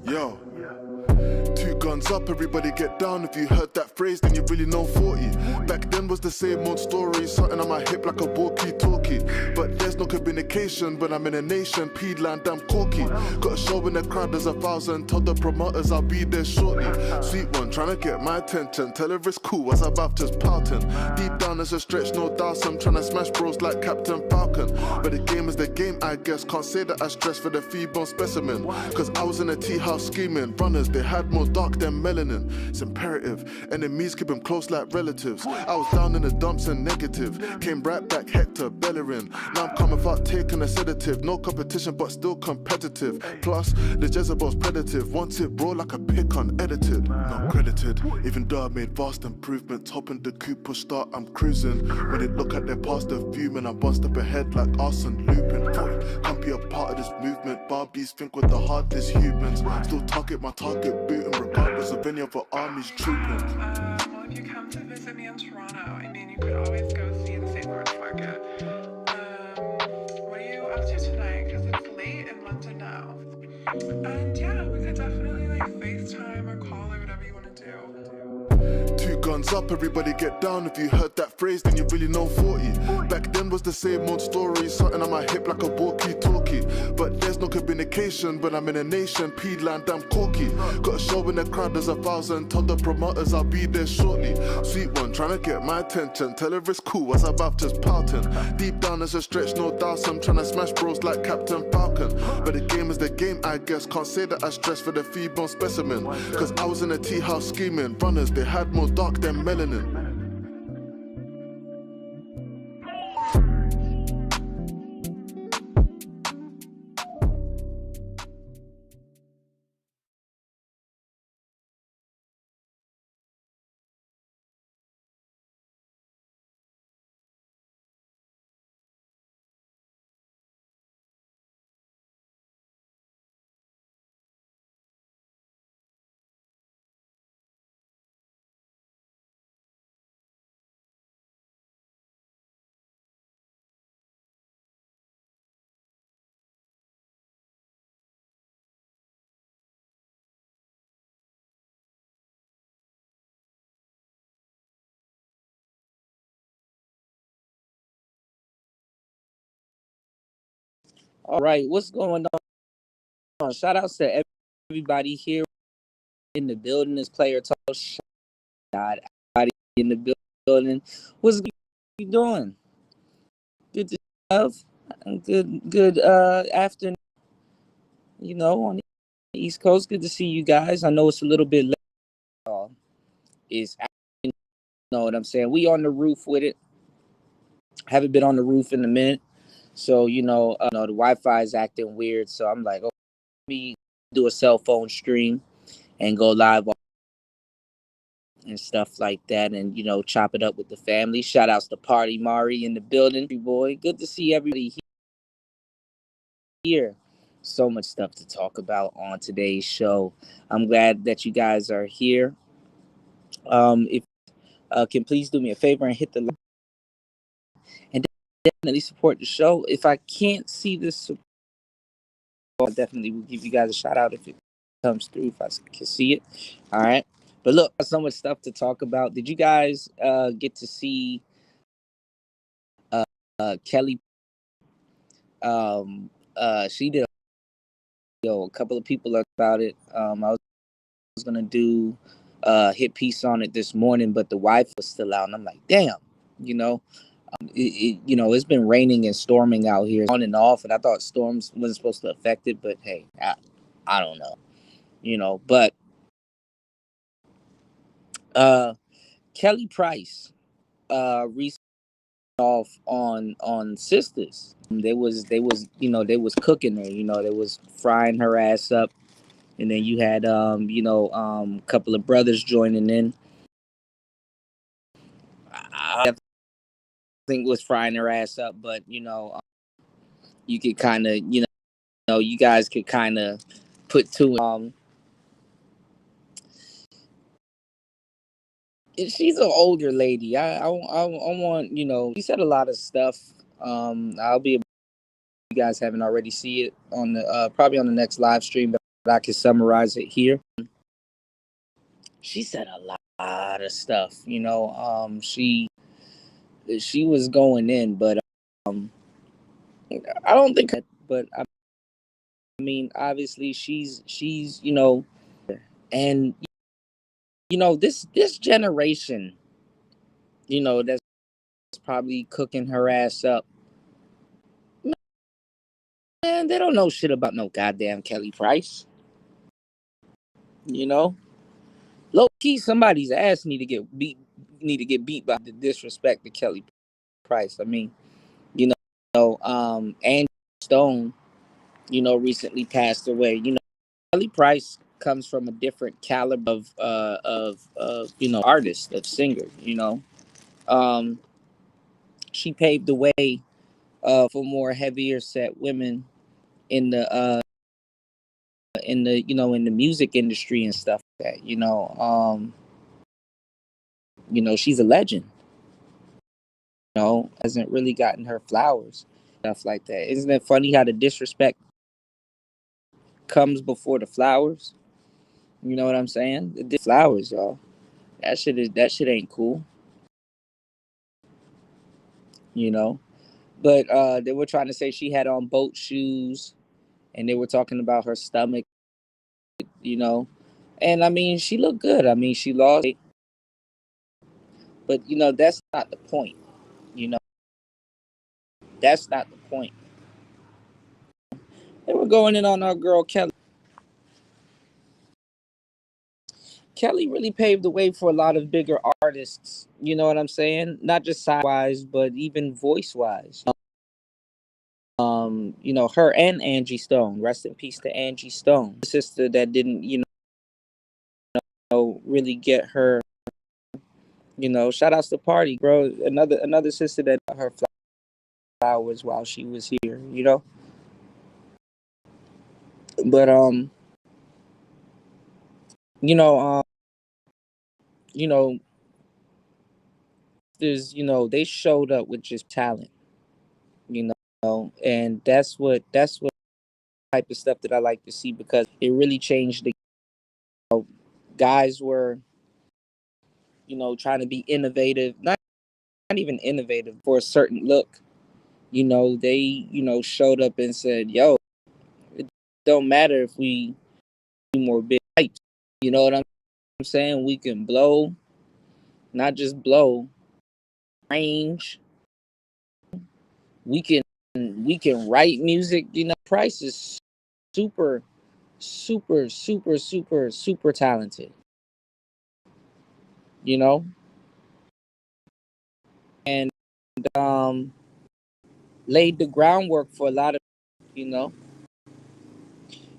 Yo. Two guns up, everybody get down. If you heard that phrase, then you really know 40. Back then was the same old story, something on my hip like a walkie-talkie. But there's no communication when I'm in a nation, P-land, I'm corky. Got a show in the crowd, there's 1,000. Told the promoters I'll be there shortly. Sweet one, trying to get my attention. Tell her it's cool as I'm out just pouting. Deep down there's a stretch, no doubt. I'm trying to smash bros like Captain Falcon. But the game is the game, I guess. Can't say that I stress for the fee-bone specimen. Cause I was in a tea house scheming. Runners, they had more dark than melanin. It's imperative. Enemies keep them close like relatives. I was down in the dumps and negative. Came right back, Hector, Bellerin. Now I'm coming out taking a sedative. No competition, but still competitive. Plus, the Jezebel's predative. Wants it raw like a pick unedited. Not credited. Even though I made vast improvements. Hopping the coupe, push start, I'm cruising. When they look at their past, they're fuming. I'm one step ahead like Arsene Lupin. Can't be a part of this movement. Barbies think we're the hardest humans. Still target my target booting regardless of any other armies trooping. Well, if you come to visit me in Toronto, I mean, you could always go see the St. Lawrence Market. What are you up to tonight? Because it's late in London now. And yeah, we could definitely like FaceTime or call or whatever you want to do. Two guns up, everybody get down. If you heard that phrase, then you really know 40. Back then was the same old story, something on my hip like a walkie-talkie. But there's no communication when I'm in a nation, P-land, I'm corky. Got a show in the crowd, there's 1,000. Told the promoters I'll be there shortly. Sweet one, trying to get my attention. Tell her it's cool as I'm out just pouting. Deep down there's a stretch, no doubt. I'm trying to smash bros like Captain Falcon. But the game is the game, I guess. Can't say that I stress for the fee-bone specimen. Cause I was in a tea house scheming. Runners, they had more dark than melanin. All right, what's going on? Shout outs to everybody here in the building. This player talk. Shout out everybody in the building. What's you doing? Good to have. Good afternoon. You know, on the East Coast. Good to see you guys. I know it's a little bit late. It's you know what I'm saying. We on the roof with it. Haven't been on the roof in a minute. So, the Wi-Fi is acting weird. So I'm like, let me do a cell phone stream and go live and stuff like that. And, chop it up with the family. Shout outs to Party Mari in the building. Boy, good to see everybody here. So much stuff to talk about on today's show. I'm glad that you guys are here. If can please do me a favor and hit the like. And definitely support the show. If I can't see this, I definitely will give you guys a shout out if it comes through, if I can see it. All right. But look, so much stuff to talk about. Did you guys get to see Kelly? She did a couple of people about it. I was gonna do a hit piece on it this morning, but the Wi-Fi was still out, and I'm like, damn, it's been raining and storming out here on and off, and I thought storms wasn't supposed to affect it, but hey, I don't know, but Kelly Price recently off on Sisters. They was cooking her, they was frying her ass up, and then you had a couple of brothers joining in. I think was frying her ass up, but you could kind of you guys could kind of put two she's an older lady. I want, she said a lot of stuff. I'll be able, you guys haven't already see it on the probably on the next live stream, but I can summarize it here. She said a lot of stuff. She was going in, but um, I don't think. But I mean, obviously, she's and this generation, that's probably cooking her ass up. Man, they don't know shit about no goddamn Kelly Price. You know, low key, somebody's ass need to get beat by the disrespect to Kelly Price. I mean, Angie Stone, recently passed away. Kelly Price comes from a different caliber of artist, of singer. Um, she paved the way for more heavier set women in the music industry and stuff like that. She's a legend. Hasn't really gotten her flowers, stuff like that. Isn't it funny how the disrespect comes before the flowers? You know what I'm saying? The flowers, y'all. That shit ain't cool. You know. But they were trying to say she had on boat shoes, and they were talking about her stomach. You know, and I mean, she looked good. I mean, she lost weight, but that's not the point. You know, that's not the point. They were going in on our girl Kelly. Kelly really paved the way for a lot of bigger artists. You know what I'm saying? Not just size wise, but even voice wise. Her and Angie Stone. Rest in peace to Angie Stone, the sister that didn't, really get her. Shout outs to Party, bro. Another sister that got her flowers while she was here. But you know, um, you know, they showed up with just talent. And that's what type of stuff that I like to see, because it really changed the guys were, trying to be innovative, not even innovative for a certain look. They, showed up and said, yo, it don't matter if we do more big pipes. You know what I'm saying? We can blow, not just blow, range. We can we can write music. Price is super, super, super, super, super talented. You know, and um, laid the groundwork for a lot of. You know,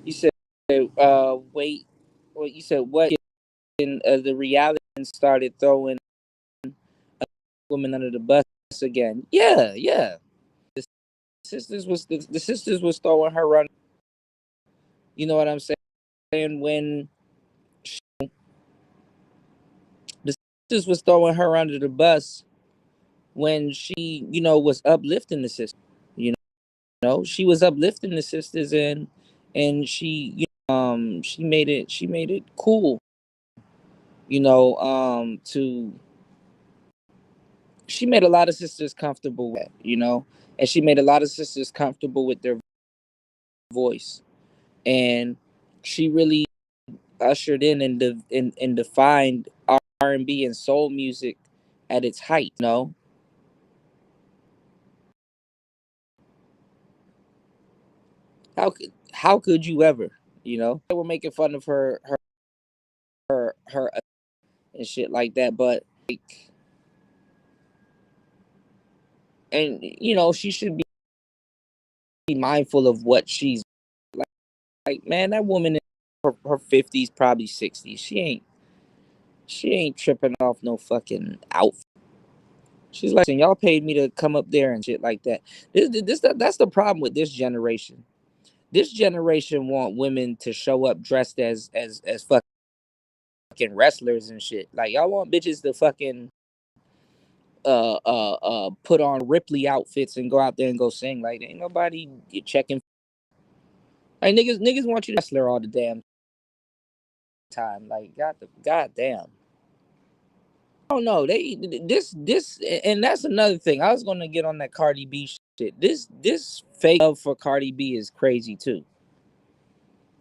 you said, wait, well, you said what? In the reality started throwing women under the bus again. Yeah, yeah. The sisters was throwing her run. You know what I'm saying? When the sisters was throwing her under the bus when she, was uplifting the sisters. You she was uplifting the sisters, and she made it cool. To She made a lot of sisters comfortable with, and she made a lot of sisters comfortable with their voice, and she really ushered in and defined R&B and soul music at its height. How could you ever? They were making fun of her and shit like that, but like, and she should be mindful of what she's like. Man, that woman in her 50s, probably 60s. She ain't tripping off no fucking outfit. She's like, and y'all paid me to come up there and shit like that. That's the problem with this generation. This generation want women to show up dressed as fucking wrestlers and shit. Like y'all want bitches to fucking put on Ripley outfits and go out there and go sing. Like ain't nobody checking. Like niggas want you to wrestler all the damn time. Like goddamn. I don't know. This and that's another thing. I was gonna get on that Cardi B shit. This fake love for Cardi B is crazy too.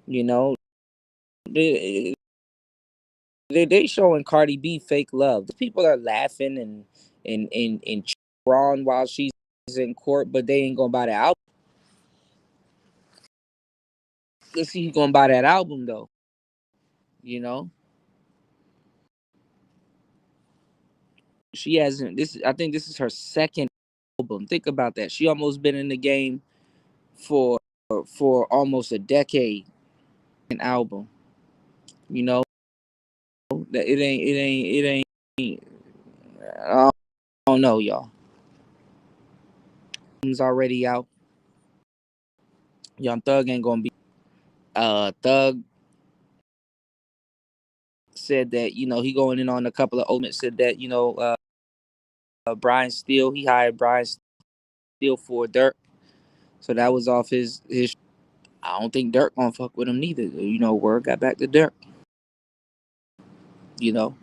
You know, they showing Cardi B fake love. People are laughing and cheering while she's in court, but they ain't gonna buy the album. Let's see who's gonna buy that album though. You know, she hasn't. I think this is her second album. Think about that. She almost been in the game for almost a decade. An album. You know that it ain't. I don't know, y'all. It's already out. Young Thug ain't gonna be. Thug said that he going in on a couple of omits. Said that Brian Steele, he hired Brian Steele for Dirk, so that was off his. I don't think Dirk gonna fuck with him neither. Word got back to Dirk. I'm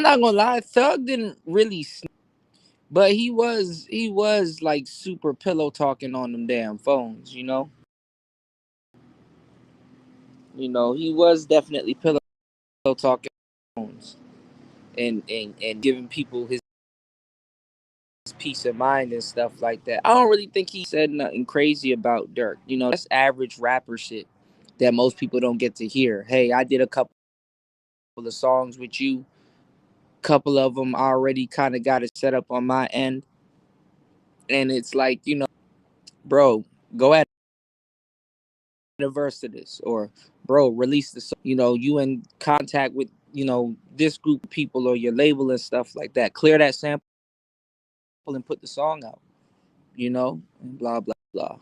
not gonna lie, Thug didn't really, but he was like super pillow talking on them damn phones. He was definitely pillow talking on phones and giving people his peace of mind and stuff like that. I don't really think he said nothing crazy about Dirk. That's average rapper shit that most people don't get to hear. Hey, I did a couple of songs with you. Couple of them I already kind of got it set up on my end. And it's like, bro, go at a verse to this. Or, bro, release the song. You in contact with, this group of people or your label and stuff like that. Clear that sample and put the song out. And blah, blah, blah.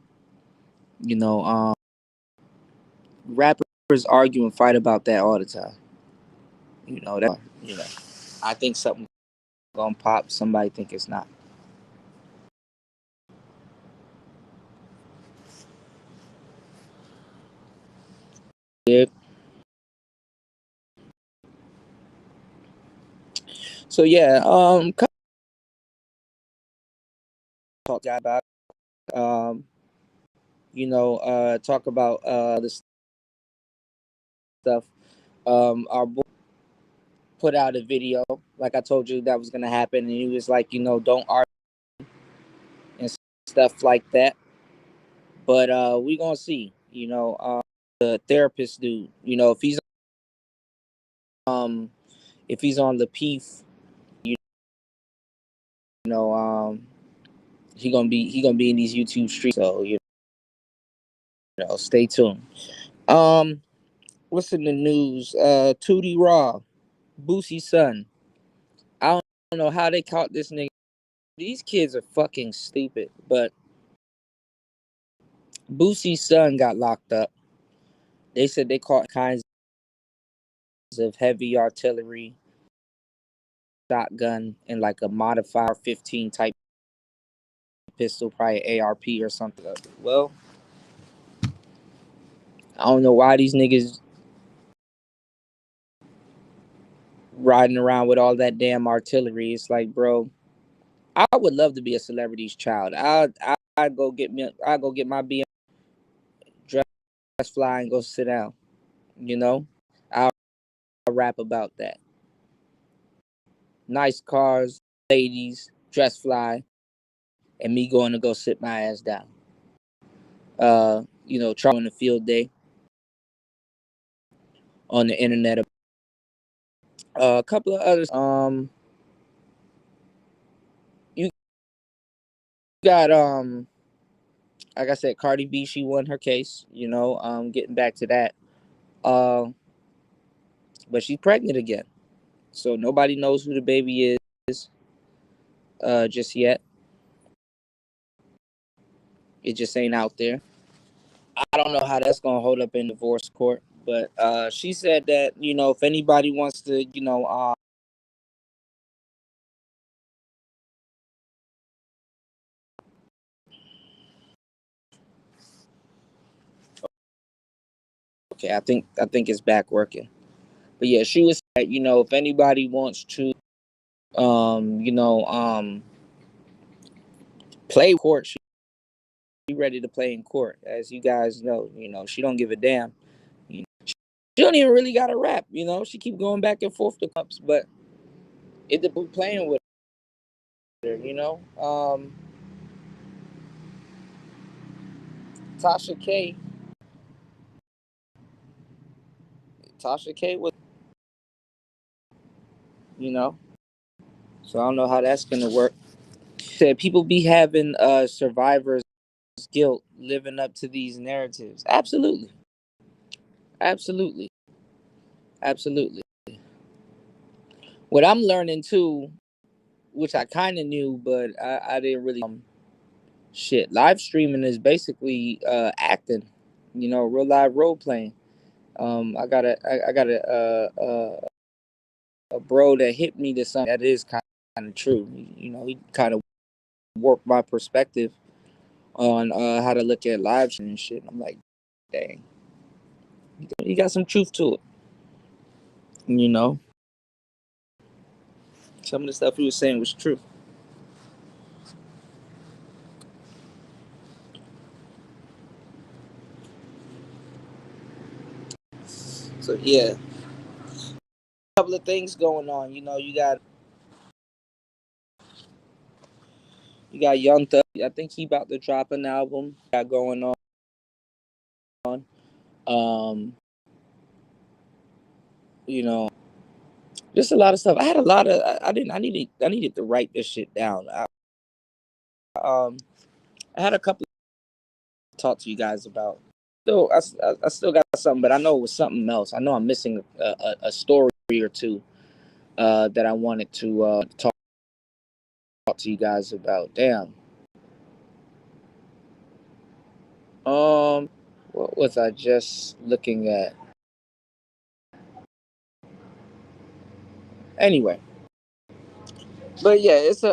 Rappers argue and fight about that all the time. I think something gonna pop. Somebody think it's not. Yeah. So yeah, talk about talk about this stuff. Our boy put out a video, like I told you that was gonna happen, and he was like, don't argue and stuff like that. But we gonna see. The therapist dude. Um if he's on the PEEF, know, he gonna be in these YouTube streets. So stay tuned. Um, what's in the news? Tootie Raw, Boosie's son. I don't know how they caught this nigga. These kids are fucking stupid. But Boosie's son got locked up. They said they caught kinds of heavy artillery, shotgun, and like a modified 15 type pistol, probably ARP or something. Well, I don't know why these niggas riding around with all that damn artillery. It's like, bro, I would love to be a celebrity's child. I go get my BM, dress fly, and go sit down. I'll rap about that. Nice cars, ladies, dress fly, and me going to go sit my ass down. Try on the field day on the internet. A couple of others. You got like I said, Cardi B. She won her case. Getting back to that. But she's pregnant again. So nobody knows who the baby is just yet. It just ain't out there. I don't know how that's gonna hold up in divorce court, But she said that, if anybody wants to, okay, I think it's back working. But yeah, she was that, if anybody wants to, um, you know, um, play court, she ready to play in court. As you guys know, she don't give a damn. She don't even really got a rap. She keep going back and forth to cups, but it the playing with her. Tasha K. Tasha K was, you know. So I don't know how that's gonna work. Said people be having survivors guilt living up to these narratives. Absolutely. Absolutely. Absolutely. What I'm learning too, which I kind of knew, but I didn't really shit. Live streaming is basically acting, real live role playing. I got a bro that hit me to something that is kind of true. He kind of warped my perspective on how to look at live streaming and shit. I'm like, dang, he got some truth to it. You know, some of the stuff he was saying was true. So yeah, a couple of things going on. You got Young Thug. I think he about to drop an album. Got going on. Um, you know, just a lot of stuff. I had a lot of. I needed to write this shit down. Um, I had a couple to talk to you guys about. Still, I still got something, but I know it was something else. I know I'm missing a story or two that I wanted to talk to you guys about. Damn. What was I just looking at? Anyway, but yeah, it's a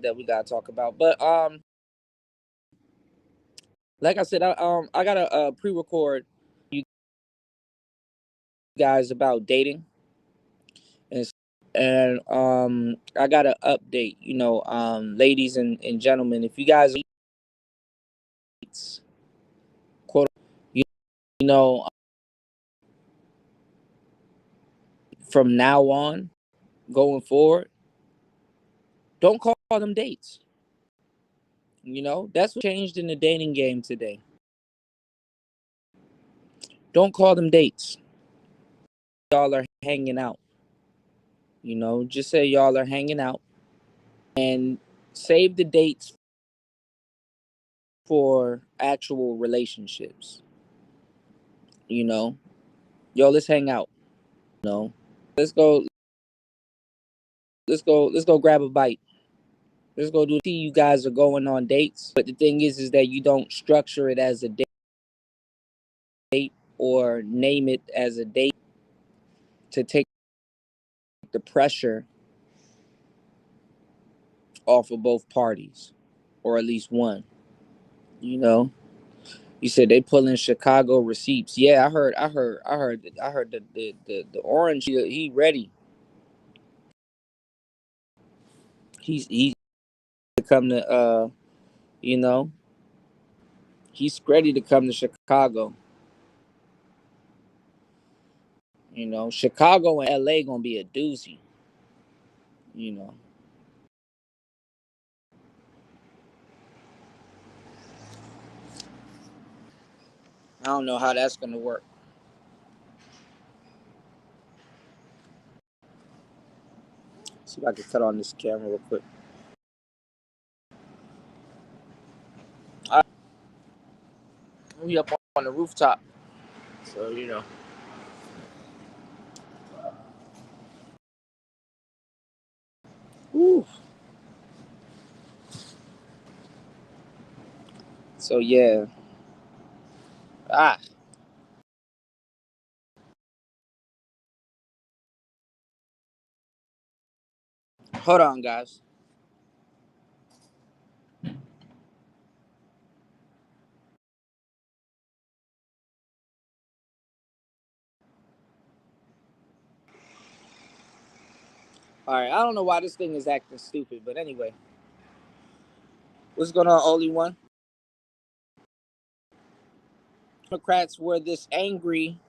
that we gotta talk about. But like I said, I got to pre-record you guys about dating and I got to update. Ladies and gentlemen, if you guys quote, you know, from now on going forward, don't call them dates. That's what changed in the dating game today. Don't call them dates. Y'all are hanging out. Just say y'all are hanging out and save the dates for actual relationships. Yo, let's hang out. Let's go. Let's go grab a bite. Let's go do. See, you guys are going on dates, but the thing is that you don't structure it as a date or name it as a date to take the pressure off of both parties, or at least one. You know, you said they pulling Chicago receipts. Yeah, I heard the orange. He ready. He's to come to you know he's ready to come to Chicago. Chicago and LA gonna be a doozy. You know, I don't know how that's gonna work. See if I can cut on this camera real quick. We up on the rooftop, so Woo. So yeah, ah, Hold on, guys. All right, I don't know why this thing is acting stupid, but anyway, what's going on, only one? Democrats were this angry.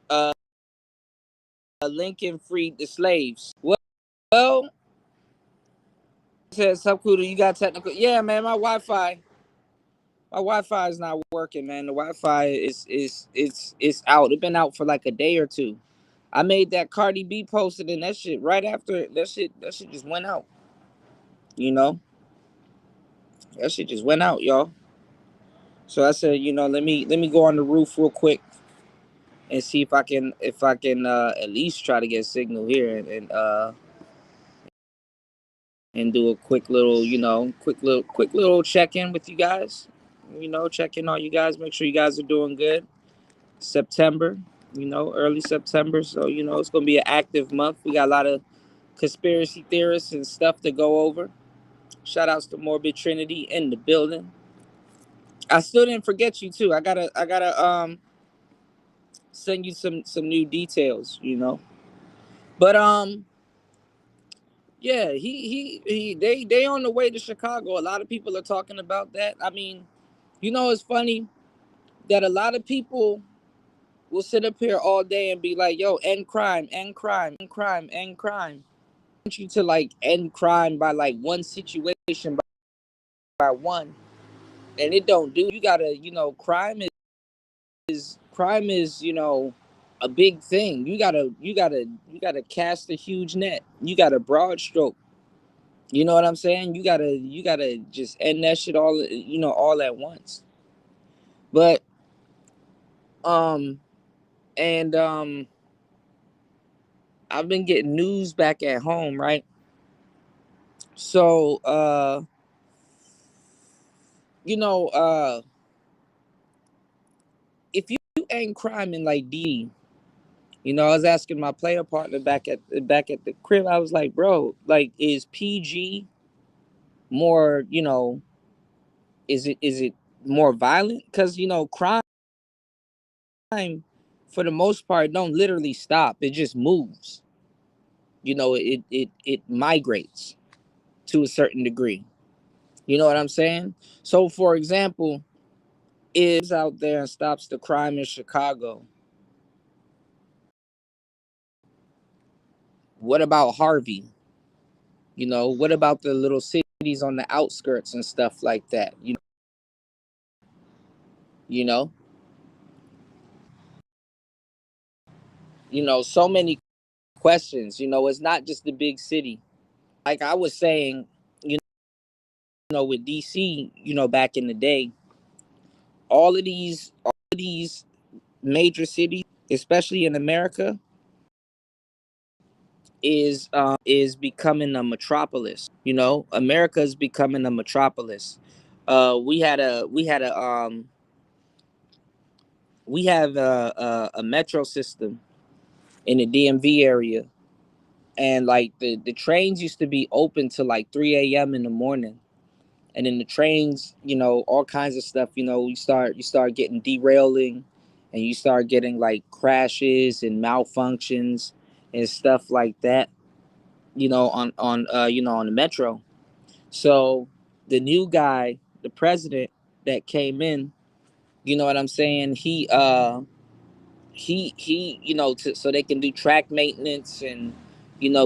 Uh, Lincoln freed the slaves. Well, said Subcuda, you got technical. Yeah, man, my Wi-Fi is not working, man. The Wi-Fi is out. It's been out for like a day or two. I made that Cardi B posted and that shit right after that shit just went out. You know, that shit just went out, y'all. So I said, let me go on the roof real quick and see if I can at least try to get signal here and do a quick little check in with you guys. Check in on you guys, make sure you guys are doing good. September, early September. So, it's going to be an active month. We got a lot of conspiracy theorists and stuff to go over. Shout outs to Morbid Trinity in the building. I still didn't forget you too. I gotta send you some new details. But yeah, they on the way to Chicago. A lot of people are talking about that. I mean, it's funny that a lot of people will sit up here all day and be like, yo, end crime, end crime, end crime, end crime. I want you to like end crime by like one situation by one. And it don't do you gotta, crime is a big thing. You gotta cast a huge net. You got a broad stroke. You know what I'm saying? You gotta just end that shit all at once. But um and I've been getting news back at home, right? So you know, if you ain't crime in like D, I was asking my player partner back at the crib. I was like, bro, like, is PG more? Is it more violent? Because crime for the most part don't literally stop. It just moves. It migrates to a certain degree. You know what I'm saying? So, for example, is out there and stops the crime in Chicago. What about Harvey? What about the little cities on the outskirts and stuff like that? You know, so many questions. It's not just the big city. Like I was saying, with DC, back in the day, all of these major cities, especially in America, is becoming a metropolis. America is becoming a metropolis. We have a metro system in the DMV area, and like the trains used to be open till like 3 a.m. in the morning, and then the trains, all kinds of stuff. You start getting derailing, and you start getting like crashes and malfunctions and stuff like that. On the metro. So the new guy, the president that came in, you know what I'm saying? He so they can do track maintenance and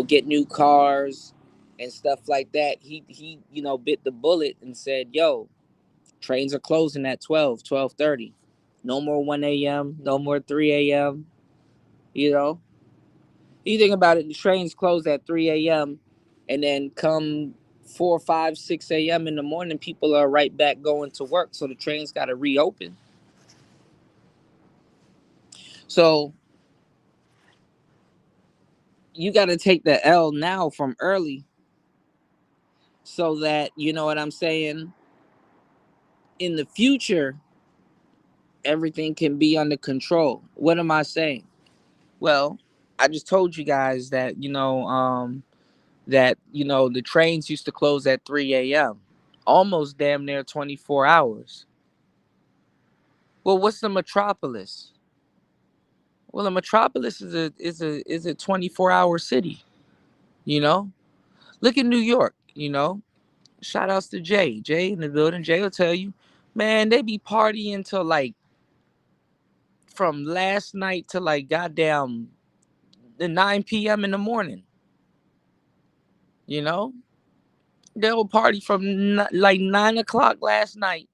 get new cars and stuff like that. He bit the bullet and said, yo, trains are closing at 12:30. No more 1 a.m., no more 3 a.m. you know you think about it, the trains close at 3 a.m. and then come 4, 5, 6 a.m. in the morning, people are right back going to work, so the trains got to reopen. So you got to take the L now from early, so that, you know what I'm saying, in the future everything can be under control. What am I saying? Well, I just told you guys that that, the trains used to close at 3 a.m., almost damn near 24 hours. Well, what's the metropolis? Well, a metropolis is a 24-hour city, you know? Look at New York, Shout outs to Jay. Jay in the building. Jay will tell you, man, they be partying till like from last night to like goddamn the 9 p.m. in the morning. You know, they'll party from like 9 o'clock last night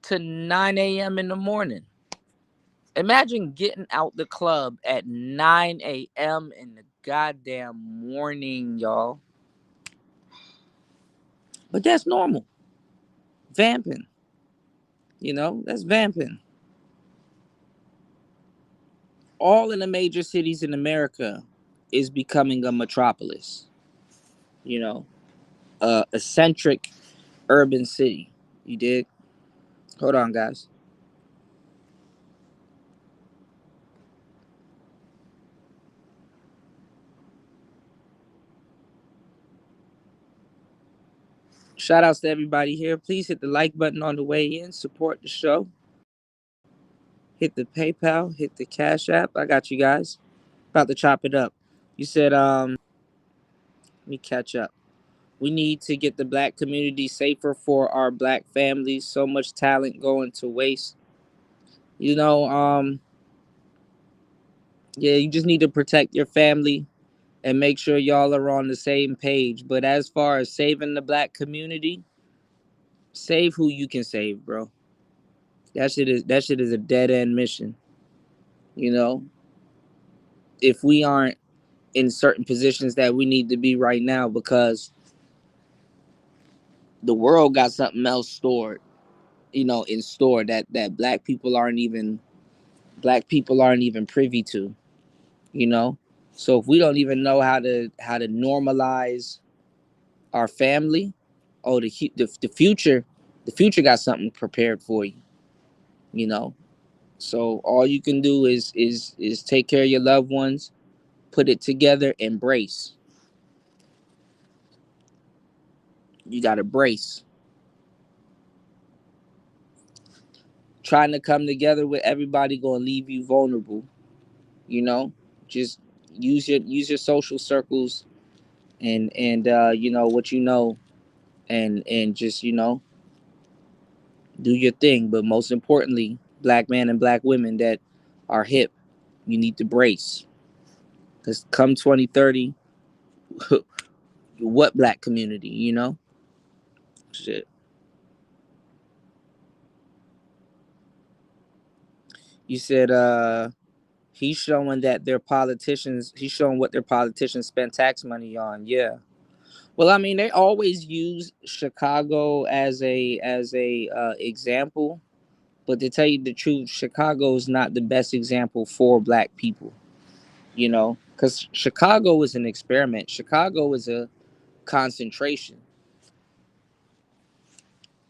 to 9 a.m. in the morning. Imagine getting out the club at 9 a.m. in the goddamn morning, y'all. But that's normal. Vamping. That's vamping. All in the major cities in America is becoming a metropolis. You know, a centric urban city. You dig? Hold on, guys. Shout outs to everybody here. Please hit the like button on the way in. Support the show. Hit the PayPal. Hit the Cash App. I got you guys. About to chop it up. You said, let me catch up. We need to get the black community safer for our black families. So much talent going to waste. You know, yeah, you just need to protect your family and make sure y'all are on the same page. But as far as saving the black community, save who you can save, bro. That shit is a dead end mission. You know, if we aren't in certain positions that we need to be right now, because the world got something else stored, in store that black people aren't even privy to. You know, so if we don't even know how to normalize our family, oh, the future got something prepared for you. You know, so all you can do is take care of your loved ones, put it together, embrace. You got to brace. Trying to come together with everybody gonna leave you vulnerable. You know, just use your social circles and what and just do your thing. But most importantly, black men and black women that are hip, you need to brace. Cause come 2030, what black community? Shit. You said he's showing what their politicians spend tax money on. Yeah. Well, I mean, they always use Chicago as a example, but to tell you the truth, Chicago is not the best example for black people. Because Chicago is an experiment. Chicago is a concentration.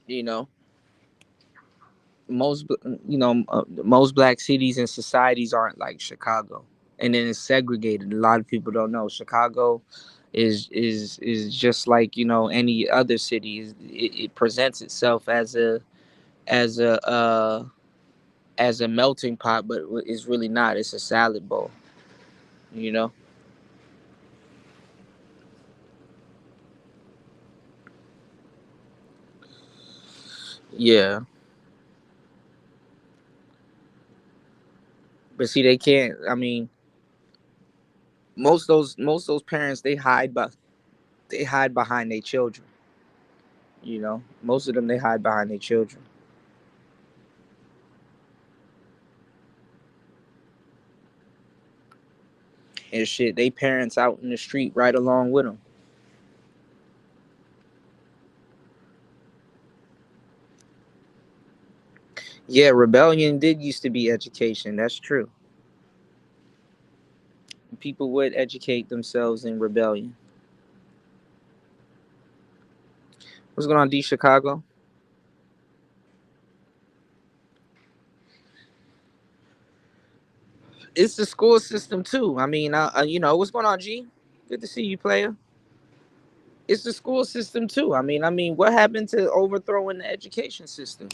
You know, most black cities and societies aren't like Chicago, and then it's segregated. A lot of people don't know Chicago is just like any other city. It presents itself as a uh, as a melting pot, but it's really not. It's a salad bowl. You know. Yeah, but see, they can't. I mean, most of those parents they hide behind their children. Most of them they hide behind their children and shit. They parents out in the street right along with them. Yeah, rebellion did used to be education. That's true. People would educate themselves in rebellion. What's going on, D Chicago? It's the school system too. I mean, what's going on, G? Good to see you, player. It's the school system too. I mean, what happened to overthrowing the education system?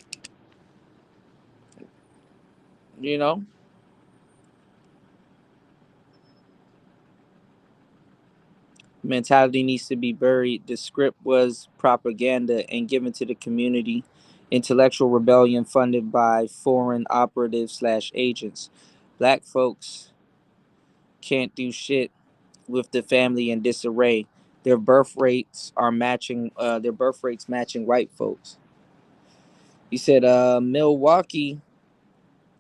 You know, mentality needs to be buried. The script was propaganda and given to the community. Intellectual rebellion funded by foreign operatives slash agents. Black folks can't do shit with the family in disarray. Their birth rates are matching. Their birth rates matching white folks. He said, Milwaukee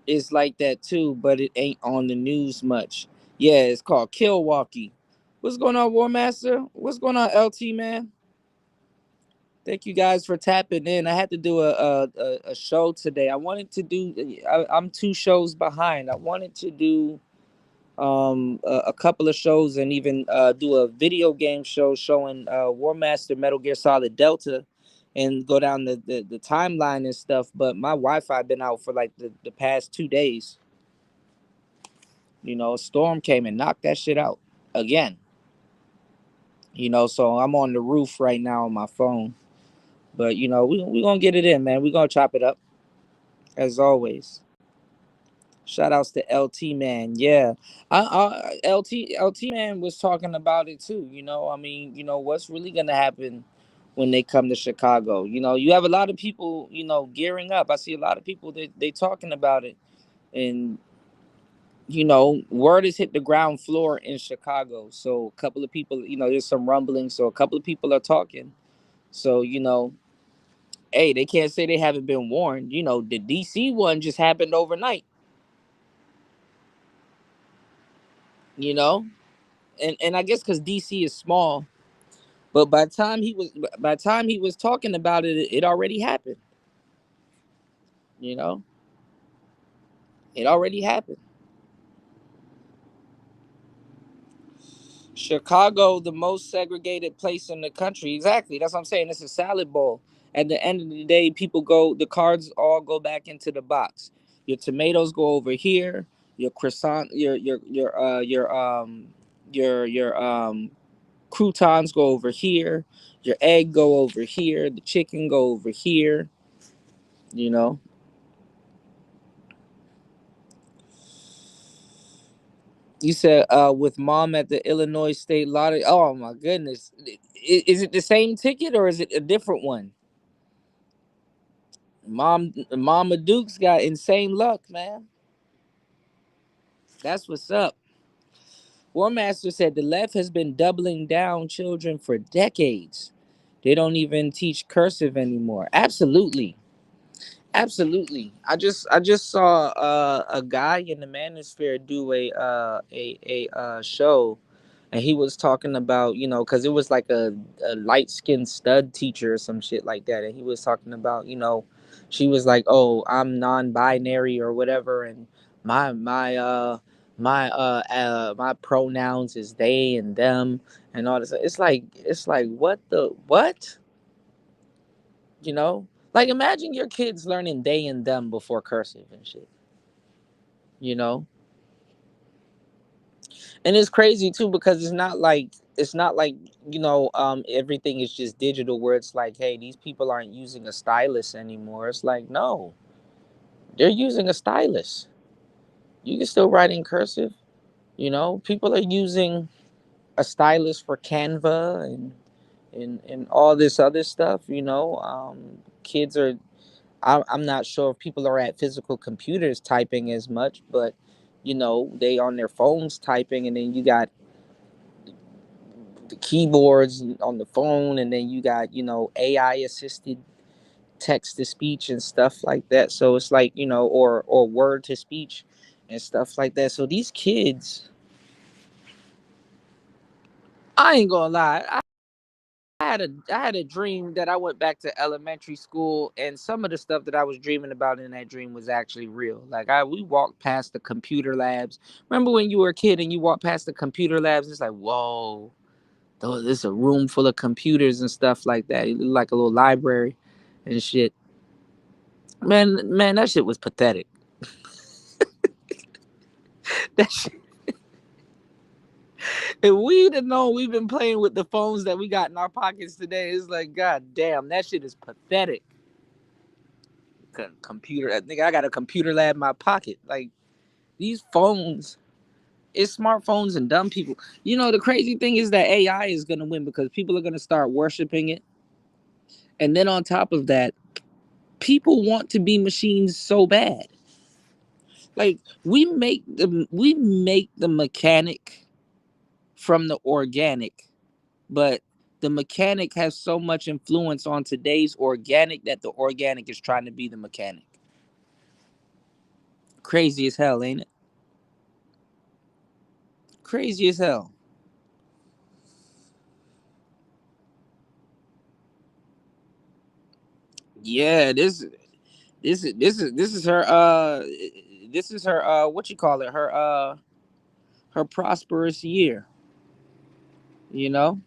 is like that too, but it ain't on the news much. Yeah, it's called Killwalkie. What's going on, War Master? What's going on, LT man? Thank you guys for tapping in. I had to do a show today. I wanted to do. I'm 2 shows behind. I wanted to do a couple of shows and even do a video game show showing War Master Metal Gear Solid Delta and go down the timeline and stuff. But my Wi-Fi been out for like the past 2 days. A storm came and knocked that shit out again. So I'm on the roof right now on my phone. But we gonna get it in, man. We gonna chop it up as always. Shout outs to LT man. Yeah. LT man was talking about it too. What's really gonna happen when they come to Chicago? You have a lot of people, gearing up. I see a lot of people that they talking about it. And word has hit the ground floor in Chicago. So a couple of people, there's some rumbling. So a couple of people are talking. So, hey, they can't say they haven't been warned. The DC one just happened overnight, you know? And I guess because DC is small, but by the time he was talking about it, it already happened. You know, it already happened. Chicago, the most segregated place in the country. Exactly. That's what I'm saying. It's a salad bowl. At the end of the day, the cards all go back into the box. Your tomatoes go over here. Your croissant, your croutons go over here. Your egg go over here. The chicken go over here. You know. You said with mom at the Illinois State Lottery. Oh my goodness. Is it the same ticket or is it a different one? Mama Duke's got insane luck, man. That's what's up. War Master said the left has been doubling down children for decades. They don't even teach cursive anymore. Absolutely. Absolutely. I just saw a guy in the manosphere do a show, and he was talking about, because it was like a light skinned stud teacher or some shit like that, and he was talking about, she was like, oh, I'm non-binary or whatever, and my pronouns is they and them and all this. It's like what the what you know like, imagine your kids learning they and them before cursive and shit, you know and it's crazy too because it's not like everything is just digital where it's like, hey, these people aren't using a stylus anymore. It's like, no, they're using a stylus. You can still write in cursive. People are using a stylus for Canva and all this other stuff. Kids are, I'm not sure if people are at physical computers typing as much, but they on their phones typing, and then you got the keyboards on the phone, and then you got AI assisted text to speech and stuff like that. So it's like, or word to speech and stuff like that. So these kids, I ain't gonna lie, I had a dream that I went back to elementary school, and some of the stuff that I was dreaming about in that dream was actually real. Like, we walked past the computer labs. Remember when you were a kid and you walked past the computer labs? It's like, whoa, this is a room full of computers and stuff like that. It looked like a little library and shit. Man, that shit was pathetic. That shit, If we'd have known we've been playing with the phones that we got in our pockets today, it's like, God damn, that shit is pathetic. Computer, I think I got a computer lab in my pocket. Like, these phones, it's smartphones and dumb people. You know, the crazy thing is that AI is going to win because people are going to start worshiping it. And then on top of that, people want to be machines so bad. Like, we make the mechanic from the organic, but the mechanic has so much influence on today's organic that the organic is trying to be the mechanic. Crazy as hell, ain't it? Crazy as hell. Yeah, this is her this is her what you call it? Her prosperous year, you know?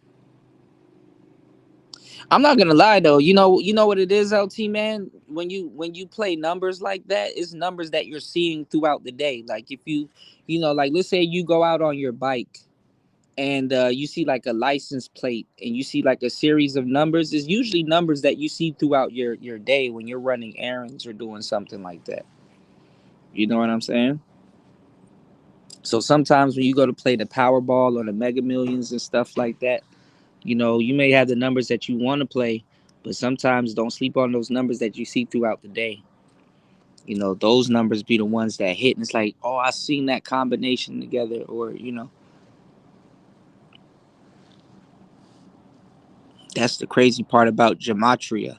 I'm not gonna lie though. You know what it is, LT man. When you play numbers like that, it's numbers that you're seeing throughout the day. Like if like let's say you go out on your bike and you see like a license plate and you see like a series of numbers. It's usually numbers that you see throughout your day when you're running errands or doing something like that. You know what I'm saying? So sometimes when you go to play the Powerball or the Mega Millions and stuff like that, you may have the numbers that you want to play, but sometimes don't sleep on those numbers that you see throughout the day. Those numbers be the ones that hit, and it's like, oh, I seen that combination together, or that's the crazy part about gematria.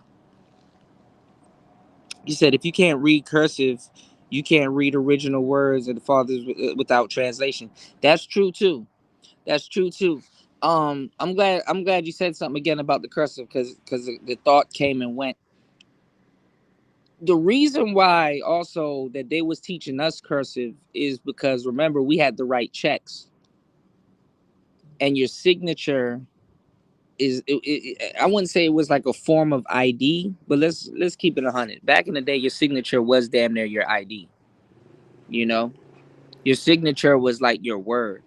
You said if you can't read cursive, you can't read original words of the fathers without translation. That's true too. That's true too. I'm glad you said something again about the cursive because the thought came and went. The reason why also that they was teaching us cursive is because remember we had to write checks, and your signature I wouldn't say it was like a form of ID, but let's keep it 100. Back in the day, your signature was damn near your ID. You know, your signature was like your word.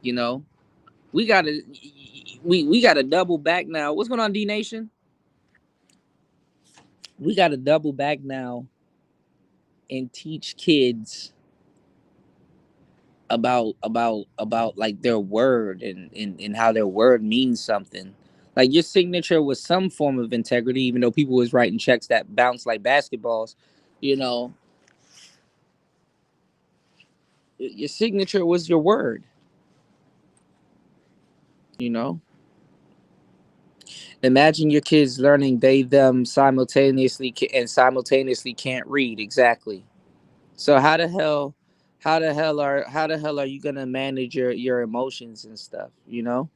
You know, we gotta we gotta double back now. What's going on, D Nation? We gotta double back now and teach kids about like their word and how their word means something. Like your signature was some form of integrity, even though people was writing checks that bounce like basketballs. You know, your signature was your word. You know, imagine your kids learning they them simultaneously and simultaneously can't read exactly. So how the hell are you gonna manage your emotions and stuff? You know,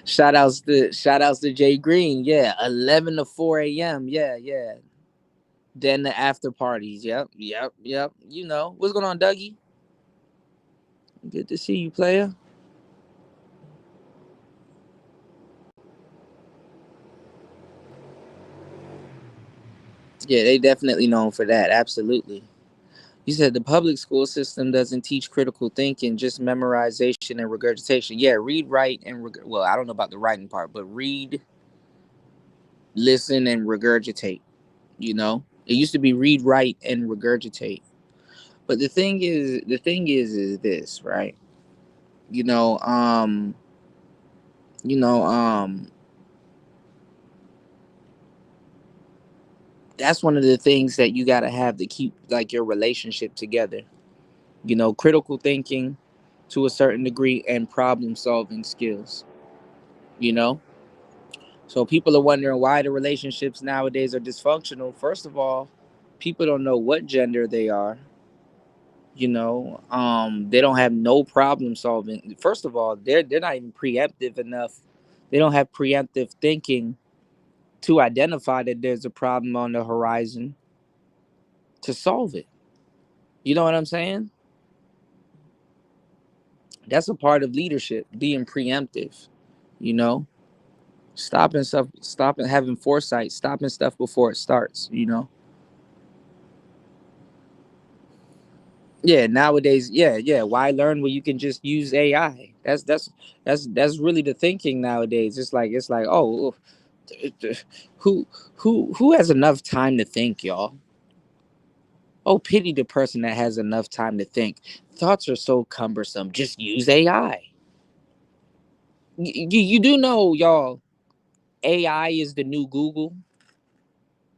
shout outs to Jay Green. Yeah, 11 to 4 a.m. Yeah, yeah. Then the after parties. Yep, yep, yep. What's going on, Dougie? Good to see you, player. Yeah, they definitely known for that. Absolutely. You said the public school system doesn't teach critical thinking, just memorization and regurgitation. Yeah, read, write, and well, I don't know about the writing part, but read, listen, and regurgitate. It used to be read, write, and regurgitate. But the thing is this, right? You know, um, you know, that's one of the things that you gotta have to keep like your relationship together. Critical thinking to a certain degree and problem solving skills. You know, so people are wondering why the relationships nowadays are dysfunctional. First of all, people don't know what gender they are. They don't have no problem solving. First of all, they're not even preemptive enough. They don't have preemptive thinking to identify that there's a problem on the horizon to solve it. You know what I'm saying? That's a part of leadership, being preemptive. You know, stopping having foresight, stopping stuff before it starts. Yeah, nowadays, yeah. Why learn when you can just use AI? That's really the thinking nowadays. It's like, oh, who who has enough time to think, y'all? Oh, pity the person that has enough time to think. Thoughts are so cumbersome. Just use AI. You do know, y'all, AI is the new Google.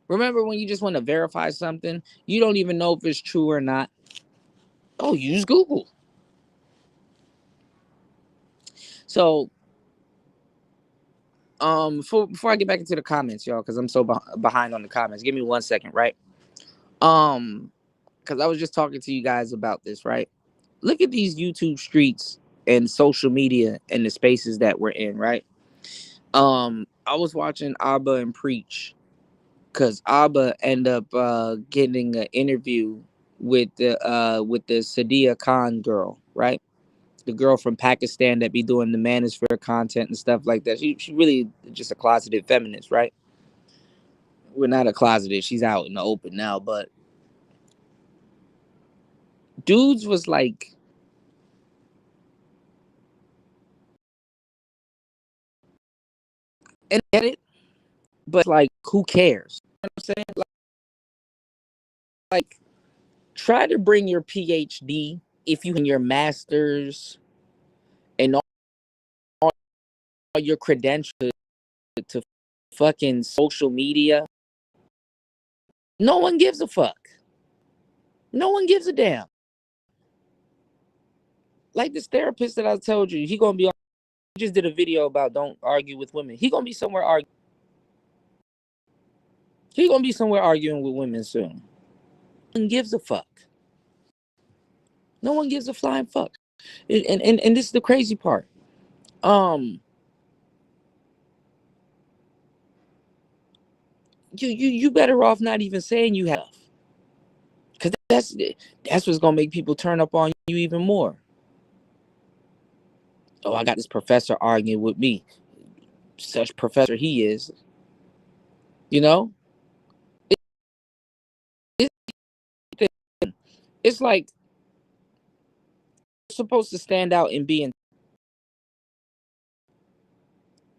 Remember when you just want to verify something, you don't even know if it's true or not. Oh, use Google. So, before I get back into the comments, y'all, because I'm so behind on the comments. Give me 1 second, right? Um, because I was just talking to you guys about this, right? Look at these YouTube streets and social media and the spaces that we're in, right? I was watching Abba and Preach because Abba ended up getting an interview with the Sadia Khan girl, right? The girl from Pakistan that be doing the manosphere content and stuff like that. She really just a closeted feminist, right? We're not a closeted. She's out in the open now, but dudes was like, and I get it, but like, who cares? You know what I'm saying? Like, try to bring your PhD if you and your masters and all your credentials to fucking social media. No one gives a fuck. No one gives a damn. Like this therapist that I told you, he gonna be on. He just did a video about don't argue with women. He gonna be somewhere arguing. He gonna be somewhere arguing with women soon. No one gives a fuck. No one gives a flying fuck. And this is the crazy part. Um, you better off not even saying you have, because that's what's gonna make people turn up on you even more. Oh, I got this professor arguing with me. Such professor he is, you know. It, it's like you're supposed to stand out and be in,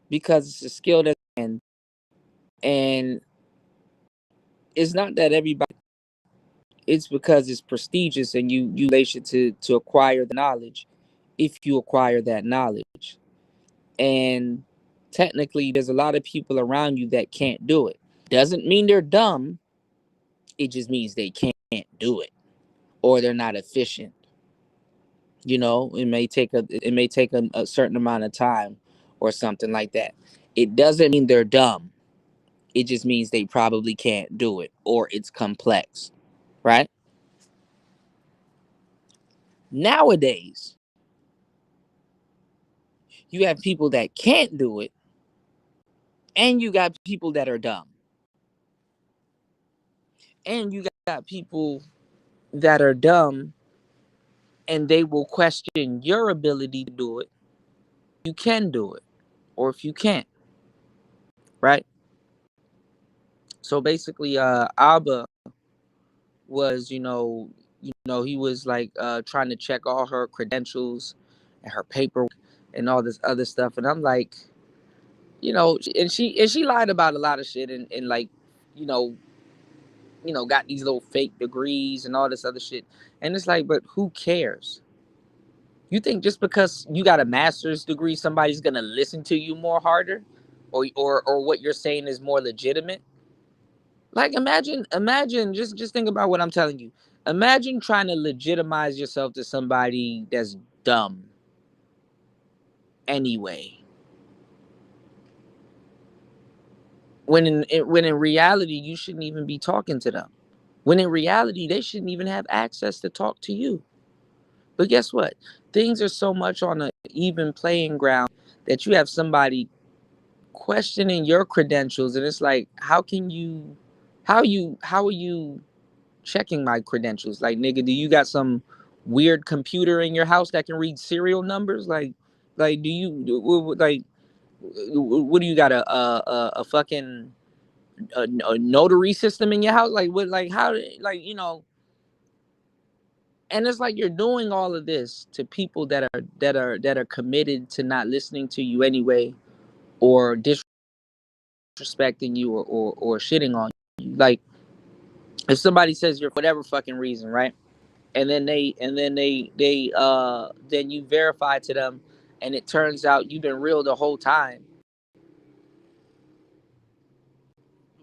because it's a skill that, and it's not that everybody. It's because it's prestigious and you relation to acquire the knowledge, if you acquire that knowledge. And technically there's a lot of people around you that can't do it. Doesn't mean they're dumb. It just means they can't do it, or they're not efficient. You know, it may take a certain amount of time or something like that. It doesn't mean they're dumb. It just means they probably can't do it, or it's complex, right? Nowadays, you have people that can't do it, and you got people that are dumb, and you got people that are dumb, and they will question your ability to do it. You can do it, or if you can't, right? So basically, Abba was, he was like trying to check all her credentials and her paperwork and all this other stuff, and I'm like, and she lied about a lot of shit, and like, you know, got these little fake degrees and all this other shit. And it's like, but who cares? You think just because you got a master's degree, somebody's gonna listen to you more harder, or what you're saying is more legitimate? Like, imagine, just think about what I'm telling you. Imagine trying to legitimize yourself to somebody that's dumb anyway. When in reality you shouldn't even be talking to them. When in reality they shouldn't even have access to talk to you. But guess what? Things are so much on an even playing ground that you have somebody questioning your credentials, and it's like, how are you checking my credentials? Like, nigga, do you got some weird computer in your house that can read serial numbers? Like, do you like, what do you got, a fucking a notary system in your house? Like, what, like, how, like, And it's like you're doing all of this to people that are committed to not listening to you anyway, or disrespecting you, or shitting on you. Like, if somebody says you're for whatever fucking reason, right? And then you verify to them, and it turns out you've been real the whole time.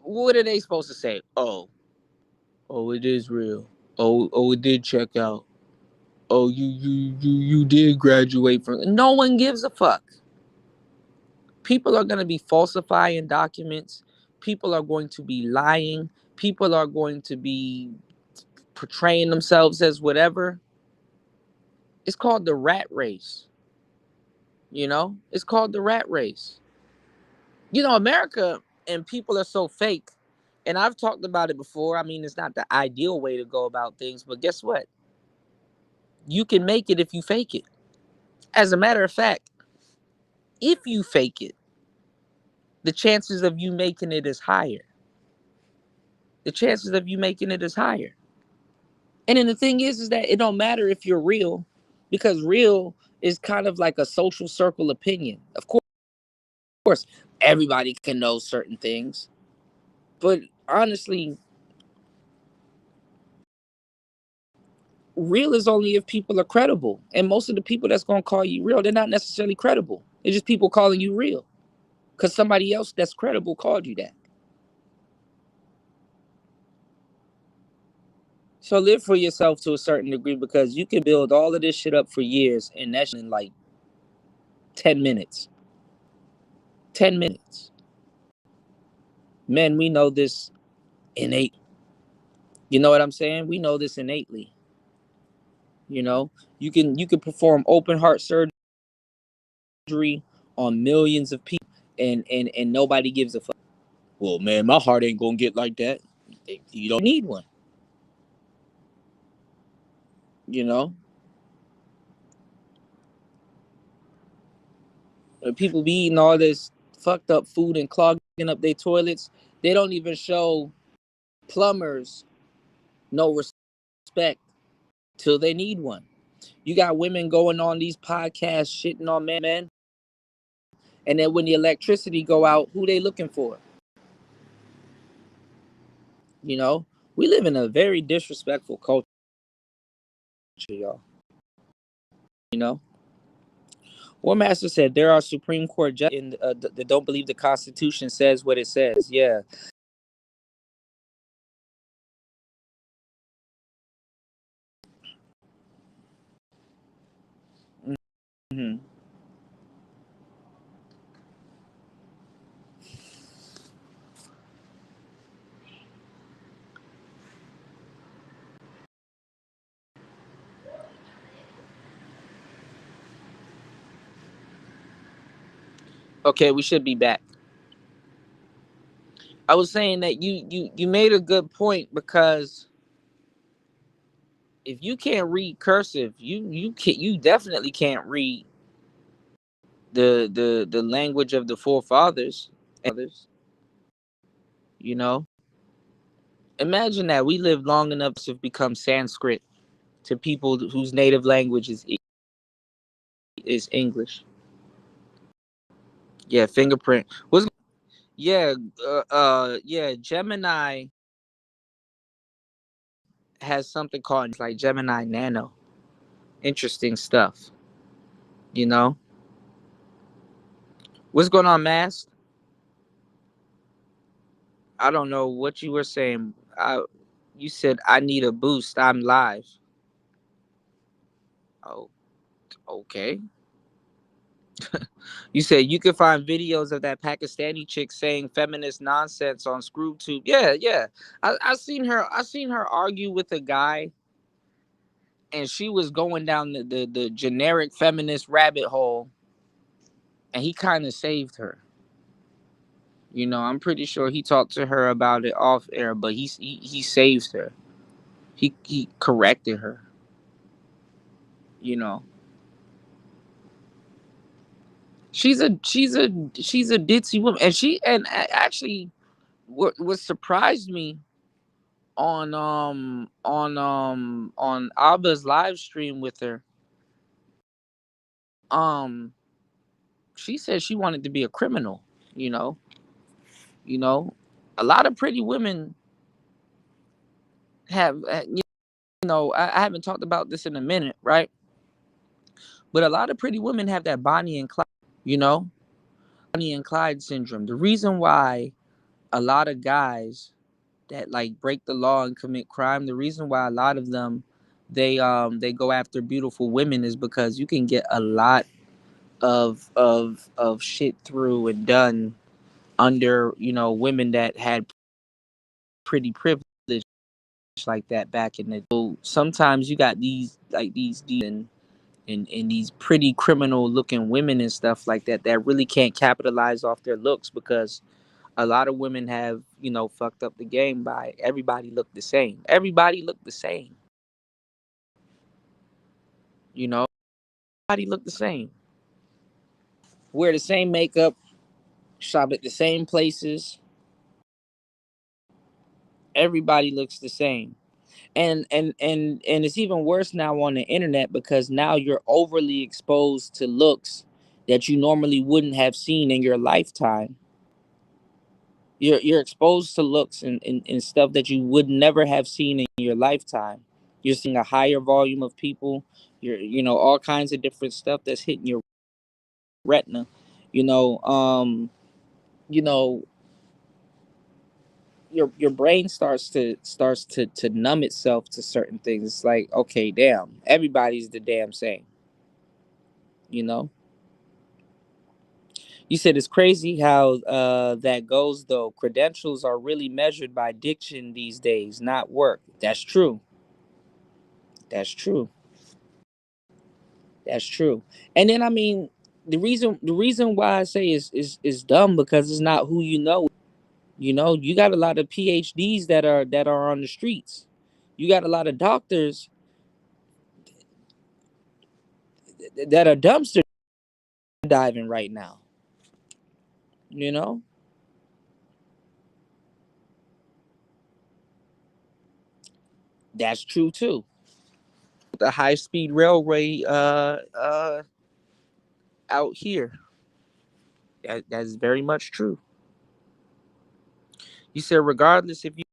What are they supposed to say? Oh, it is real. Oh, it did check out. Oh, you did graduate from. No one gives a fuck. People are going to be falsifying documents. People are going to be lying. People are going to be portraying themselves as whatever. It's called the rat race. It's called the rat race. America and people are so fake. And I've talked about it before. I mean, it's not the ideal way to go about things, but guess what? You can make it if you fake it. As a matter of fact, if you fake it, the chances of you making it is higher. The chances of you making it is higher. And then the thing is that it don't matter if you're real, because real is kind of like a social circle opinion. Of course, everybody can know certain things, but honestly, real is only if people are credible. And most of the people that's going to call you real, they're not necessarily credible. They're just people calling you real because somebody else that's credible called you that. So live for yourself to a certain degree, because you can build all of this shit up for years, and that's in like 10 minutes. 10 minutes. Men, we know this innate. You know what I'm saying? We know this innately. You can perform open heart surgery on millions of people, and nobody gives a fuck. Well, man, my heart ain't gonna get like that. You don't need one. You know, when people be eating all this fucked up food and clogging up their toilets, they don't even show plumbers no respect till they need one. You got women going on these podcasts shitting on men, and then when the electricity go out, who they looking for? We live in a very disrespectful culture, y'all. You know, War Master said there are Supreme Court judges that don't believe the Constitution says what it says. Yeah. Mm-hmm. Okay, we should be back. I was saying that you made a good point, because if you can't read cursive, you definitely can't read the language of the forefathers. You know, imagine that we lived long enough to become Sanskrit to people whose native language is English. Yeah, fingerprint. Yeah, yeah. Gemini has something called like Gemini Nano. Interesting stuff. You know, what's going on, Mass? I don't know what you were saying. You said I need a boost. I'm live. Oh, okay. You said you can find videos of that Pakistani chick saying feminist nonsense on ScrewTube. Yeah, yeah. I seen her. I seen her argue with a guy, and she was going down the generic feminist rabbit hole, and he kind of saved her. I'm pretty sure he talked to her about it off air, but he saved her. He corrected her. You know, she's a ditzy woman, and actually what surprised me on Abba's live stream with her. Um, she said she wanted to be a criminal. You know, you know, a lot of pretty women have. I haven't talked about this in a minute, right? But a lot of pretty women have that Bonnie and Clyde. You know, Bonnie and Clyde syndrome. The reason why a lot of guys that like break the law and commit crime, the reason why a lot of them they go after beautiful women is because you can get a lot of shit through and done under women that had pretty privilege like that back in the. So sometimes you got these and these pretty criminal looking women and stuff like that that really can't capitalize off their looks because a lot of women have fucked up the game by everybody look the same. Everybody look the same. You know, everybody look the same. Wear the same makeup, shop at the same places. Everybody looks the same. And it's even worse now on the internet because now you're overly exposed to looks that you normally wouldn't have seen in your lifetime. You're exposed to looks and stuff that you would never have seen in your lifetime. You're seeing a higher volume of people. You're all kinds of different stuff that's hitting your retina. You know, um, you know, your brain starts to numb itself to certain things. It's like, okay, damn, everybody's the damn same. You know. You said it's crazy how that goes though. Credentials are really measured by diction these days, not work. That's true. That's true. That's true. And then I mean, the reason why I say is dumb because it's not who you know. You got a lot of PhDs that are on the streets. You got a lot of doctors that are dumpster diving right now. You know, that's true too. The high speed railway out here. That's very much true. You said regardless if you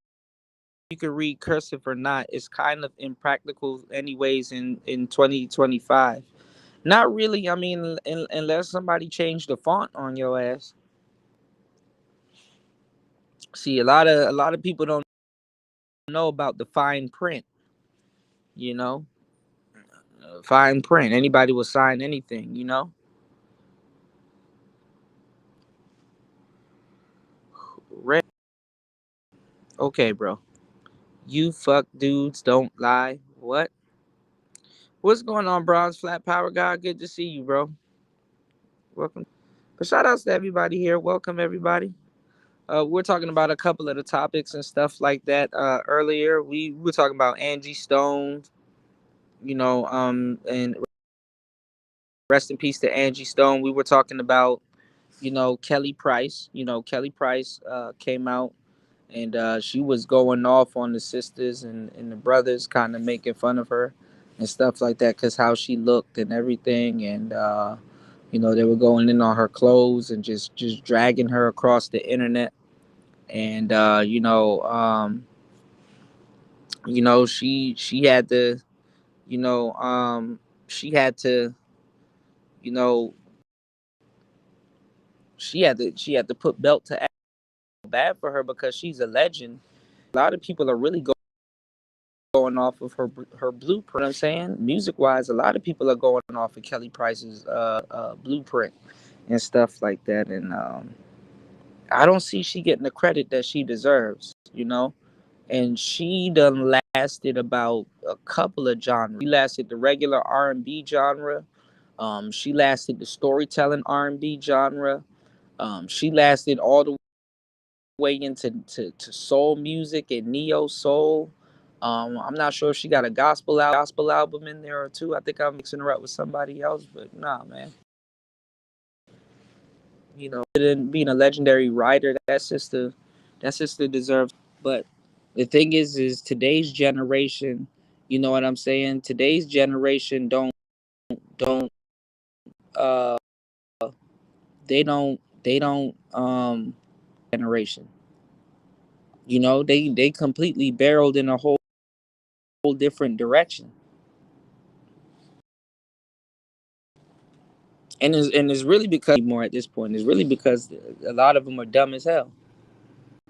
can read cursive or not, it's kind of impractical anyways in 2025. Not really. I mean, unless somebody changed the font on your ass. See, a lot of people don't know about the fine print. You know, fine print. Anybody will sign anything. Red. Okay, bro. You fuck dudes don't lie. What? What's going on, Bronze Flat Power Guy? Good to see you, bro. Welcome. But shout outs to everybody here. Welcome everybody. We're talking about a couple of the topics and stuff like that. Earlier, we were talking about Angie Stone, and rest in peace to Angie Stone. We were talking about, Kelly Price. Kelly Price came out and she was going off on the sisters and the brothers, kind of making fun of her and stuff like that, cause how she looked and everything, and they were going in on her clothes and just dragging her across the internet, and she had to, you know, she had to, you know, she had to put belt to ass. Bad for her because she's a legend. A lot of people are really going off of her blueprint. You know what I'm saying, music wise, a lot of people are going off of Kelly Price's blueprint and stuff like that, and I don't see she getting the credit that she deserves. And she done lasted about a couple of genres. She lasted the regular R&B genre. She lasted the storytelling R&B genre. She lasted all the way into to soul music and neo soul. I'm not sure if she got a gospel album in there or two. I think I'm mixing her up with somebody else, but nah, man. Being a legendary writer, that sister deserves. But The thing is today's generation, you know what I'm saying? Today's generation don't uh they don't generation. You know, they completely barreled in a whole different direction. And it's really because more at this point. It's really because a lot of them are dumb as hell.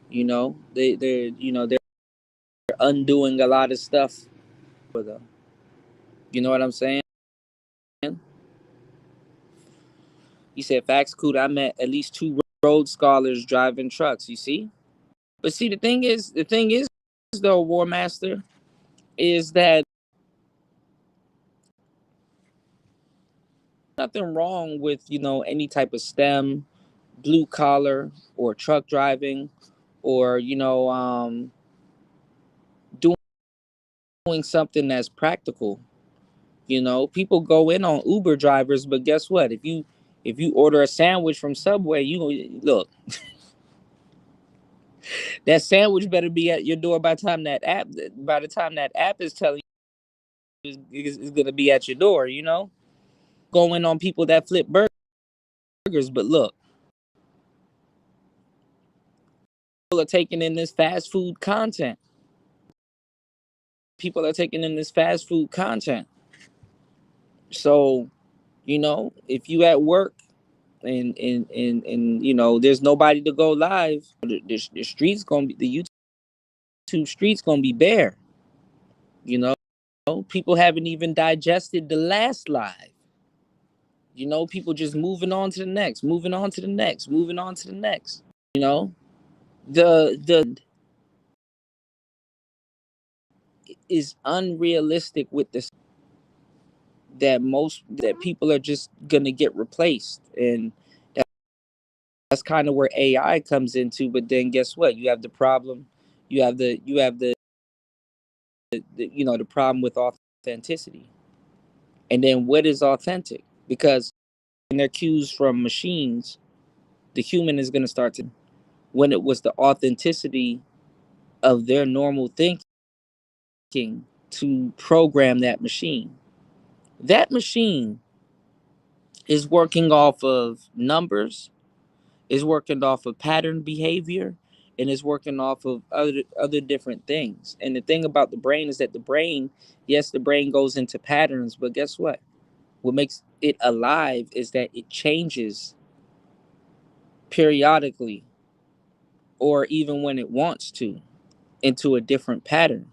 You know, they're undoing a lot of stuff for them. You know what I'm saying? You said facts, cool. I met at least two road scholars driving trucks. You see, but see, the thing is, though, War Master, is that nothing wrong with any type of STEM, blue collar, or truck driving, or doing something that's practical. You know, people go in on Uber drivers, but guess what? If you order a sandwich from Subway, you look, that sandwich better be at your door by the time that app is telling you is gonna be at your door. Going on people that flip burgers, but look, people are taking in this fast food content. People are taking in this fast food content. So, if you at work and there's nobody to go live, the streets gonna be the YouTube streets gonna be bare. You know, people haven't even digested the last live. People just moving on to the next, moving on to the next, moving on to the next. You know, the is unrealistic with this, that people are just gonna get replaced, and that's kind of where AI comes into. But then guess what? You have the problem. You have the problem with authenticity. And then what is authentic? Because when they're cues from machines, the human is going to start to, when it was the authenticity of their normal thinking to program that machine. That machine is working off of numbers, is working off of pattern behavior, and is working off of other different things. And the thing about the brain is that yes, the brain goes into patterns, but guess what? What makes it alive is that it changes periodically, or even when it wants to, into a different pattern.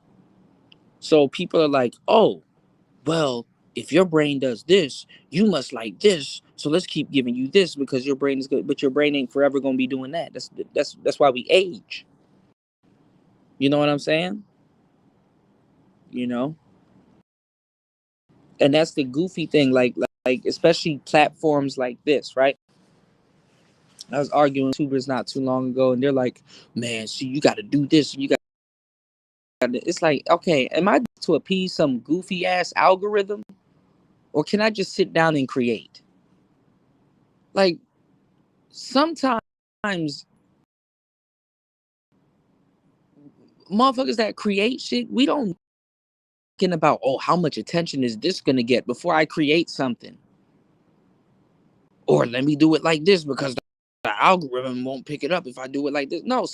So people are like, oh, well, if your brain does this, you must like this. So let's keep giving you this because your brain is good, but your brain ain't forever gonna be doing that. That's why we age. You know what I'm saying? You know, and that's the goofy thing. Like especially platforms like this, right? I was arguing with YouTubers not too long ago, and they're like, "Man, see, you got to do this, and you got." It's like, okay, am I to appease some goofy ass algorithm, or can I just sit down and create? Like sometimes motherfuckers that create shit, we don't think about, oh, how much attention is this gonna get before I create something, or let me do it like this because the algorithm won't pick it up if I do it like this. No,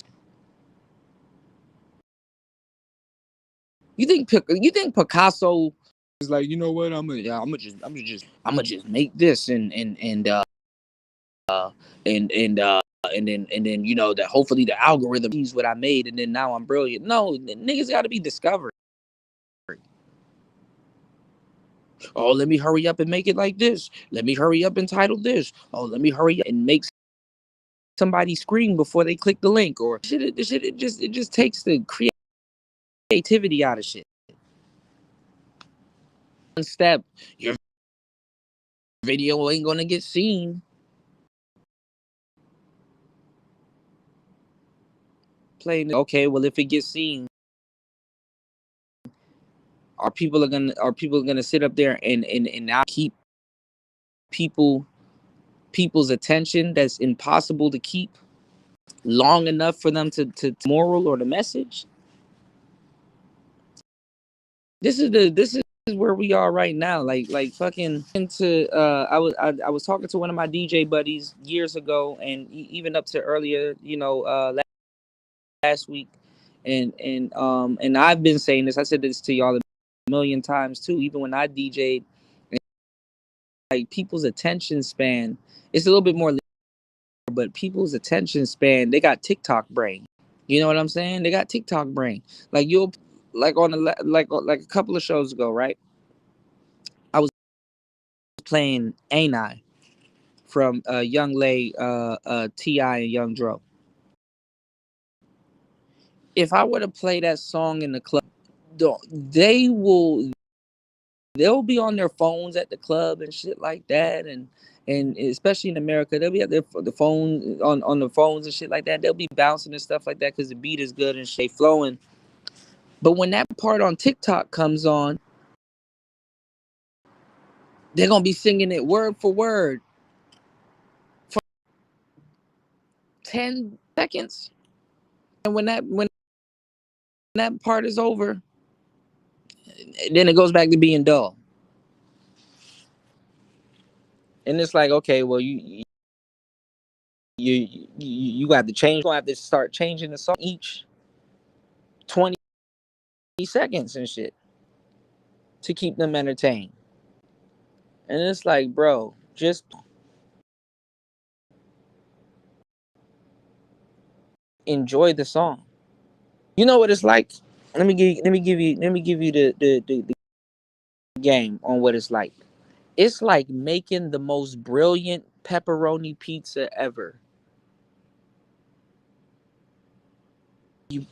you think Picasso is like, you know what? I'm gonna just make this and then that hopefully the algorithm sees what I made and then now I'm brilliant. No, niggas got to be discovered. Oh, let me hurry up and make it like this. Let me hurry up and title this. Oh, let me hurry up and make somebody scream before they click the link or shit. It just takes the creativity out of shit. One step, your video ain't gonna get seen. Playing okay, well if it gets seen, are people gonna sit up there and now keep people people's attention that's impossible to keep long enough for them to moral or the message? This is where we are right now. Like fucking into I was talking to one of my DJ buddies years ago, and even up to earlier, last week, and I've been saying this. I said this to y'all a million times too. Even when I DJ'd, like people's attention span, it's a little bit more, but people's attention span, they got TikTok brain. You know what I'm saying? They got TikTok brain. Like you'll like on a like a couple of shows ago, right? I was playing Ain't I from Young Lay, Ti and Young Dro. If I were to play that song in the club, they will they'll be on their phones at the club and shit like that, and especially in America, they'll be at the phone on the phones and shit like that. They'll be bouncing and stuff like that because the beat is good and shit flowing. But when that part on TikTok comes on, they're gonna be singing it word for word for 10 seconds, and when that part is over, then it goes back to being dull. And it's like, okay, well, you got to change. You have to start changing the song each 20 seconds and shit to keep them entertained. And it's like, bro, just enjoy the song. You know what it's like? Let me give you the game on what it's like. It's like making the most brilliant pepperoni pizza ever. You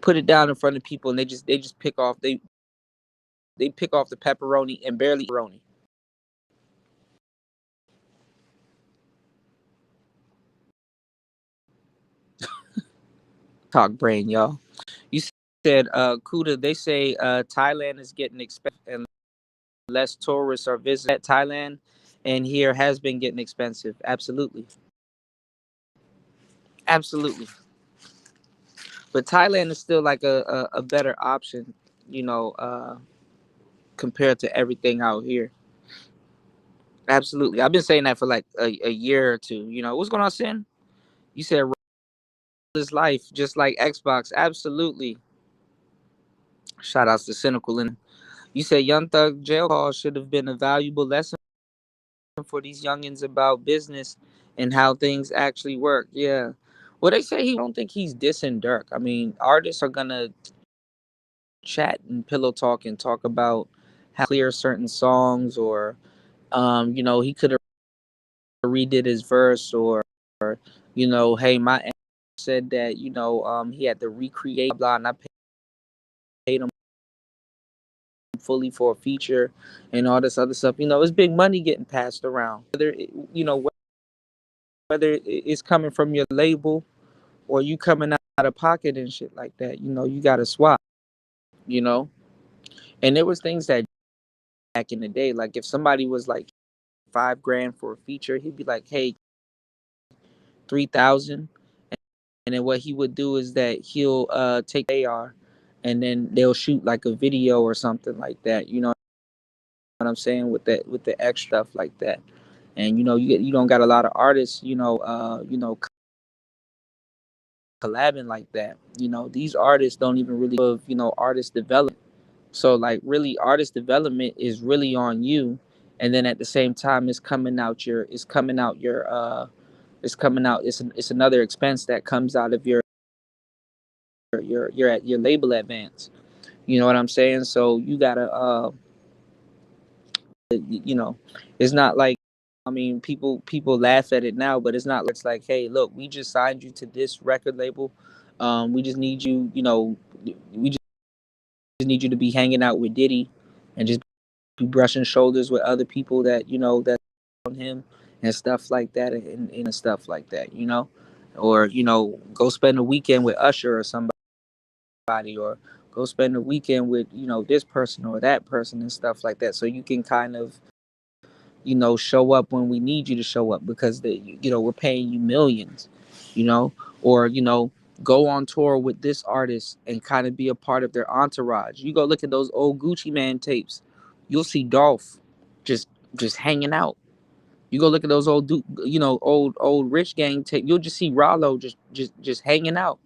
put it down in front of people, and they just they pick off the pepperoni and barely pepperoni. Talk brain, y'all. You said Kuda, they say Thailand is getting expensive and less tourists are visiting Thailand, and here has been getting expensive. Absolutely. Absolutely. But Thailand is still like a better option, you know, compared to everything out here. Absolutely. I've been saying that for like a year or two. You know, what's going on, Sin? You said this life, just like Xbox. Absolutely. Shout outs to Cynical. And you said Young Thug jail call should have been a valuable lesson for these youngins about business and how things actually work. Yeah. Well, they say he don't think he's dissing Dirk. I mean, artists are gonna chat and pillow talk and talk about how clear certain songs, or he could have redid his verse, or hey, my ex said that he had to recreate blah, and I paid him fully for a feature and all this other stuff. It's big money getting passed around. Whether it's coming from your label or you coming out of pocket and shit like that, you got to swap. You know, and there was things that back in the day, like if somebody was like 5 grand for a feature, he'd be like, hey, 3,000. And then what he would do is that he'll take AR, and then they'll shoot like a video or something like that. You know what I'm saying, with the extra stuff like that. And you don't got a lot of artists, collabing like that. These artists don't even really of artist development. So like really artist development is really on you, and then at the same time it's another expense that comes out of your label advance. You know what I'm saying? So you gotta you know it's not like, I mean, people laugh at it now, but it's not, it's like, hey, look, we just signed you to this record label. We just need you, we just need you to be hanging out with Diddy and just be brushing shoulders with other people that that on him and stuff like that, and stuff like that, or go spend a weekend with Usher or somebody, or go spend a weekend with this person or that person and stuff like that, so you can kind of show up when we need you to show up, because we're paying you millions, you know or go on tour with this artist and kind of be a part of their entourage. You go look at those old Gucci Man tapes, you'll see Dolph just just hanging out. You go look at those old, old Rich Gang tape, you'll just see Rollo just hanging out,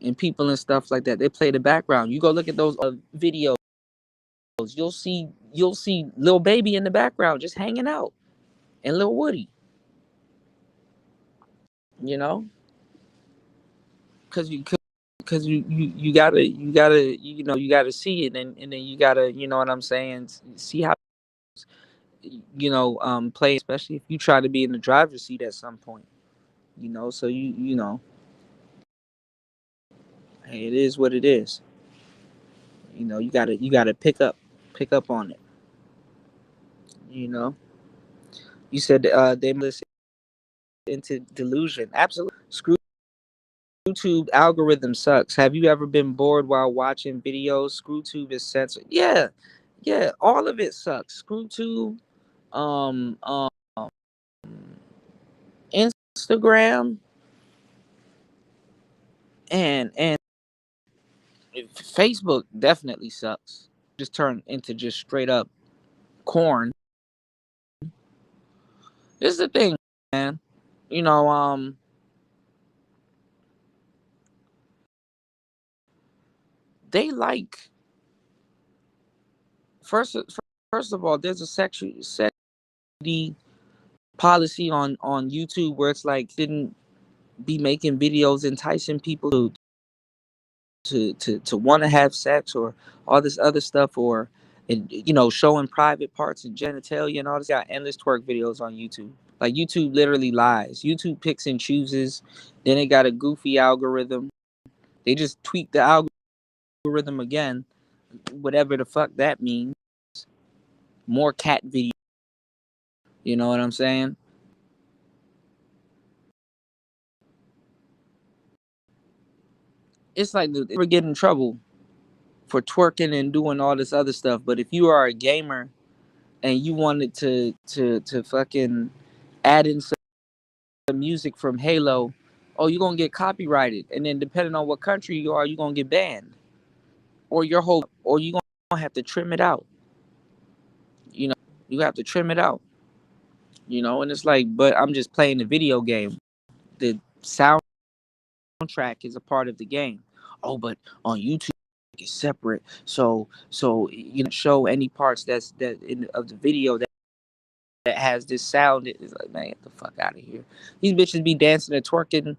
and people and stuff like that. They play the background. You go look at those videos, you'll see Lil Baby in the background just hanging out, and Lil Woody. You know, because you gotta see it, and then you gotta, you know what I'm saying, see how, play, especially if you try to be in the driver's seat at some point. So hey, it is what it is. You gotta pick up on it. You know, you said they listen into delusion. Absolutely. Screw YouTube algorithm sucks. Have you ever been bored while watching videos? ScrewTube is censored. Yeah, yeah, all of it sucks. ScrewTube, um, um, Instagram, and Facebook definitely sucks. Just turned into just straight up corn. This is the thing, man. You know, they like first first of all, there's a sexual policy on YouTube where it's like didn't be making videos enticing people to want to have sex or all this other stuff, or showing private parts and genitalia and all this. Got endless twerk videos on YouTube. Like, YouTube literally lies. YouTube picks and chooses. Then it got a goofy algorithm. They just tweak the algorithm again, whatever the fuck that means. More cat video. You know what I'm saying? It's like they never get in trouble for twerking and doing all this other stuff. But if you are a gamer and you wanted to fucking add in some music from Halo, oh, you're gonna get copyrighted. And then depending on what country you are, you're gonna get banned. Or you're gonna have to trim it out. You know, you have to trim it out. And it's like, but I'm just playing the video game. The soundtrack is a part of the game. Oh, but on YouTube it's separate. So show any parts of the video that has this sound. It's like, man, get the fuck out of here. These bitches be dancing and twerking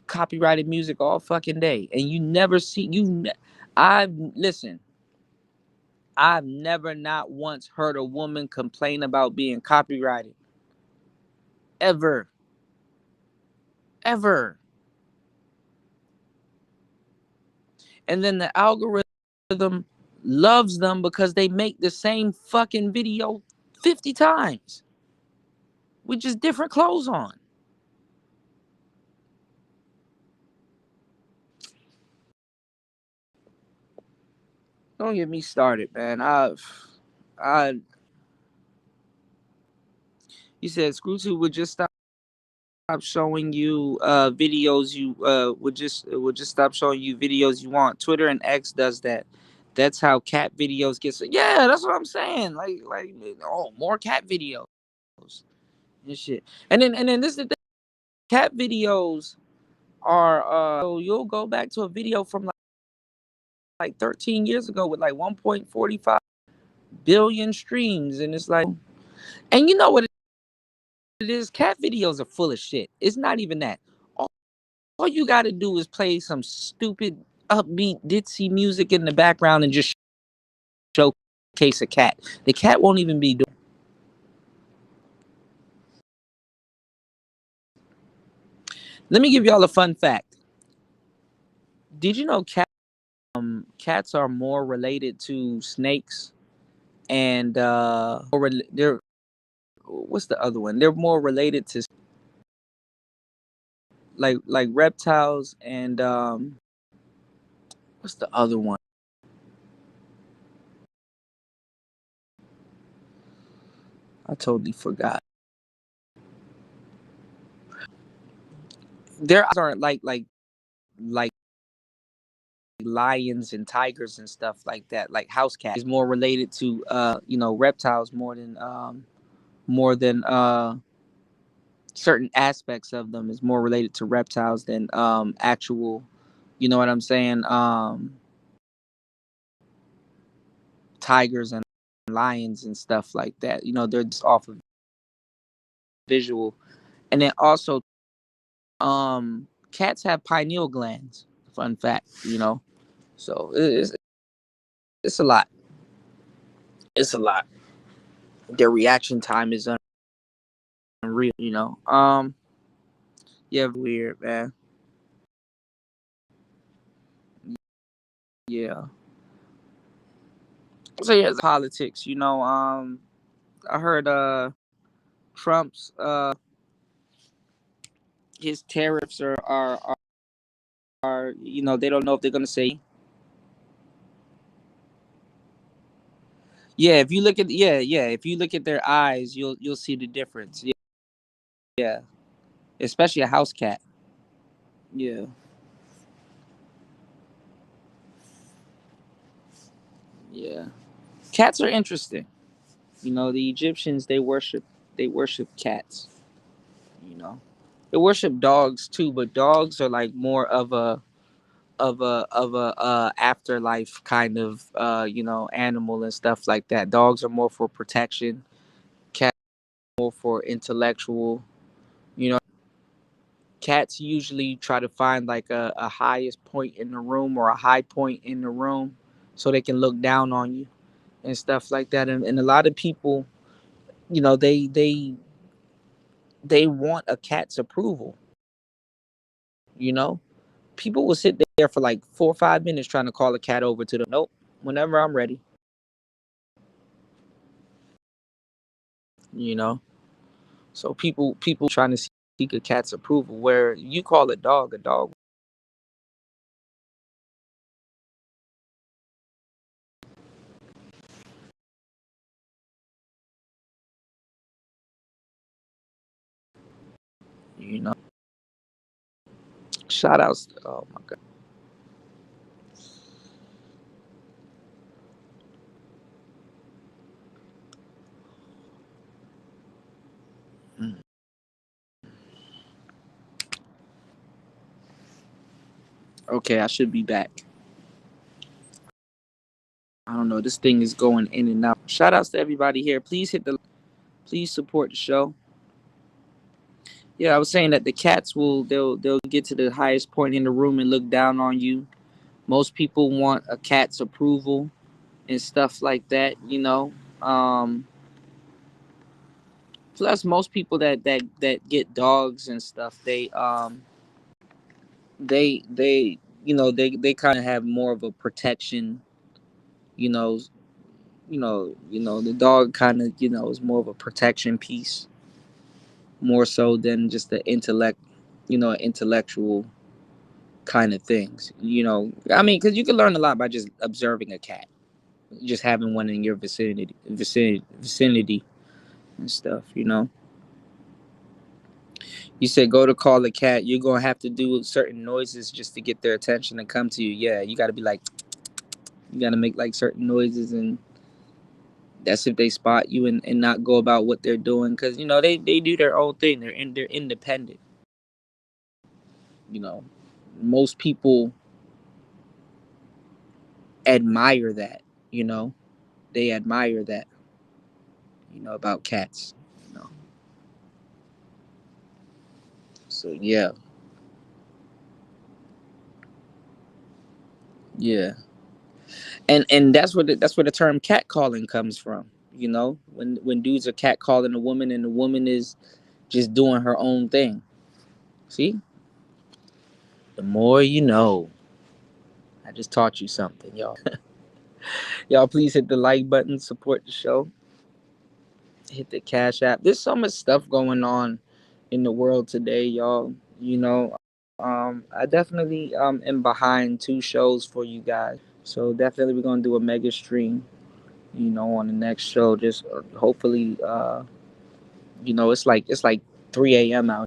copyrighted music all fucking day, and you never see I've listen. I've never not once heard a woman complain about being copyrighted. Ever. Ever. And then the algorithm loves them because they make the same fucking video 50 times with just different clothes on. Don't get me started, man. I You said ScrewTube would just stop showing you videos you would just stop showing you videos you want. Twitter and X does that. That's how cat videos get. Yeah, that's what I'm saying. Like, oh, more cat videos and shit. And then this is the thing. Cat videos are so you'll go back to a video from like 13 years ago with like 1.45 billion streams, and it's like, and you know what it is? Cat videos are full of shit. It's not even that. All you got to do is play some stupid upbeat ditzy music in the background and just showcase a cat. The cat won't even be doing. Let me give y'all a fun fact. Did you know cats are more related to snakes and they're what's the other one? They're more related to like reptiles and what's the other one? I totally forgot. their eyes aren't like lions and tigers and stuff like that. Like house cat is more related to reptiles more than certain aspects of them is more related to reptiles than actual, you know what I'm saying, tigers and lions and stuff like that. They're just off of visual. And then also cats have pineal glands. Fun fact. So it's a lot. It's a lot. Their reaction time is unreal. Yeah, weird, man. Yeah. So yeah, politics. I heard Trump's his tariffs are they don't know if they're gonna say. Yeah, if you look at if you look at their eyes, you'll see the difference. Yeah, yeah. Especially a house cat. Yeah, yeah. Cats are interesting. The Egyptians they worship cats. You know, they worship dogs too, but dogs are like more of a afterlife kind of animal and stuff like that. Dogs are more for protection. Cats are more for intellectual. You know, cats usually try to find like a highest point in the room or a high point in the room so they can look down on you and stuff like that. And a lot of people, they want a cat's approval. You know, people will sit there for like 4 or 5 minutes trying to call a cat over to them. Nope, whenever I'm ready. You know, so people trying to seek a cat's approval, where you call a dog. You know, shout outs. Oh my god. Mm. Okay, I should be back. I don't know. This thing is going in and out. Shout outs to everybody here. Please support the show. Yeah, I was saying that the cats they'll get to the highest point in the room and look down on you. Most people want a cat's approval and stuff like that. Plus most people that get dogs and stuff, they kind of have more of a protection, you know, the dog kind of, is more of a protection piece, more so than just the intellectual kind of things. I mean, because you can learn a lot by just observing a cat, just having one in your vicinity and stuff. You said go to call a cat, you're gonna have to do certain noises just to get their attention and come to you. Yeah, you got to be like, you got to make like certain noises, and that's if they spot you and not go about what they're doing, because they do their own thing. They're independent. You know, most people admire that. You know, they admire that. About cats. You know, so yeah, yeah, and that's where the term cat calling comes from. When dudes are cat calling a woman and the woman is just doing her own thing. See, the more you know. I just taught you something, y'all. Y'all, please hit the like button, support the show, hit the Cash App. There's so much stuff going on in the world today, y'all. I definitely am behind 2 shows for you guys. So definitely we're gonna do a mega stream, on the next show. Just hopefully, it's like 3 a.m. out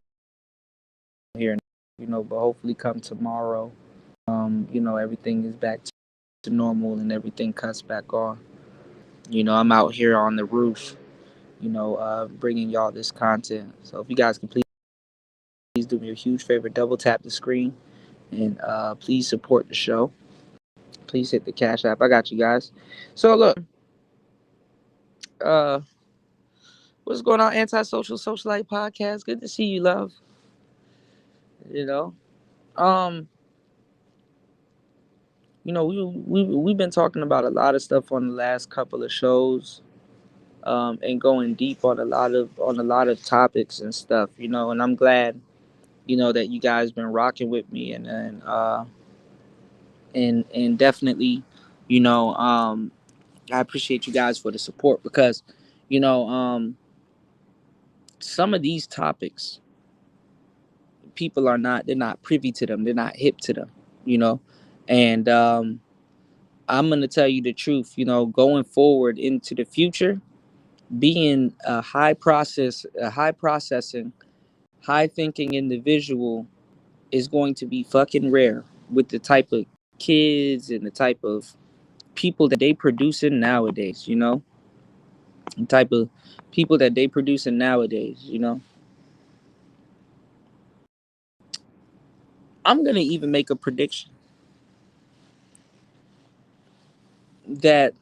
here. but hopefully come tomorrow, everything is back to normal and everything cuts back on. I'm out here on the roof, bringing y'all this content. So if you guys can please do me a huge favor, double tap the screen and please support the show. Please hit the Cash App. I got you guys. So look, uh, what's going on, Antisocial Socialite Podcast? Good to see you, love. Um, we've been talking about a lot of stuff on the last couple of shows, and going deep on a lot of topics and stuff, and I'm glad, that you guys been rocking with me and definitely, I appreciate you guys for the support because, you know, um, some of these topics, people they're not privy to them, they're not hip to them, you know, and I'm gonna tell you the truth, going forward into the future, being a high processing, high thinking individual is going to be fucking rare with the type of kids and the type of people that they producing nowadays, the type of people that they producing nowadays. I'm gonna even make a prediction that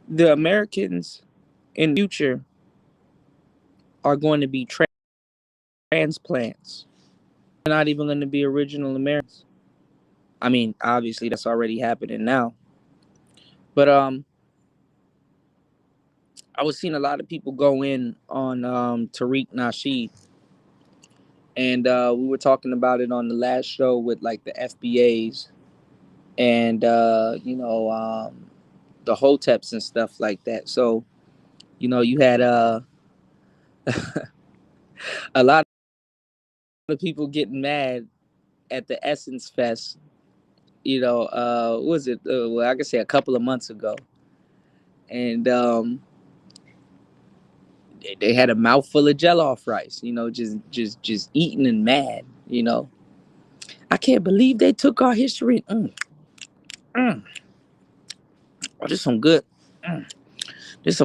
the Americans in the future are going to be transplants. They're not even going to be original Americans. I mean, obviously that's already happening now. But I was seeing a lot of people go in on Tariq Nasheed, and we were talking about it on the last show with like the FBAs and the Hoteps and stuff like that. So you had a lot of people getting mad at the Essence Fest. What was it? Well, I could say a couple of months ago, and they had a mouthful of Jell-off rice. Just eating and mad. I can't believe they took our history. Mm. Oh, this some good. Mm. This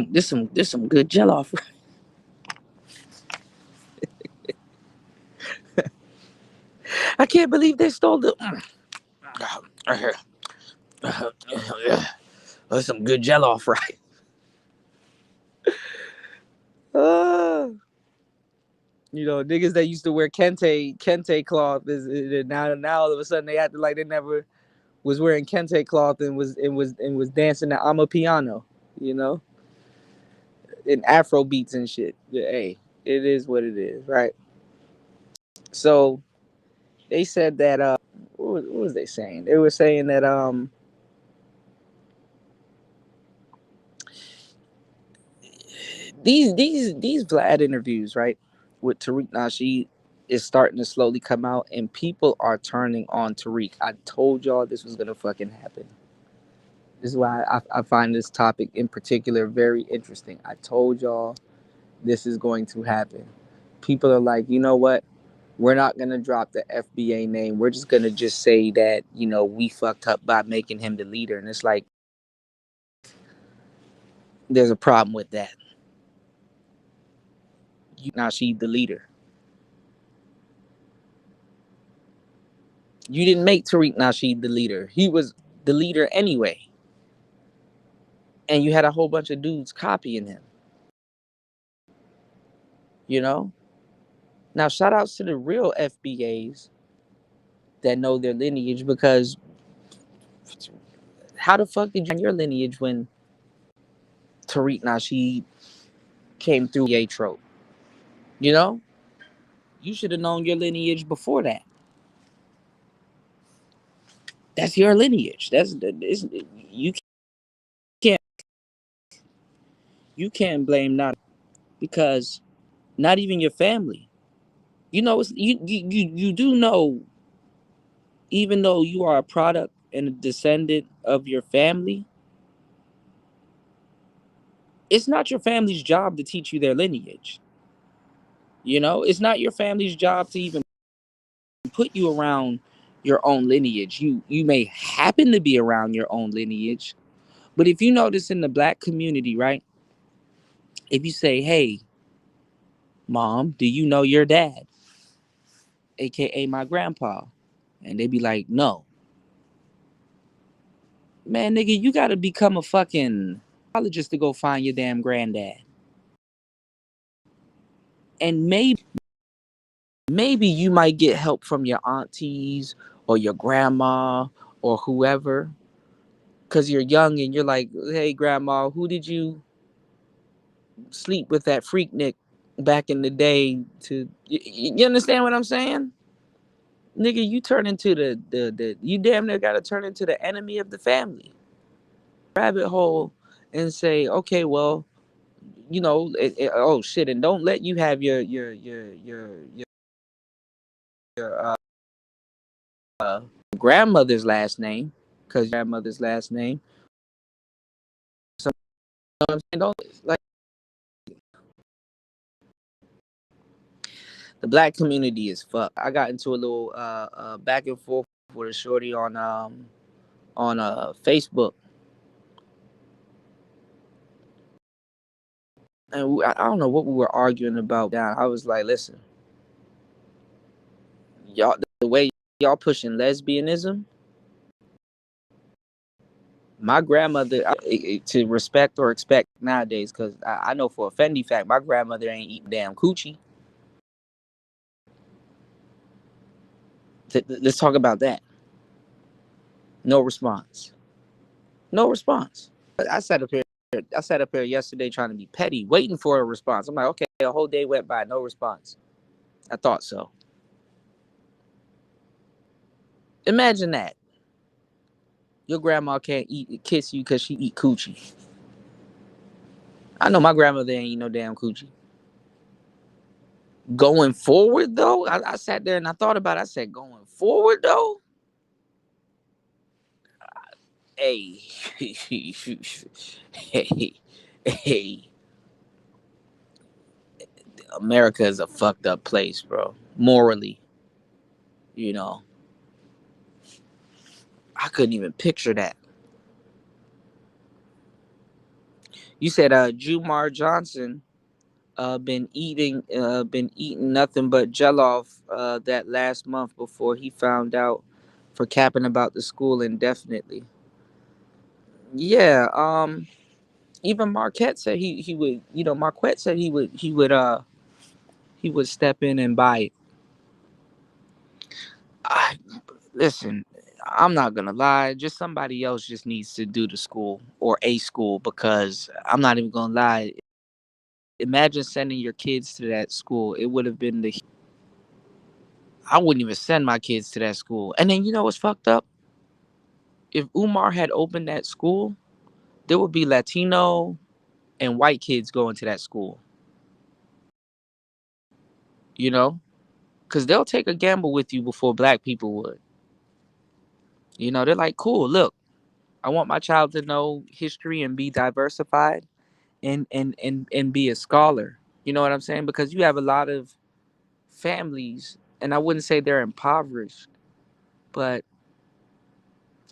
some good Jell-off. I can't believe they stole the. That's some good Jell-off rice. Uh, niggas that used to wear kente cloth is now all of a sudden they acted like they never was wearing kente cloth and was dancing the Amapiano, you know, in Afro beats and shit. Yeah, hey, it is what it is, right? So they said that what was they saying? They were saying that these Vlad interviews, right, with Tariq Nasheed is starting to slowly come out, and people are turning on Tariq. I told y'all this was gonna fucking happen. This is why I find this topic in particular very interesting. I told y'all this is going to happen. People are like, you know what? We're not gonna drop the FBA name. We're just gonna just say that we fucked up by making him the leader, and it's like there's a problem with that. Now she's the leader. You didn't make Tariq Nasheed the leader. He was the leader anyway. And you had a whole bunch of dudes copying him. You know? Now, shout outs to the real FBAs that know their lineage, because how the fuck did you know your lineage when Tariq Nasheed came through a trope? You know? You should have known your lineage before that. That's your lineage. You can't you can't blame not because not even your family. You do know, even though you are a product and a descendant of your family, it's not your family's job to teach you their lineage. It's not your family's job to even put you around your own lineage. You may happen to be around your own lineage, but if you notice in the black community, right? If you say, "Hey, mom, do you know your dad, aka my grandpa?" and they be like, "No." Man, nigga, you gotta become a fucking just to go find your damn granddad. And maybe you might get help from your aunties or your grandma or whoever, because you're young and you're like, "Hey, grandma, who did you sleep with that freaknik back in the day?" You understand what I'm saying? Nigga, you turn into the you damn near gotta turn into the enemy of the family. Rabbit hole and say, okay, well, oh shit, and don't let you have your grandmother's last name, because grandmother's last name. So, you know what I'm saying? Don't like the black community is fucked. I got into a little back and forth with a shorty on Facebook, and I don't know what we were arguing about. Down, I was like, listen, y'all, the way y'all pushing lesbianism, my grandmother to respect or expect nowadays, because I know for a Fendi fact, my grandmother ain't eating damn coochie. Let's talk about that. No response. No response. I sat up here. I sat up here yesterday trying to be petty, waiting for a response. I'm like, okay, a whole day went by, no response. I thought so. Imagine that your grandma can't kiss you because she eat coochie. I know my grandmother ain't eat no damn coochie. Going forward though, I sat there and I thought about it. I said, going forward though, hey, hey, hey, America is a fucked up place, bro. Morally, you know, I couldn't even picture that. You said Jumar Johnson been eating nothing but Jell-off that last month before he found out for capping about the school indefinitely. Yeah, even Marquette said he would, Marquette said he would step in and buy it. I, listen, I'm not gonna lie, just somebody else just needs to do the school or a school, because I'm not even gonna lie. Imagine sending your kids to that school. It would have been I wouldn't even send my kids to that school. And then you know what's fucked up? If Umar had opened that school, there would be Latino and white kids going to that school. You know, because they'll take a gamble with you before black people would. They're like, cool, look, I want my child to know history and be diversified and be a scholar. You know what I'm saying? Because you have a lot of families, and I wouldn't say they're impoverished, but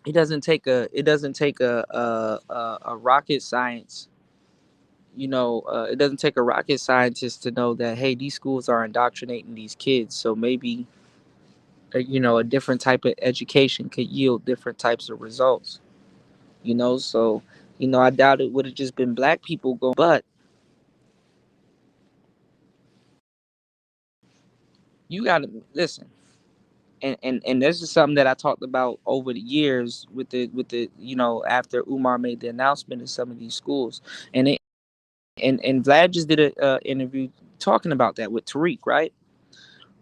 it doesn't take a rocket science. It doesn't take a rocket scientist to know that, hey, these schools are indoctrinating these kids. So maybe a different type of education could yield different types of results. So I doubt it would have just been black people going, but you gotta listen. And this is something that I talked about over the years with the after Umar made the announcement in some of these schools, and and Vlad just did a interview talking about that with Tariq, right?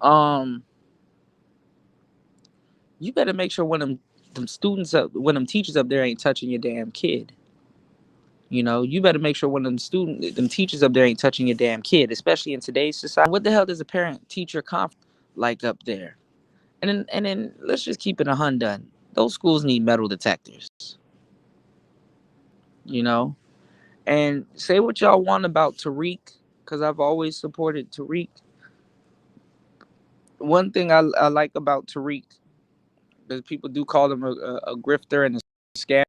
Um, you better make sure when them students up, when them teachers up there ain't touching your damn kid. You better make sure when them teachers up there ain't touching your damn kid, especially in today's society. What the hell does a parent teacher conference like up there? And then let's just keep it a hun done. Those schools need metal detectors, you know. And say what y'all want about Tariq, because I've always supported Tariq. one thing I like about Tariq, because people do call him a grifter and a scammer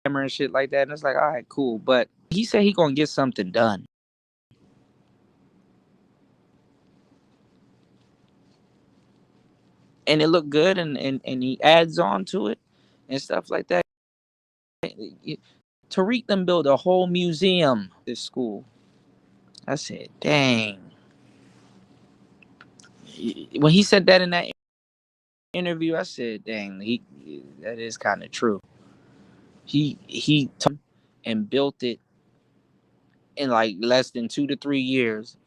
and shit like that, and it's like, all right, cool, but he said he gonna get something done, and it looked good, and he adds on to it and stuff like that. Tariq them built a whole museum this school. I said, dang. When he said that in that interview, I said, dang, that is kind of true. He took and built it in like less than 2 to 3 years.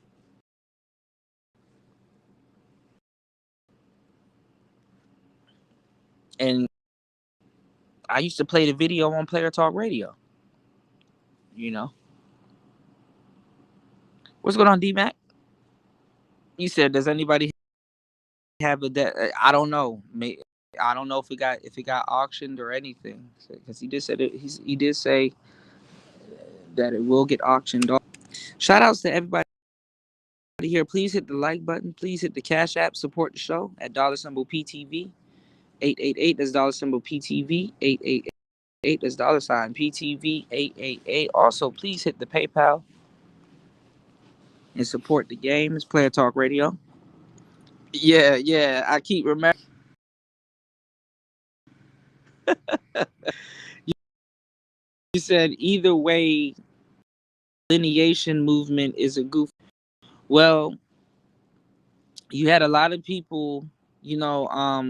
And I used to play the video on Player Talk Radio. You know, what's going on, D Mac? You said, does anybody have a debt? I don't know. I don't know if it got auctioned or anything, because he did said it. He did say that it will get auctioned off. Shout outs to everybody here. Please hit the like button. Please hit the Cash App. Support the show at $PTV 888. That's $PTV 888. That's $PTV 888. Also, please hit the PayPal and support the game. It's Player Talk Radio. Yeah. I keep remembering. You said either way, lineation movement is a goof. Well, you had a lot of people,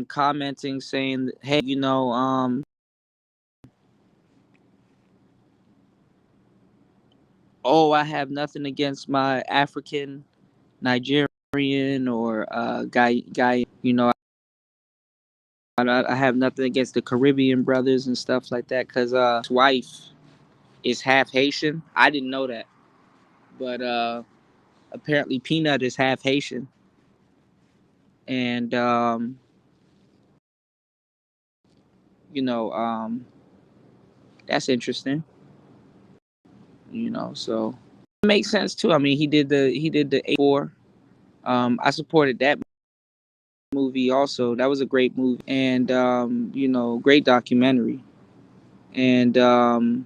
commenting saying, hey, oh, I have nothing against my African, Nigerian, or guy. I have nothing against the Caribbean brothers and stuff like that, because his wife is half Haitian. I didn't know that, but apparently Peanut is half Haitian, and that's interesting. So it makes sense too. I mean, he did the A4. I supported that movie also. That was a great movie, and great documentary. And then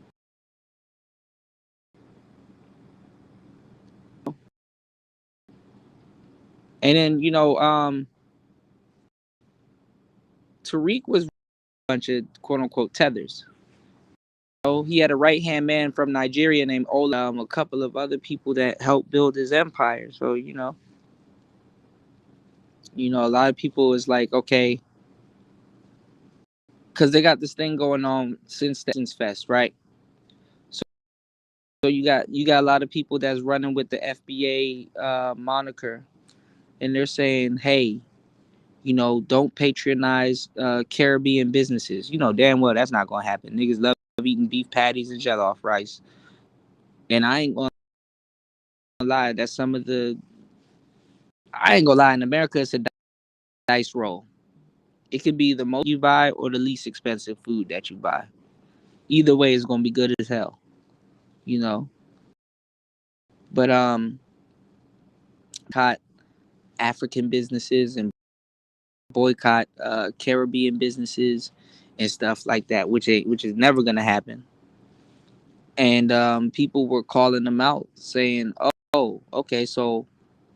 Tariq was a bunch of quote unquote tethers. So he had a right hand man from Nigeria named Ola, a couple of other people that helped build his empire. So a lot of people is like, okay, because they got this thing going on since the Fest, right? So you got a lot of people that's running with the FBA moniker, and they're saying, hey, don't patronize Caribbean businesses. You know damn well that's not gonna happen. Niggas love eating beef patties and jollof rice, and I ain't gonna lie. That's some of the. I ain't gonna lie. In America, it's a dice roll. It could be the most you buy or the least expensive food that you buy. Either way, it's gonna be good as hell. You know. But boycott African businesses and boycott Caribbean businesses and stuff like that, which is never gonna happen. And people were calling them out, saying, "Oh, okay, so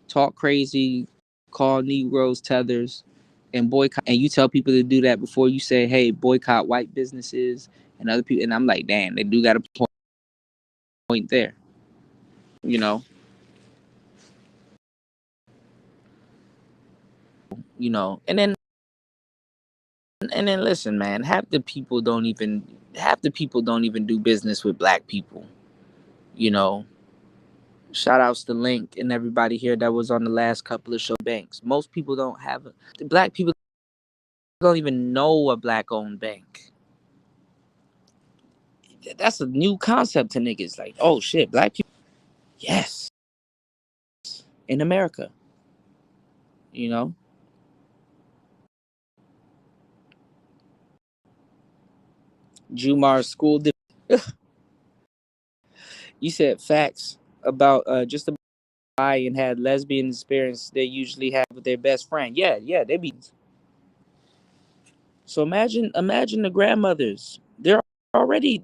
talk crazy, call Negroes tethers, and boycott." And you tell people to do that before you say, "Hey, boycott white businesses and other people." And I'm like, damn, they do got a point there, you know. And then listen, man, half the people don't even do business with black people, you know. Shout outs to Link and everybody here that was on the last couple of show banks. Most people don't have black people don't even know a black owned bank. That's a new concept to niggas. Like, oh shit, black people, yes, in America, you know. Jumar school. You said facts about just and had lesbian experience they usually have with their best friend. Yeah, they be. So imagine the grandmothers. They're already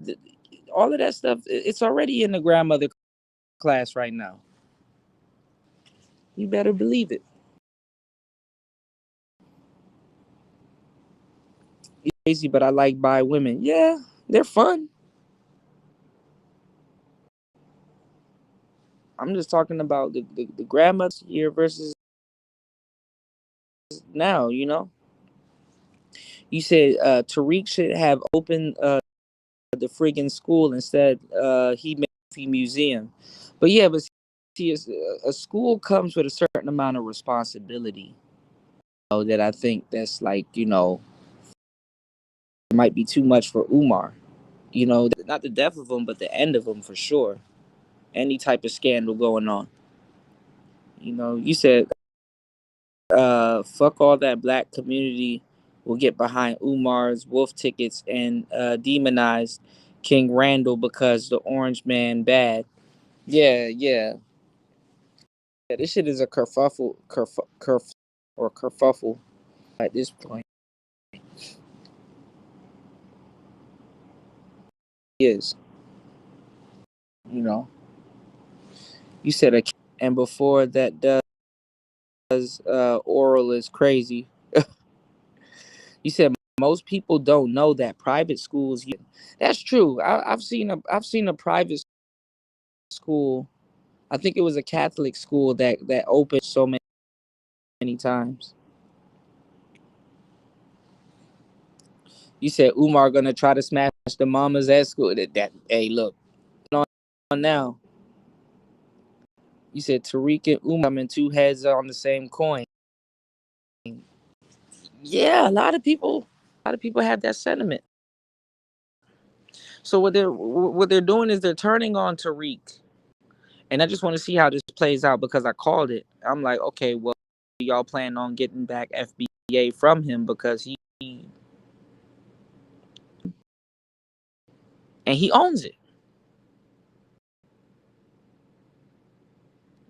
all of that stuff. It's already in the grandmother class right now. You better believe it. Crazy, but I like bi women. Yeah, they're fun. I'm just talking about the grandmothers here versus now. You said Tariq should have opened the friggin' school instead. He made a museum, but yeah, but see, a school comes with a certain amount of responsibility. That I think that's like might be too much for Umar. Not the death of him, but the end of him for sure. Any type of scandal going on. You said fuck all that black community will get behind Umar's wolf tickets and demonize King Randall because the orange man bad. Yeah. This shit is a kerfuffle at this point. It is you know you said and before that does oral is crazy. You said most people don't know that private schools. That's true. I've seen a private school. I think it was a Catholic school that opened so many times. You said Umar gonna try to smash the mamas at school. That hey look on now. You said Tariq and Umar and two heads on the same coin. Yeah, a lot of people have that sentiment. So what they're doing is they're turning on Tariq. And I just want to see how this plays out because I called it. I'm like, okay, well, y'all plan on getting back FBA from him because he owns it,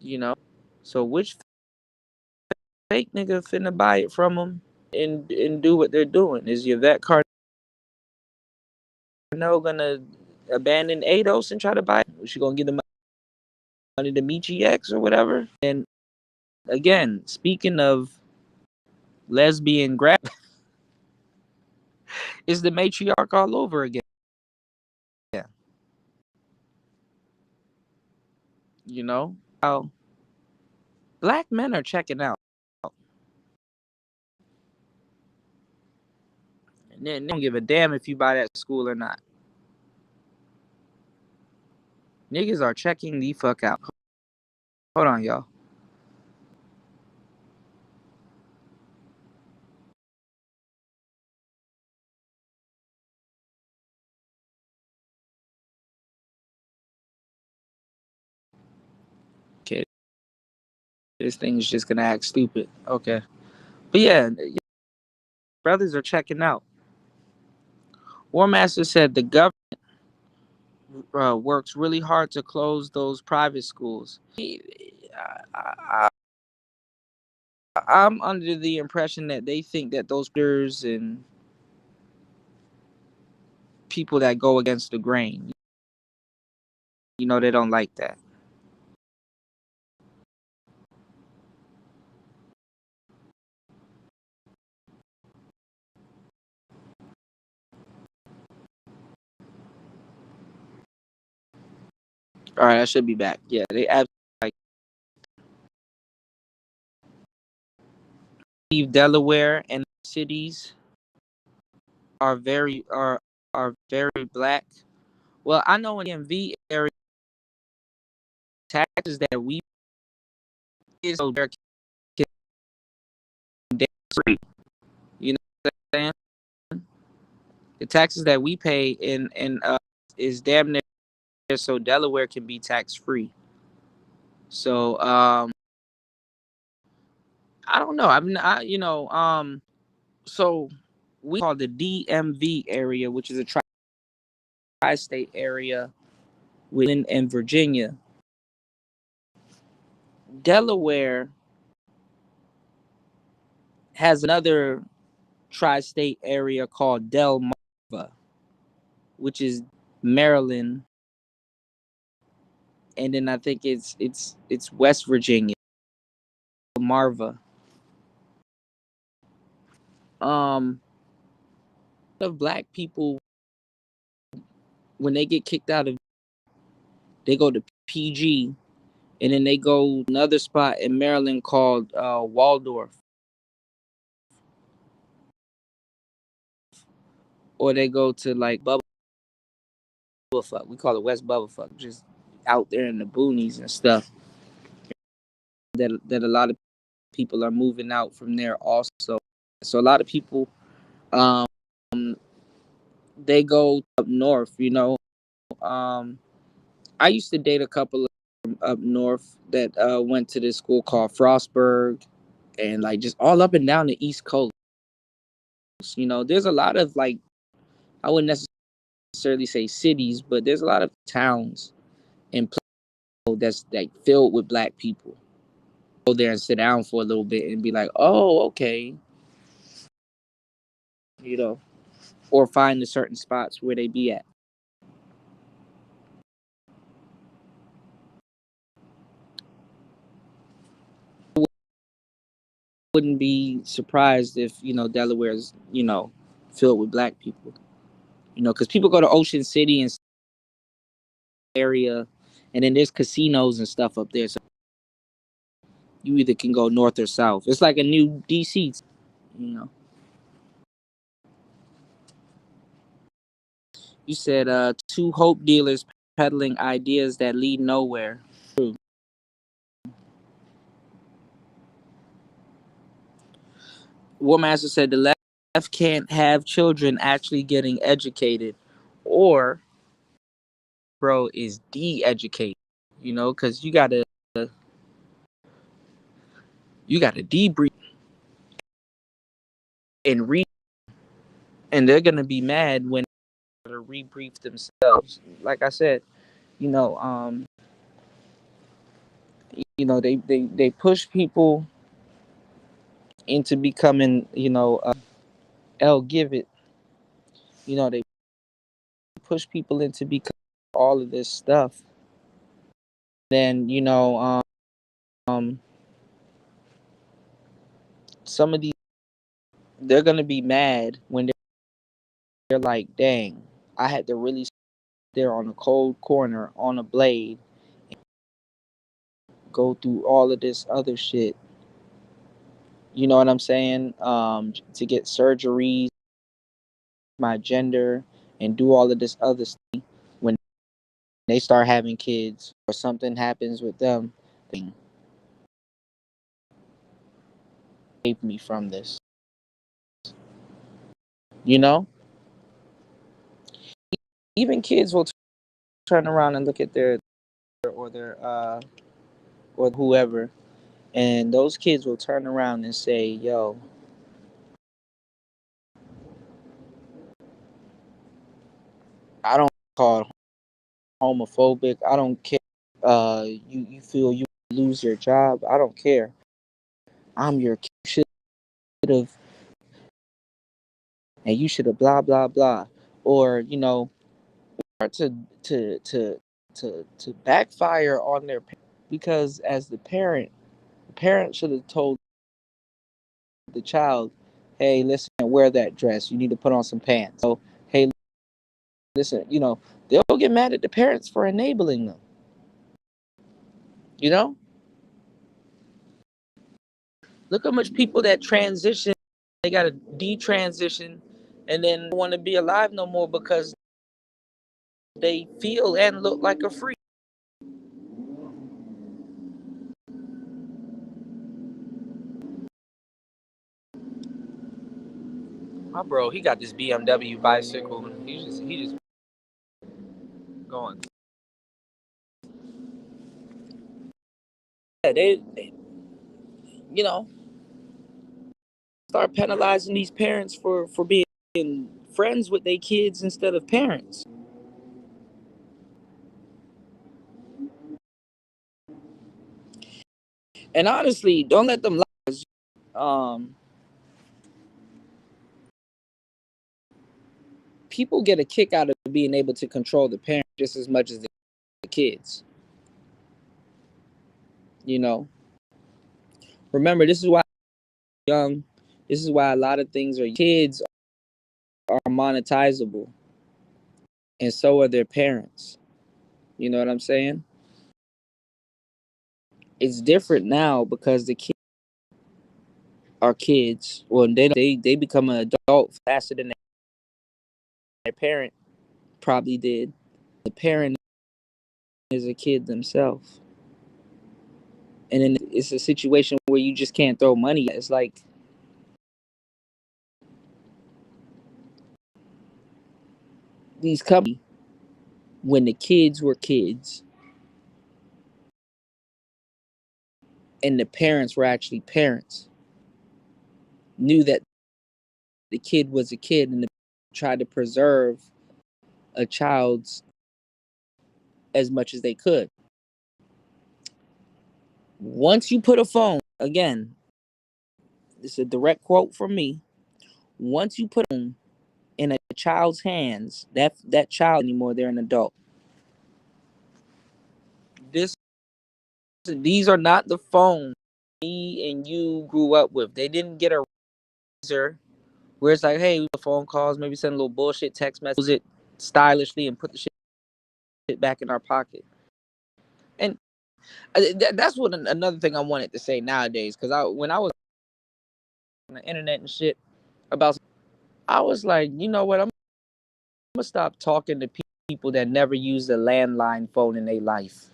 you know. So which fake nigga finna buy it from him and do what they're doing? Is Yvette Carnell gonna abandon ADOS and try to buy it? Is she gonna give the money to Michi X or whatever? And again, speaking of lesbian grab, is the matriarch all over again? Yeah, how black men are checking out. And then they don't give a damn if you buy that school or not. Niggas are checking the fuck out. Hold on, y'all. Okay, this thing's just gonna act stupid. Okay, but yeah, brothers are checking out. War Master said the government works really hard to close those private schools. I'm under the impression that they think that those peers and people that go against the grain, they don't like that. All right, I should be back. Yeah, they absolutely like Delaware and cities are very black. Well, I know in the DMV area, taxes that we pay so they're free. You know what I'm saying? The taxes that we pay in is damn near so Delaware can be tax free. So I don't know. So we call the DMV area, which is a tri-state area within in Virginia. Delaware has another tri-state area called Delmarva, which is Maryland, and then I think it's West Virginia, Marva. Um, of black people when they get kicked out of, they go to PG, and then they go another spot in Maryland called Waldorf, or they go to like Bubblefuck. We call it West Bubblefuck, just out there in the boonies and stuff. That a lot of people are moving out from there also. So a lot of people, um, they go up north. I used to date a couple of up north that went to this school called Frostburg, and like just all up and down the East Coast. There's a lot of like, I wouldn't necessarily say cities, but there's a lot of towns and places that's like filled with black people. Go there and sit down for a little bit and be like, oh, okay, you know, or find the certain spots where they be at. Wouldn't be surprised if Delaware's filled with black people. Because people go to Ocean City and area, and then there's casinos and stuff up there. So you either can go north or south. It's like a new DC. You know. You said two hope dealers peddling ideas that lead nowhere. True. War Master said the left can't have children actually getting educated, or bro is de-educated. Because you gotta debrief and read, and they're gonna be mad when they rebrief themselves. Like I said, you know, um, they push people into becoming, L give it. They push people into becoming all of this stuff. Then um, some of these, they're gonna be mad when they're like, dang, I had to really sit there on a cold corner on a blade, go through all of this other shit. You know what I'm saying? To get surgeries, my gender, and do all of this other stuff. When they start having kids or something happens with them, they save me from this. You know, even kids will turn around and look at their or their or whoever, and those kids will turn around and say, "Yo, I don't call it homophobic. I don't care. You feel you lose your job. I don't care. I'm your kid. You should have, and you should have blah blah blah," or to to to to backfire on their because as the parent should have told the child, "Hey, listen, wear that dress. You need to put on some pants." So, hey, listen, they'll get mad at the parents for enabling them. You know, look how much people that transition, they got to detransition, and then don't want to be alive no more because they feel and look like a freak. My bro, he got this BMW bicycle. He just going. Yeah, they you know start penalizing these parents for being friends with their kids instead of parents. And honestly, don't let them lie. Um, people get a kick out of being able to control the parents just as much as the kids. You know, remember, this is why young. This is why a lot of things are kids are monetizable, and so are their parents. You know what I'm saying? It's different now because the kids are kids. Well, they become an adult faster than their parent probably did. The parent is a kid themselves, and then it's a situation where you just can't throw money. It's like these companies, when the kids were kids and the parents were actually parents, knew that the kid was a kid and tried to preserve a child's as much as they could. Once you put a phone, again, this is a direct quote from me. Once you put them in a child's hands, that child anymore, they're an adult. These are not the phones me and you grew up with. They didn't get a razor where it's like, hey, phone calls, maybe send a little bullshit text message, use it stylishly, and put the shit back in our pocket. And that's what another thing I wanted to say nowadays, because when I was on the internet and shit about, I was like, you know what, I'm gonna stop talking to people that never used a landline phone in their life.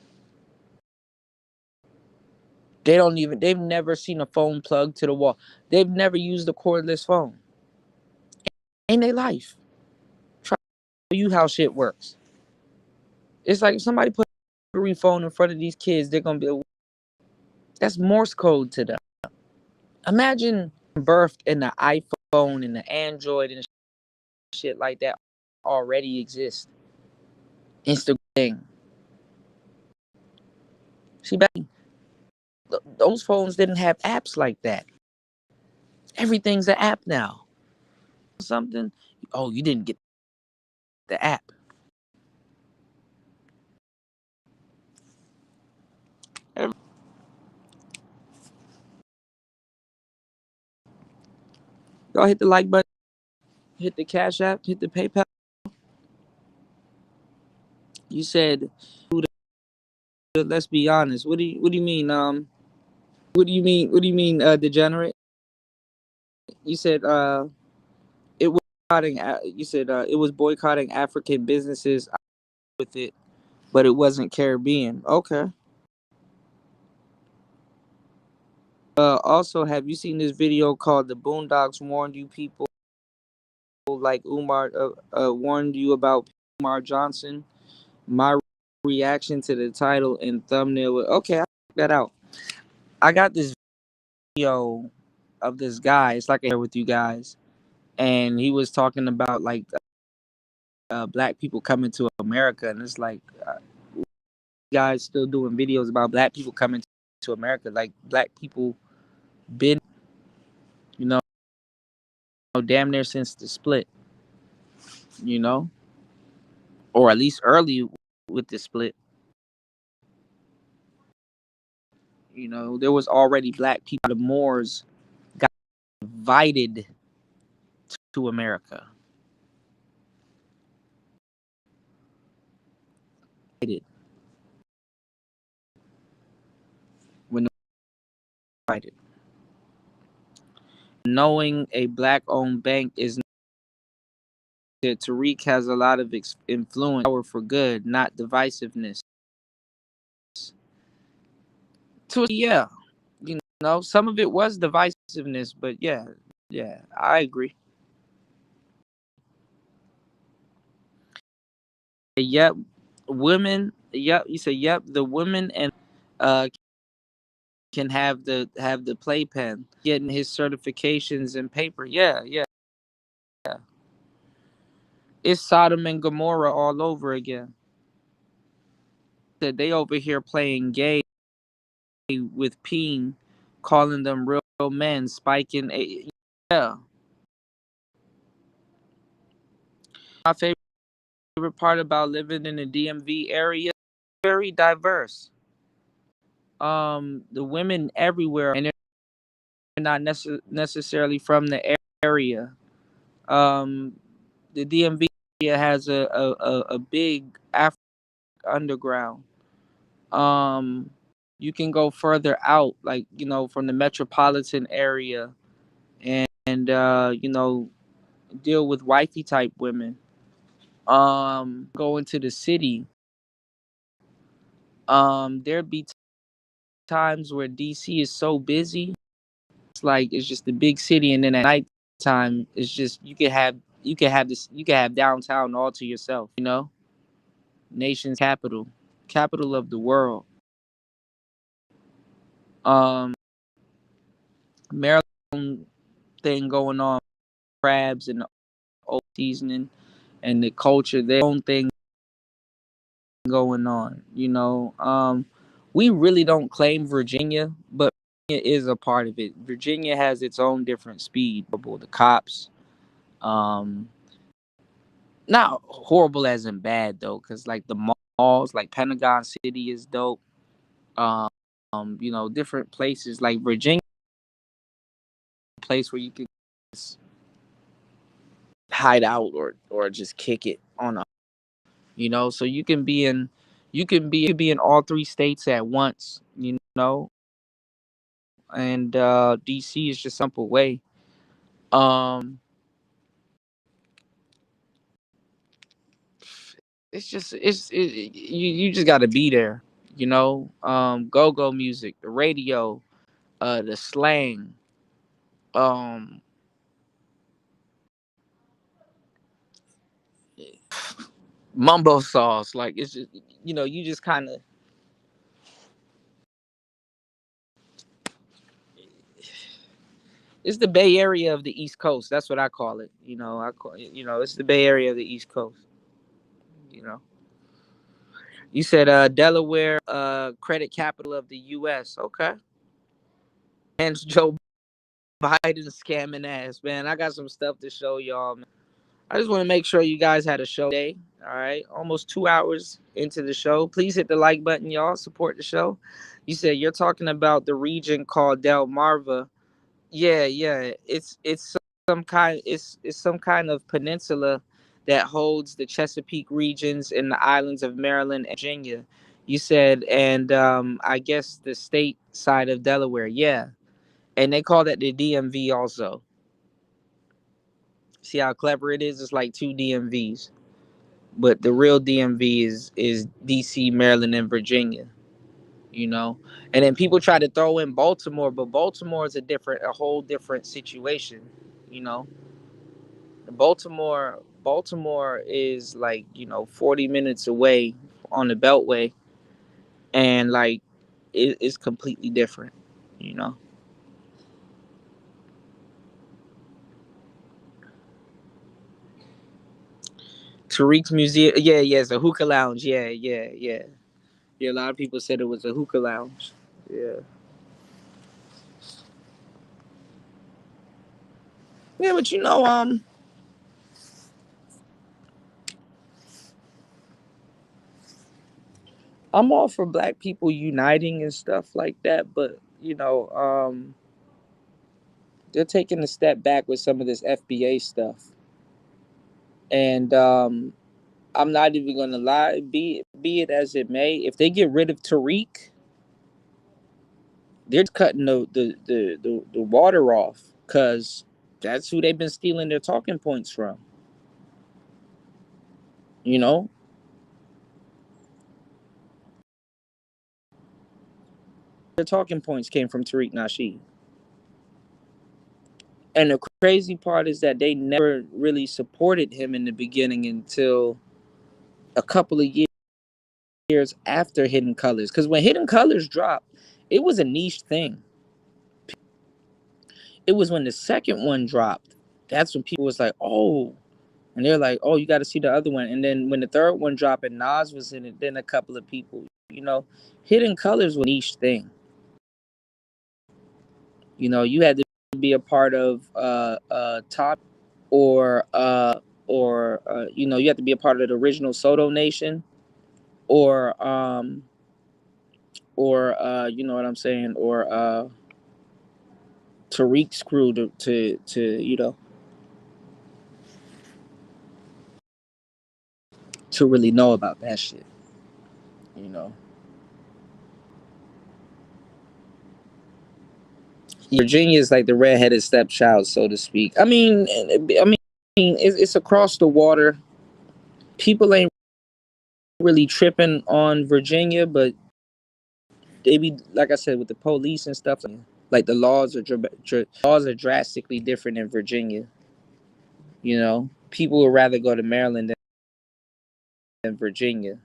They've never seen a phone plugged to the wall. They've never used a cordless phone in their life. Try to show you how shit works. It's like if somebody put a rotary phone in front of these kids, they're gonna be, that's Morse code to them. Imagine birthed in the iPhone and the Android and shit like that already exists. Instagram. See, back those phones didn't have apps like that. Everything's an app now. Something. Oh, you didn't get the app. Y'all hit the like button, hit the Cash App, hit the PayPal. You said, let's be honest. What do you mean? What do you mean? Degenerate? You said it was boycotting. You said it was boycotting African businesses with it, but it wasn't Caribbean. Okay. Also, have you seen this video called "The Boondocks Warned You People"? Like Umar warned you about Umar Johnson. My reaction to the title and thumbnail. Okay, I check that out. I got this video of this guy. It's like I share with you guys, and he was talking about like black people coming to America, and it's like guys still doing videos about black people coming to America. Like black people been, you know, damn near since the split, you know, or at least early with the split. You know, there was already black people. The Moors got invited to America. When invited, knowing a black-owned bank is that Tariq has a lot of influence, power for good, not divisiveness. Yeah, you know, some of it was divisiveness, but yeah, I agree. Yep, women. Yep, you say yep. The women and uh can have the playpen, getting his certifications and paper. Yeah. It's Sodom and Gomorrah all over again. That they over here playing gay with Peen, calling them real men, spiking. Yeah, my favorite part about living in the DMV area, very diverse. The women everywhere, and they're not necessarily from the area. Um, the DMV has a big African underground. Um, you can go further out, like from the metropolitan area, and deal with wifey type women. Go into the city. There be times where DC is so busy. It's like it's just a big city, and then at night time, it's just you can have downtown all to yourself. Nation's capital of the world. Um, Maryland thing going on, crabs and the old seasoning and the culture, their own thing going on. We really don't claim Virginia, but Virginia is a part of it. Virginia has its own different speed. The cops, um, not horrible as in bad though, because like the malls, like Pentagon City is dope. Different places like Virginia, a place where you can just hide out or just kick it on a, so you can be in all three states at once, and DC is just a simple way. Um, you just got to be there. Go music, the radio, the slang, um, mumbo sauce. Like it's just you just kind of. It's the Bay Area of the East Coast. That's what I call it. It's the Bay Area of the East Coast. You know. You said Delaware, credit capital of the U.S. Okay. Hence Joe Biden scamming ass, man. I got some stuff to show y'all, man. I just want to make sure you guys had a show today. All right. Almost 2 hours into the show. Please hit the like button, y'all. Support the show. You said you're talking about the region called Delmarva. Yeah. It's some kind of peninsula that holds the Chesapeake regions in the islands of Maryland and Virginia. You said, and I guess the state side of Delaware. Yeah. And they call that the DMV also. See how clever it is? It's like two DMVs. But the real DMV is DC, Maryland, and Virginia, you know. And then people try to throw in Baltimore, but Baltimore is a whole different situation, you know. Baltimore is like 40 minutes away on the Beltway, and like it's completely different, you know. Tariq's museum, yeah, it's a hookah lounge, yeah. Yeah, a lot of people said it was a hookah lounge. Yeah. Yeah, but I'm all for black people uniting and stuff like that, but they're taking a step back with some of this FBA stuff. And I'm not even gonna lie, be it as it may, if they get rid of Tariq, they're cutting the water off, because that's who they've been stealing their talking points from. You know, their talking points came from Tariq Nasheed. And the crazy part is that they never really supported him in the beginning until a couple of years after Hidden Colors. Because when Hidden Colors dropped, it was a niche thing. It was when the second one dropped, that's when people was like, oh, and they're like, oh, you got to see the other one. And then when the third one dropped and Nas was in it, then a couple of people, Hidden Colors was a niche thing. You had to be a part of top or you have to be a part of the original Soto Nation or you know what I'm saying, or Tariq's crew to really know about that shit. You know, Virginia is like the redheaded stepchild, so to speak. I mean, it's across the water. People ain't really tripping on Virginia, but they be, like I said, with the police and stuff. Like the laws are drastically different in Virginia. People would rather go to Maryland than Virginia.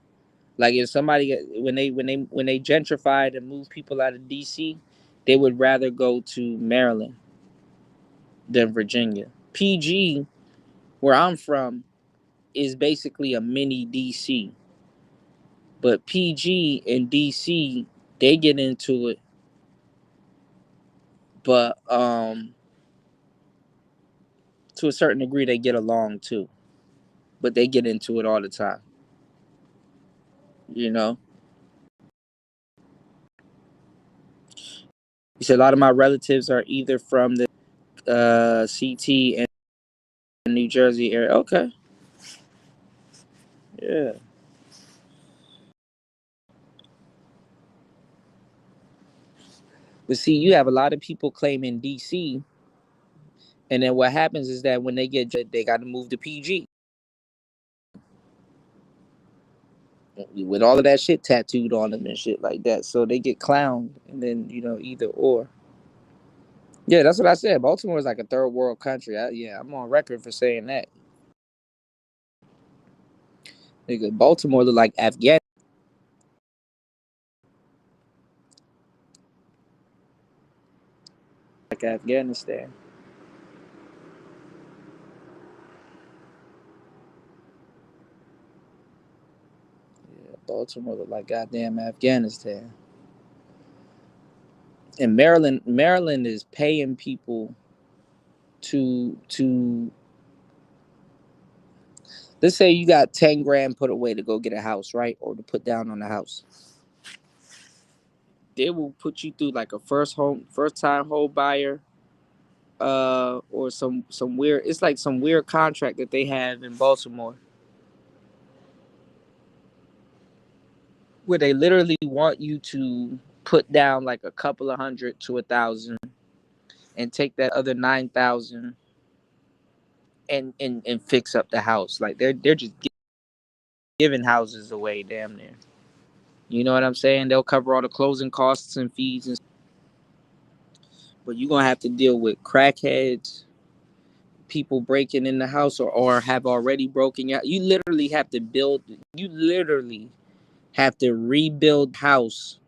Like if somebody when they gentrified and moved people out of DC, they would rather go to Maryland than Virginia. PG, where I'm from, is basically a mini DC. But PG and DC, they get into it, but to a certain degree they get along too. But they get into it all the time. You know. You said a lot of my relatives are either from the CT and New Jersey area. Okay. Yeah. But see, you have a lot of people claiming DC, and then what happens is that when they got to move to PG with all of that shit tattooed on them and shit like that. So they get clowned, and then either or. Yeah, that's what I said. Baltimore is like a third world country. Yeah, I'm on record for saying that. Nigga, Baltimore look like Afghanistan. Yeah, Baltimore look like goddamn Afghanistan. And Maryland is paying people to let's say you got 10 grand put away to go get a house, right? Or to put down on a house. They will put you through like a first time home buyer, or some weird, it's like some weird contract that they have in Baltimore where they literally want you to put down like a couple of hundred to 1,000 and take that other 9,000 and fix up the house. Like they're just giving houses away damn near. You know what I'm saying? They'll cover all the closing costs and fees, but you're gonna have to deal with crackheads, people breaking in the house or have already broken out. You literally have to rebuild house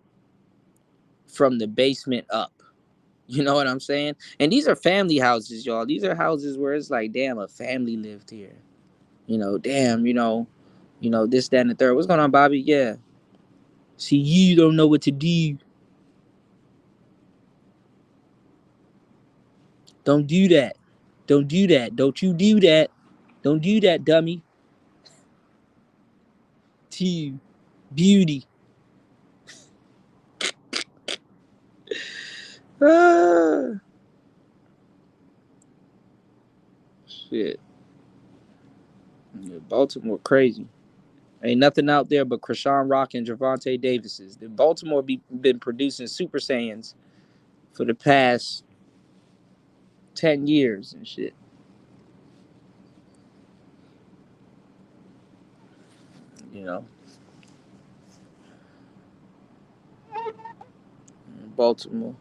from the basement up. You know what I'm saying? And these are family houses, y'all. These are houses where it's like, damn, a family lived here. Damn, this, that, and the third. What's going on, Bobby? Yeah. See, you don't know what to do. Don't do that. Don't do that. Don't you do that. Don't do that, dummy. Two. Beauty. Ah, shit. Yeah, Baltimore crazy. Ain't nothing out there but Krishan Rock and Javante Davises. The Baltimore been producing Super Saiyans for the past 10 years and shit. You know, Baltimore.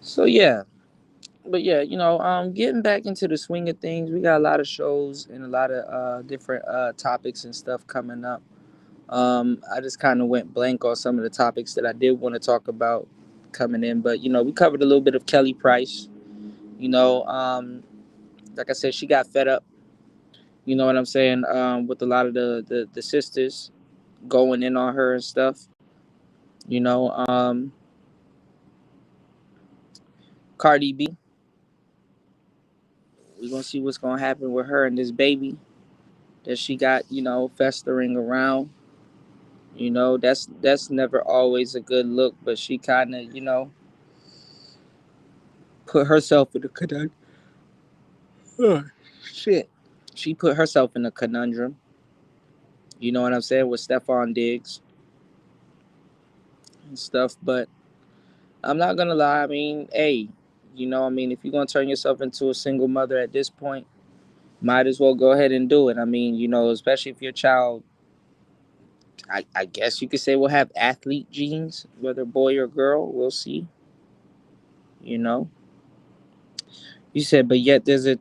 So yeah, but yeah, getting back into the swing of things, we got a lot of shows and a lot of different topics and stuff coming up. I just kind of went blank on some of the topics that I did want to talk about coming in, but we covered a little bit of Kelly Price. You know, um, like I said, she got fed up. You know what I'm saying? With a lot of the sisters going in on her and stuff. You know, Cardi B. We're gonna see what's gonna happen with her and this baby that she got. You know, festering around. You know, that's never always a good look. But she kind of, put herself in a conundrum. Shit. She put herself in a conundrum. You know what I'm saying, with Stephon Diggs and stuff. But I'm not gonna lie. I mean, hey, if you're gonna turn yourself into a single mother at this point, might as well go ahead and do it. I mean, especially if your child, I guess you could say, will have athlete genes, whether boy or girl. We'll see. You know. You said, but yet there's a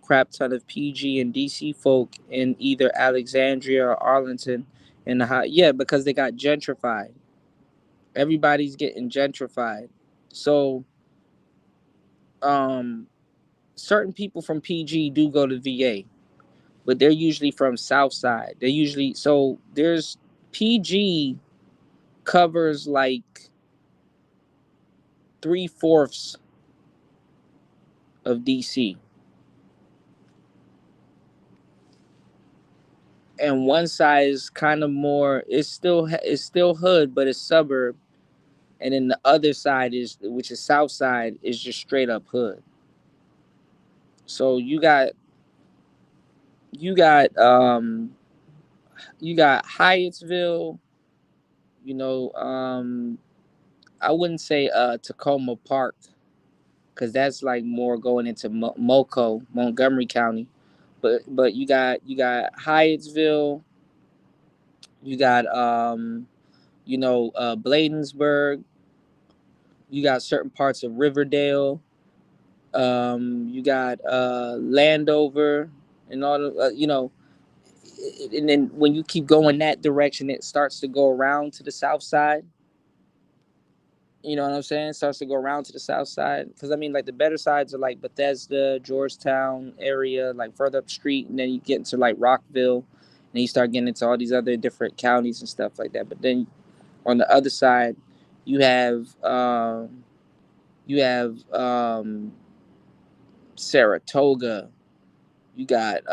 crap ton of PG and DC folk in either Alexandria or Arlington in the hot. Yeah, because they got gentrified. Everybody's getting gentrified. So, um, certain people from PG do go to VA, but they're usually from South Side. They're usually so there's PG covers like 3/4 of DC, and one side is kind of more. It's still hood, but it's suburb, and then the other side which is South Side, is just straight up hood. So you got Hyattsville. You know, I wouldn't say Tacoma Park, because that's like more going into Moco, Montgomery County. But you got Hyattsville. You got Bladensburg. You got certain parts of Riverdale. You got Landover and all the and then when you keep going that direction, it starts to go around to the south side. You know what I'm saying? It starts to go around to the south side, because I mean, like, the better sides are like Bethesda, Georgetown area, like further up street, and then you get into like Rockville, and you start getting into all these other different counties and stuff like that. But then on the other side, you have Saratoga. You got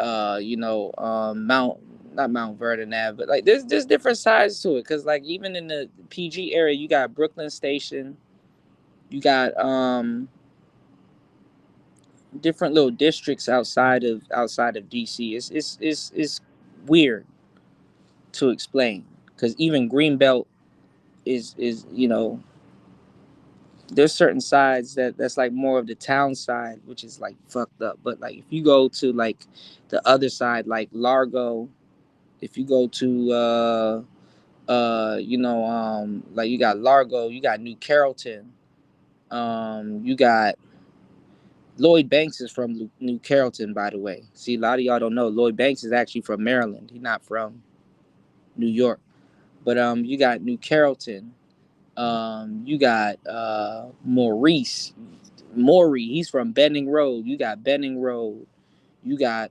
Mount not Mount Vernon Ave, but like there's different sides to it, because like even in the PG area, you got Brooklyn Station. You got different little districts outside of DC. It's weird to explain, because even Greenbelt is there's certain sides that's like more of the town side, which is like fucked up. But like if you go to like the other side, like Largo, if you go to like you got Largo, you got New Carrollton, you got Lloyd Banks is from New Carrollton, by the way. See, a lot of y'all don't know Lloyd Banks is actually from Maryland. He's not from New York. But you got New Carrollton. You got Maurice. Maury, he's from Benning Road. You got Benning Road. You got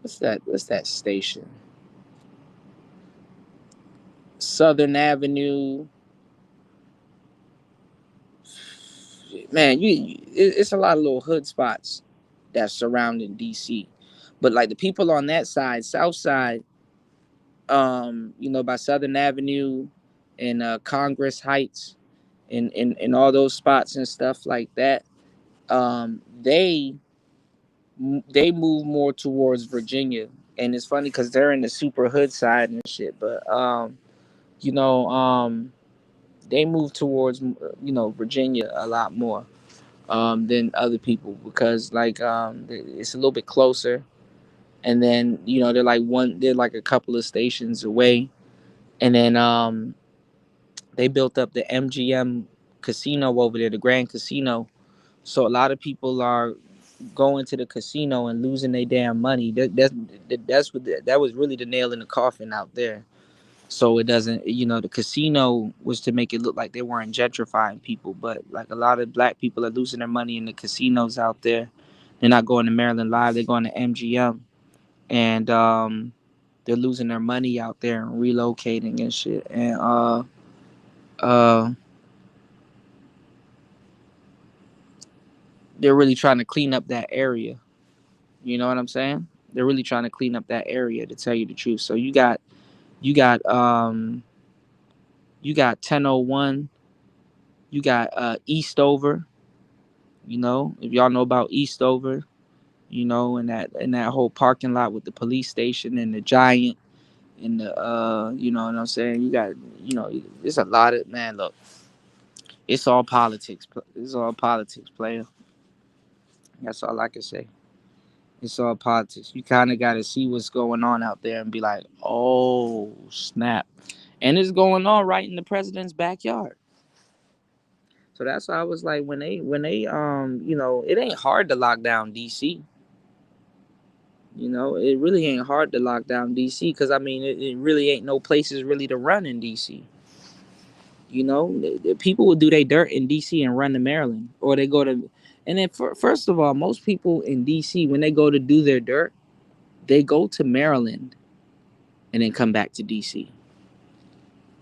what's that station? Southern Avenue. Man, it's a lot of little hood spots that's surrounding DC. But like the people on that side, South Side, by Southern Avenue and Congress Heights, and all those spots and stuff like that, um, they they move more towards Virginia. And it's funny because they're in the super hood side and shit, but you know, um, they move towards Virginia a lot more than other people, because like it's a little bit closer, and then they're like a couple of stations away, and then they built up the MGM casino over there, the Grand Casino. So a lot of people are going to the casino and losing their damn money. That was really the nail in the coffin out there. So it doesn't, the casino was to make it look like they weren't gentrifying people, but like a lot of black people are losing their money in the casinos out there. They're not going to Maryland Live, they're going to MGM, and they're losing their money out there and relocating and shit. And uh, they're really trying to clean up that area. You know what I'm saying? They're really trying to clean up that area, to tell you the truth. So you got you got 1001, you got Eastover. If y'all know about Eastover, and that whole parking lot with the police station and the Giant and the you know what I'm saying. You got it's a lot of, man. Look, it's all politics. It's all politics, player. That's all I can say. It's all politics. You kind of got to see what's going on out there and be like, oh snap, and it's going on right in the president's backyard. So that's why I was like, when they it ain't hard to lock down DC. It really ain't hard to lock down DC, because I mean, it really ain't no places really to run in DC. The people would do their dirt in DC and run to Maryland, or they go to, and then first of all, most people in DC, when they go to do their dirt, they go to Maryland and then come back to DC.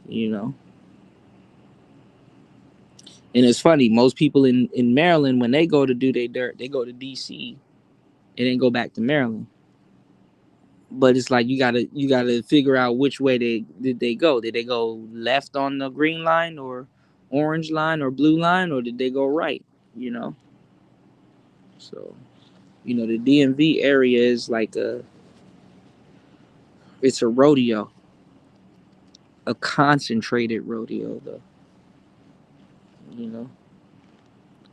You know, and it's funny, most people in Maryland, when they go to do their dirt, they go to DC and then go back to Maryland. But it's like you gotta figure out which way they go. Did they go left on the green line, or orange line, or blue line, or did they go right? You know, so the DMV area is like it's a rodeo, a concentrated rodeo though. You know,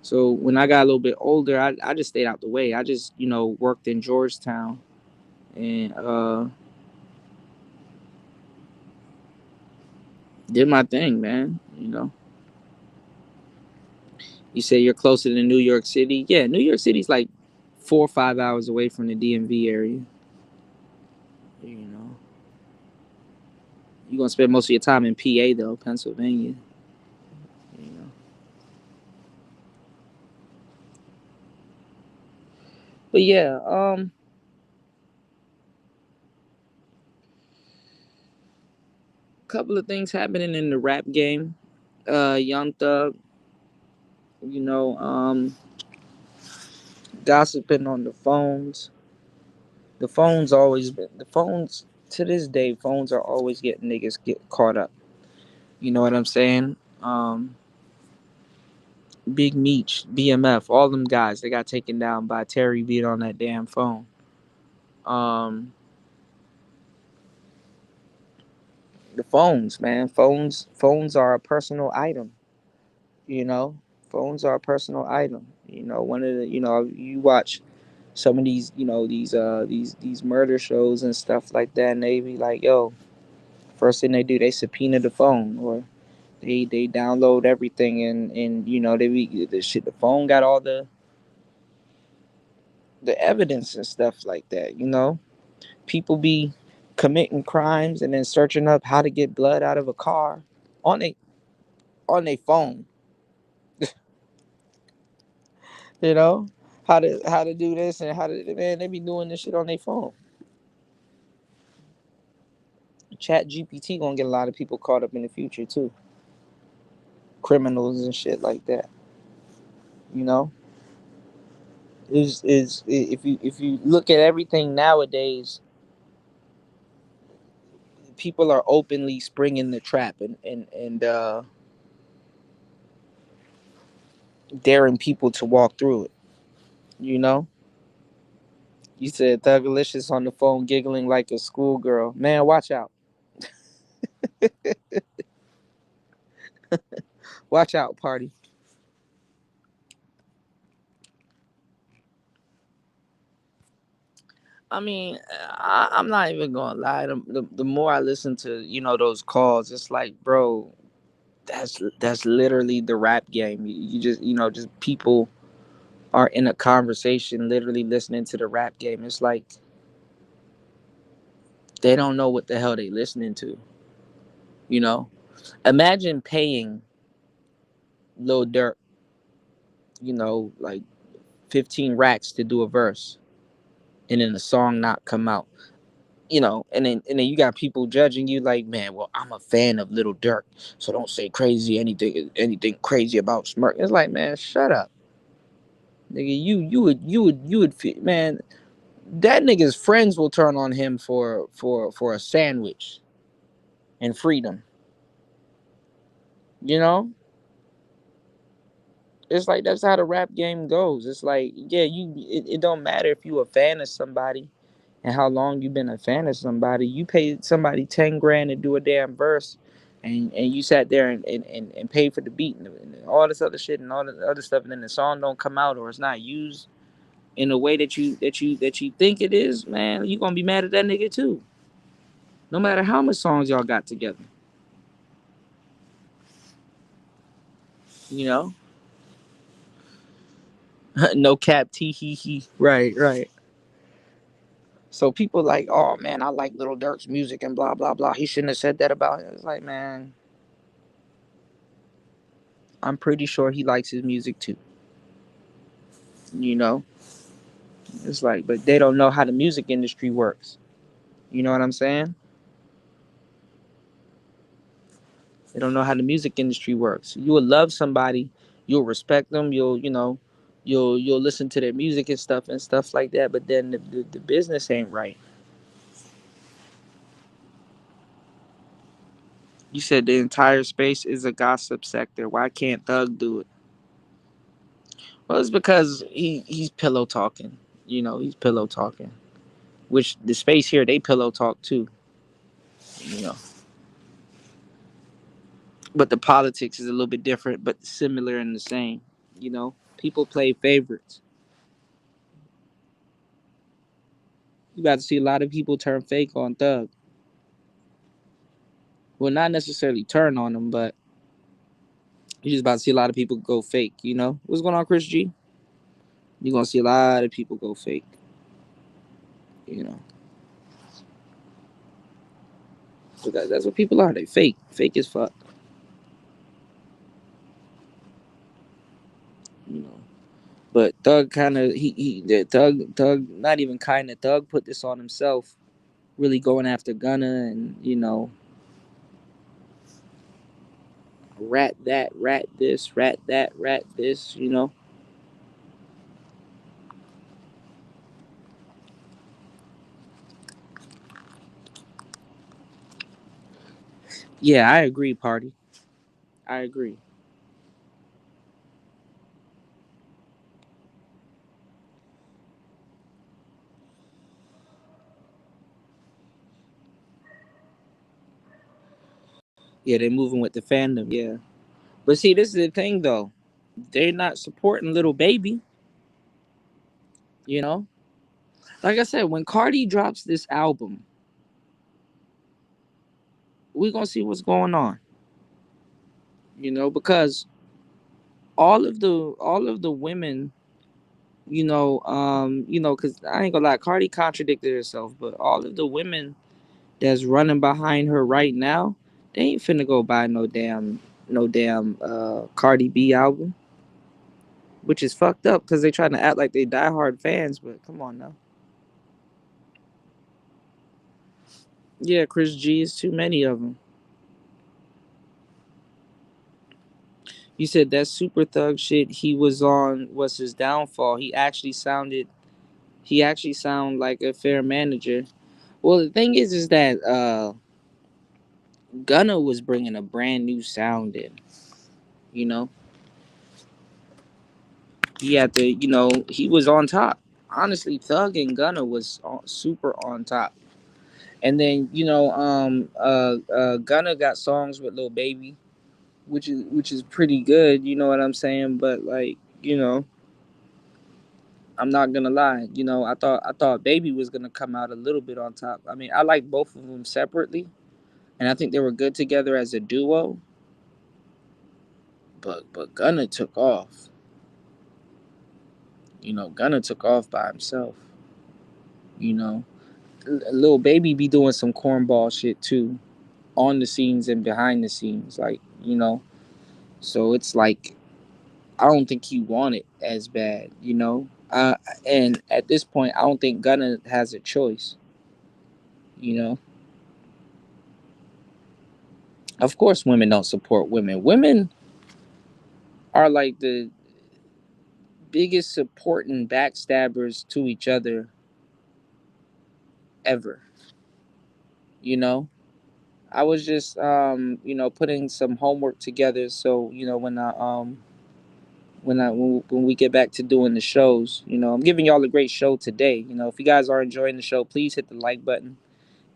so when I got a little bit older, I just stayed out the way. I just worked in Georgetown, and did my thing, man. You say you're closer to New York City. Yeah, New York City's like 4 or 5 hours away from the DMV area. You know, you're gonna spend most of your time in PA though, Pennsylvania. You know, but yeah, couple of things happening in the rap game. Young Thug, you know, gossiping on the phones. The phones to this day. Phones are always getting niggas get caught up. You know what I'm saying? Big Meech, BMF, all them guys, they got taken down by Terry being on that damn phone. Um, the phones, man, phones are a personal item. You know, phones are a personal item. One of the, you watch some of these, these murder shows and stuff like that, and they be like, yo, first thing they do, they subpoena the phone, or they download everything, and they be the shit. The phone got all the evidence and stuff like that. People be committing crimes and then searching up how to get blood out of a car on a phone. You know how to do this, and how to, man, they be doing this shit on their phone. Chat GPT gonna get a lot of people caught up in the future too, criminals and shit like that. You know, is if you look at everything nowadays, people are openly springing the trap, and daring people to walk through it. You know, you said Thugalicious on the phone giggling like a schoolgirl. Man, watch out. Watch out, party. I mean, I'm not even gonna lie. The more I listen to those calls, it's like, bro, that's literally the rap game. You just just people are in a conversation, literally listening to the rap game. It's like they don't know what the hell they listening to. You know, imagine paying Lil Durk, like 15 racks to do a verse, and then the song not come out. And then you got people judging you like, man, well, I'm a fan of Little Durk, so don't say anything crazy about Smirk. It's like, man, shut up, nigga. Man, that nigga's friends will turn on him for a sandwich and freedom. You know, it's like that's how the rap game goes. It's like, yeah, it don't matter if you a fan of somebody and how long you been a fan of somebody. You paid somebody 10 grand to do a damn verse, and you sat there and paid for the beat and all this other shit and all the other stuff, and then the song don't come out or it's not used in the way that you think it is, man. You gonna be mad at that nigga too. No matter how much songs y'all got together, you know. No cap, tee hee hee. Right, right. So people like, oh man, I like Little Durk's music and blah blah blah. He shouldn't have said that about it. It's like, man, I'm pretty sure he likes his music too. You know, it's like, but they don't know how the music industry works. You know what I'm saying? They don't know how the music industry works. You will love somebody, you'll respect them, you'll listen to their music and stuff like that. But then the business ain't right. You said the entire space is a gossip sector. Why can't Thug do it? Well, it's because he's pillow talking. He's pillow talking. Which the space here they pillow talk too. You know, but the politics is a little bit different, but similar and the same. People play favorites. You about to see a lot of people turn fake on Thug. Well, not necessarily turn on him, but you just about to see a lot of people go fake. What's going on, Chris G? You're gonna see a lot of people go fake. You know, so that's what people are. They fake as fuck. You know, but Thug kind of the Thug not even kind of Thug put this on himself. Really going after Gunna and rat that, rat this, rat that, rat this. Yeah, I agree, party. I agree. Yeah, they're moving with the fandom. Yeah, but see, this is the thing though. They're not supporting little baby. You know, like I said, when Cardi drops this album, we're gonna see what's going on. Because all of the women, because I ain't gonna lie, Cardi contradicted herself, but all of the women that's running behind her right now, they ain't finna go buy no damn Cardi B album, which is fucked up because they trying to act like they diehard fans, but come on now. Yeah, Chris G is too many of them. You said that super thug shit he was on was his downfall. He actually sound like a fair manager. Well, the thing is that Gunna was bringing a brand new sound in. You know, he was on top. Honestly, Thug and Gunna was super on top. And then Gunna got songs with Lil Baby, which is pretty good. You know what I'm saying? But like I'm not gonna lie. I thought Baby was gonna come out a little bit on top. I mean, I like both of them separately, and I think they were good together as a duo. But Gunna took off. Gunna took off by himself. You know, Lil Baby be doing some cornball shit too. on the scenes and behind the scenes, like, so it's like I don't think he want it as bad, and at this point I don't think Gunna has a choice. you know of course women don't support women are like the biggest supporting backstabbers to each other ever. you know I was just putting some homework together, so when we get back to doing the shows, I'm giving y'all a great show today. If you guys are enjoying the show, please hit the like button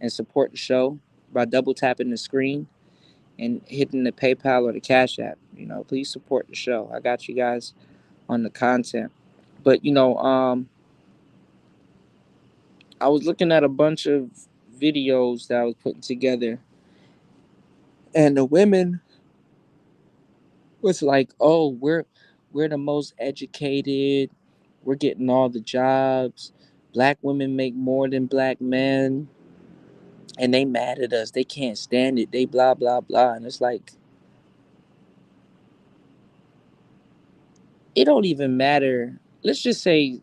and support the show by double tapping the screen and hitting the PayPal or the Cash App. Please support the show. I got you guys on the content. But I was looking at a bunch of videos that I was putting together, and the women was like, "Oh, we're the most educated. We're getting all the jobs. Black women make more than black men, and they mad at us. They can't stand it. They blah blah blah." And it's like, it don't even matter. Let's just say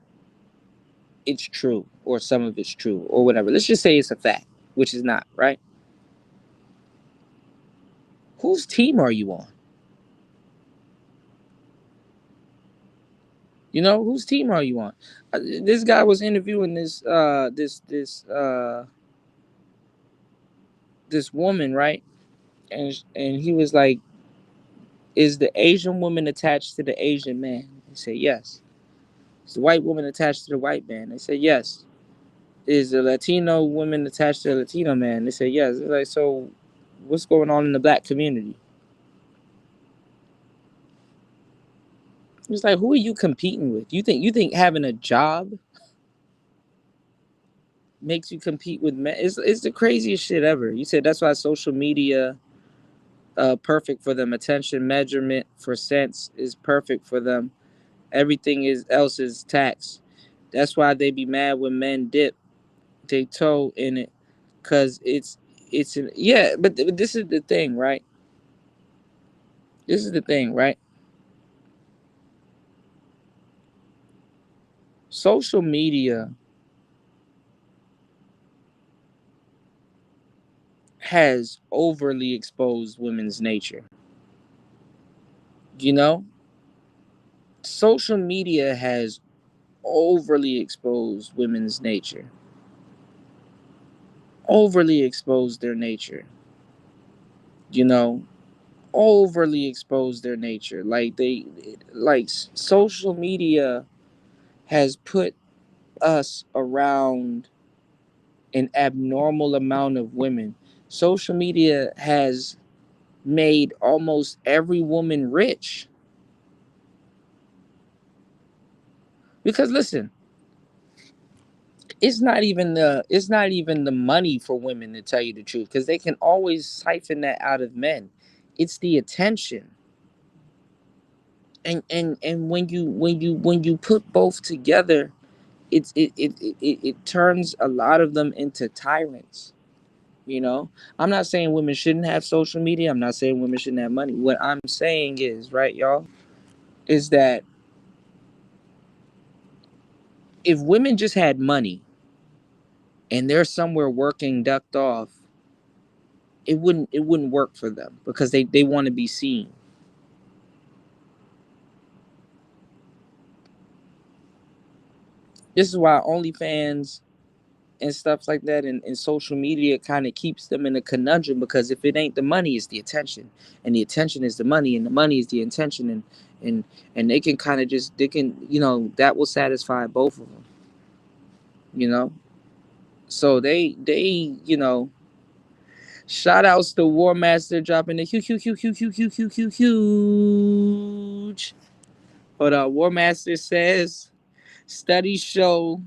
it's true, or some of it's true, or whatever. Let's just say it's a fact, which is not, right? Whose team are you on? Whose team are you on? This guy was interviewing this woman, right? And he was like, "Is the Asian woman attached to the Asian man?" He said, "Yes." "Is the white woman attached to the white man?" They said, "Yes." "Is the Latino woman attached to the Latino man?" They said, "Yes." They're like, "So, what's going on in the black community?" It's like, who are you competing with? You think having a job makes you compete with men? It's the craziest shit ever. You said that's why social media perfect for them. Attention measurement for cents is perfect for them. Everything else is tax. That's why they be mad when men dip they toe in it, cause yeah. But this is the thing, right? This is the thing, right? Social media has overly exposed women's nature. You know, social media has overly exposed women's nature, overly exposed their nature. You know, overly exposed their nature. Like social media has put us around an abnormal amount of women. Social media has made almost every woman rich. Because listen, it's not even the money for women, to tell you the truth, because they can always siphon that out of men. It's the attention. And when you put both together, it turns a lot of them into tyrants. You know, I'm not saying women shouldn't have social media. I'm not saying women shouldn't have money. What I'm saying is, right, y'all, is that if women just had money and they're somewhere working ducked off, it wouldn't work for them, because they want to be seen. This is why OnlyFans and stuff like that, and social media kind of keeps them in a conundrum, because if it ain't the money, it's the attention, and the attention is the money, and the money is the attention, and and they can kind of just they can that will satisfy both of them. you know so they shout outs to War Master dropping the huge. But War Master says studies show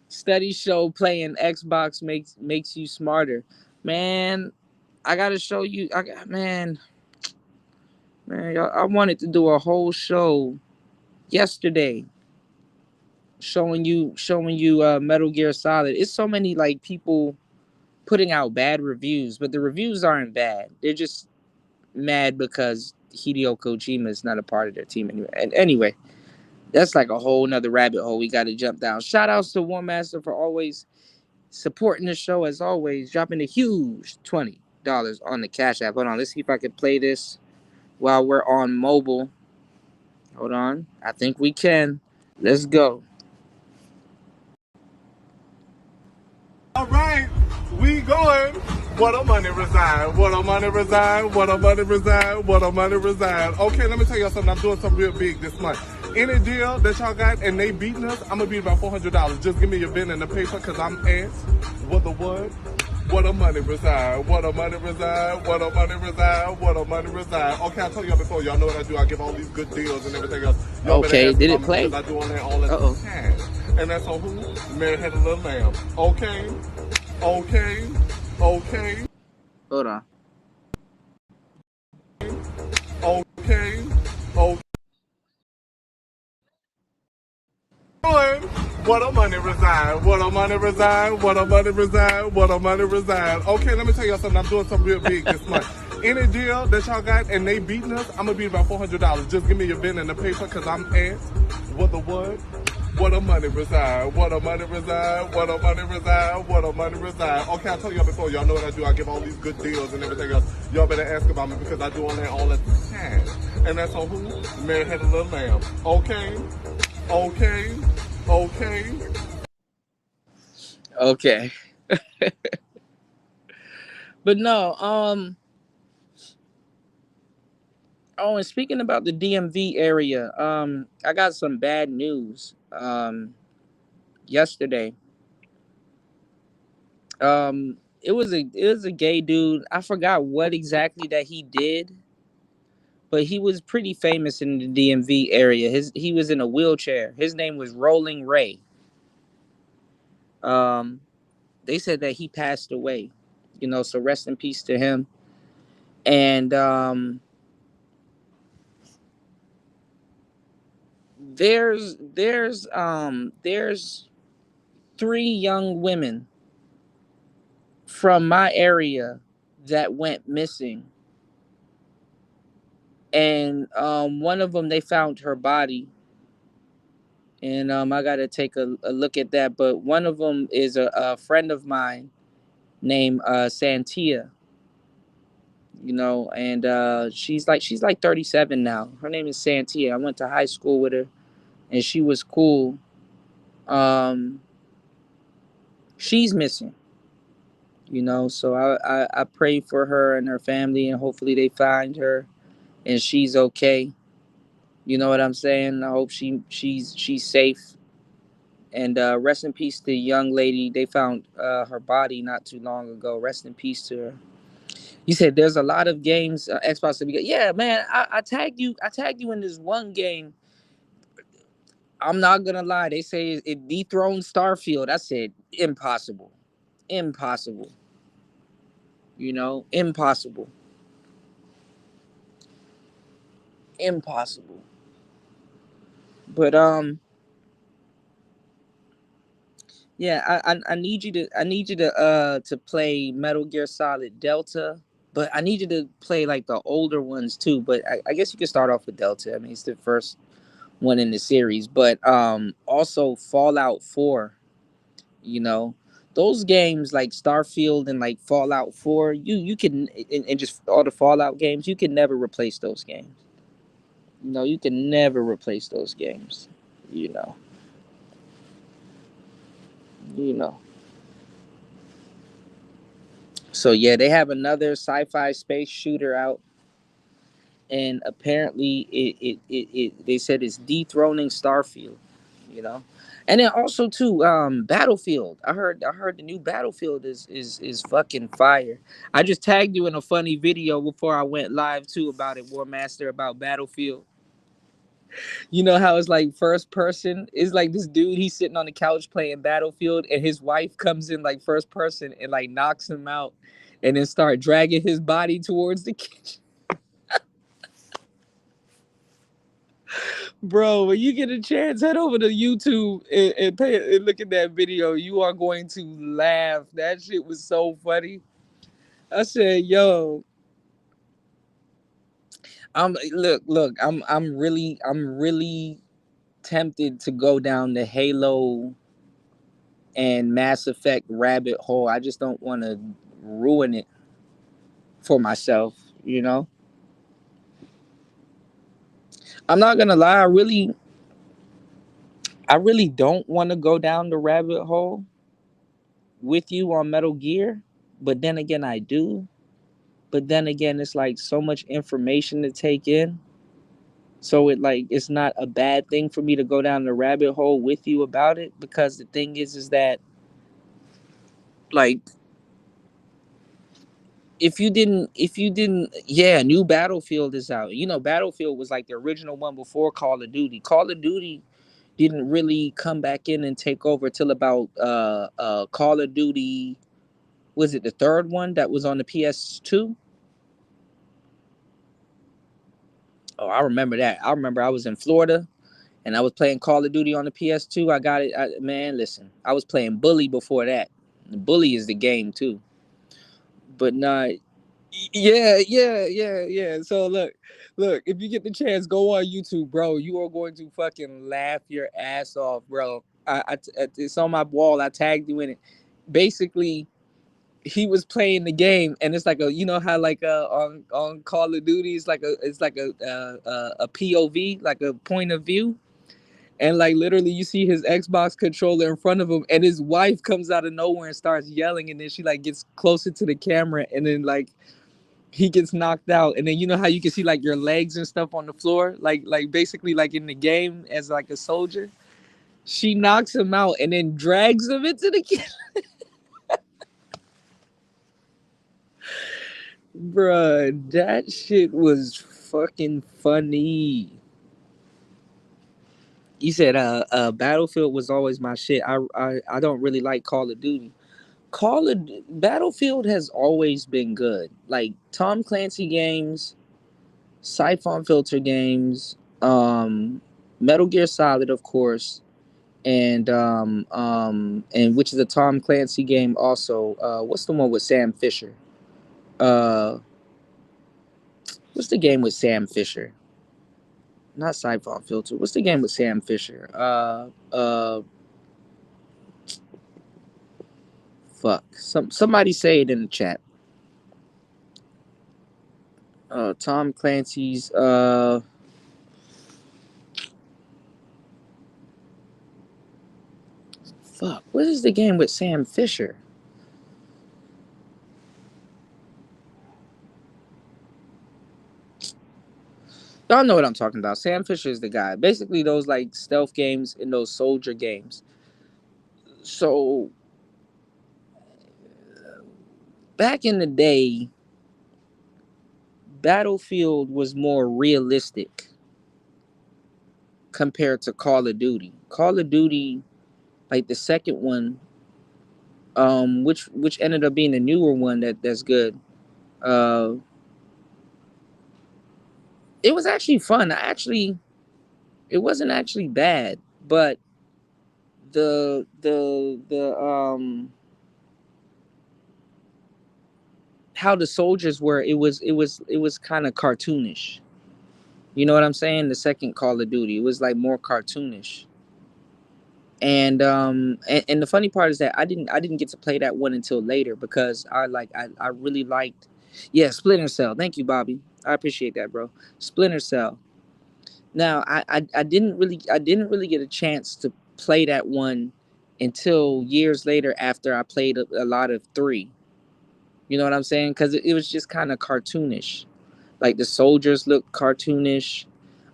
studies show playing Xbox makes you smarter. Man, I gotta show you. Man, I wanted to do a whole show yesterday showing you Metal Gear Solid. It's so many like people putting out bad reviews, but the reviews aren't bad. They're just mad because Hideo Kojima is not a part of their team anyway. And anyway, that's like a whole nother rabbit hole we got to jump down. Shout outs to War Master for always supporting the show as always, dropping a huge $20 on the Cash App. Hold on, let's see if I can play this while we're on mobile. Hold on, I think we can. Let's go. All right, we going. What a money reside, what a money reside, what a money reside, what a money reside. Okay, let me tell y'all something. I'm doing something real big this month. Any deal that y'all got and they beating us, I'm gonna beat about $400. Just give me your pen and the paper, cause I'm at what the what? What a money reside, what a money reside, what a money reside, what a money reside. Okay, I told y'all before, y'all know what I do. I give all these good deals and everything else. Y'all Okay, did it play? because I do all that time. And that's on who? Man had a little lamb. Okay. Okay. Hold on. Okay. What a money reside, what a money reside, what a money reside, what a money reside. Okay, let me tell y'all something. I'm doing something real big this month. Any deal that y'all got and they beating us, I'm gonna beat about $400. Just give me your pen and the paper, cause I'm at what the what? What a money reside, what a money reside, what a money reside, what a money reside. Okay, I told y'all before, y'all know what I do. I give all these good deals and everything else. Y'all better ask about me because I do all that time. And that's on who? Man had a little lamb. Okay. But no, oh, and speaking about the DMV area, I got some bad news. Yesterday. It was a gay dude. I forgot what exactly that he did, but he was pretty famous in the DMV area. He was in a wheelchair. His name was Rolling Ray. Um, they said that he passed away. So rest in peace to him. And there's three young women from my area that went missing, and one of them, they found her body, and I got to take a look at that. But one of them is a friend of mine named Santia, and she's like 37 now. Her name is Santia. I went to high school with her, and she was cool. Um, she's missing, so I pray for her and her family, and hopefully they find her and she's okay. You know what I'm saying? I hope she's safe. And rest in peace to the young lady. They found her body not too long ago. Rest in peace to her. You said there's a lot of games, Xbox to be. Yeah, man. I tagged you. I tagged you in this one game. I'm not gonna lie. They say it dethroned Starfield. I said impossible, impossible. Impossible, impossible. But yeah, I need you to play Metal Gear Solid Delta, but I need you to play like the older ones too. But I guess you can start off with Delta. I mean, it's the first one in the series. But also Fallout 4. You know, those games like Starfield and like Fallout 4, you can, and just all the Fallout games, you can never replace those games. You can never replace those games. You know, you know. So yeah, they have another sci-fi space shooter out, and apparently they said it's dethroning Starfield. You know, and then also too, Battlefield. I heard the new Battlefield is fucking fire. I just tagged you in a funny video before I went live too about it, War Master, about Battlefield. You know how it's like first person? It's like this dude, he's sitting on the couch playing Battlefield, and his wife comes in like first person and like knocks him out, and then start dragging his body towards the kitchen. Bro, when you get a chance, head over to YouTube and look at that video. You are going to laugh. That shit was so funny. I said, "Yo, I'm really tempted to go down the Halo and Mass Effect rabbit hole. I just don't want to ruin it for myself, you know? I'm not gonna lie, I really don't want to go down the rabbit hole with you on Metal Gear, but then again I do. But then again, it's like so much information to take in. So it's not a bad thing for me to go down the rabbit hole with you about it, because the thing is that, like, if you didn't yeah, new Battlefield is out. Battlefield was like the original one before Call of Duty. Call of Duty didn't really come back in and take over till about Call of Duty, was it the third one that was on the PS2? Oh, I remember that. I remember I was in Florida and I was playing Call of Duty on the PS2. I got it. Man, listen, I was playing Bully before that. Bully is the game too. But nah, yeah. So look. If you get the chance, go on YouTube, bro. You are going to fucking laugh your ass off, bro. It's on my wall. I tagged you in it. Basically, he was playing the game, and it's like how like on Call of Duty, it's like a POV, like a point of view. And like literally, you see his Xbox controller in front of him, and his wife comes out of nowhere and starts yelling, and then she like gets closer to the camera, and then like he gets knocked out, and then you know how you can see like your legs and stuff on the floor, like basically like in the game as like a soldier. She knocks him out and then drags him into the bruh. That shit was fucking funny. You said Battlefield was always my shit. I don't really like Call of Duty. Battlefield has always been good. Like Tom Clancy games, Siphon Filter games, Metal Gear Solid, of course, and which is a Tom Clancy game also. What's the one with Sam Fisher? Uh, what's the game with Sam Fisher? Not Siphon Filter. What's the game with Sam Fisher? Fuck. Somebody say it in the chat. Tom Clancy's fuck. What is the game with Sam Fisher? Y'all know what I'm talking about. Sam Fisher is the guy. Basically, those like stealth games and those soldier games. So back in the day, Battlefield was more realistic compared to Call of Duty. Call of Duty, like the second one, which ended up being the newer one that's good. Uh, it was actually fun. It wasn't actually bad, but the how the soldiers were, it was kind of cartoonish. You know what I'm saying? The second Call of Duty, it was like more cartoonish. And the funny part is that I didn't get to play that one until later, because I really liked, yeah, Splinter Cell. Thank you, Bobby. I appreciate that, bro. Splinter Cell. Now I didn't really get a chance to play that one until years later, after I played a lot of three. You know what I'm saying? Because it was just kind of cartoonish. Like the soldiers looked cartoonish.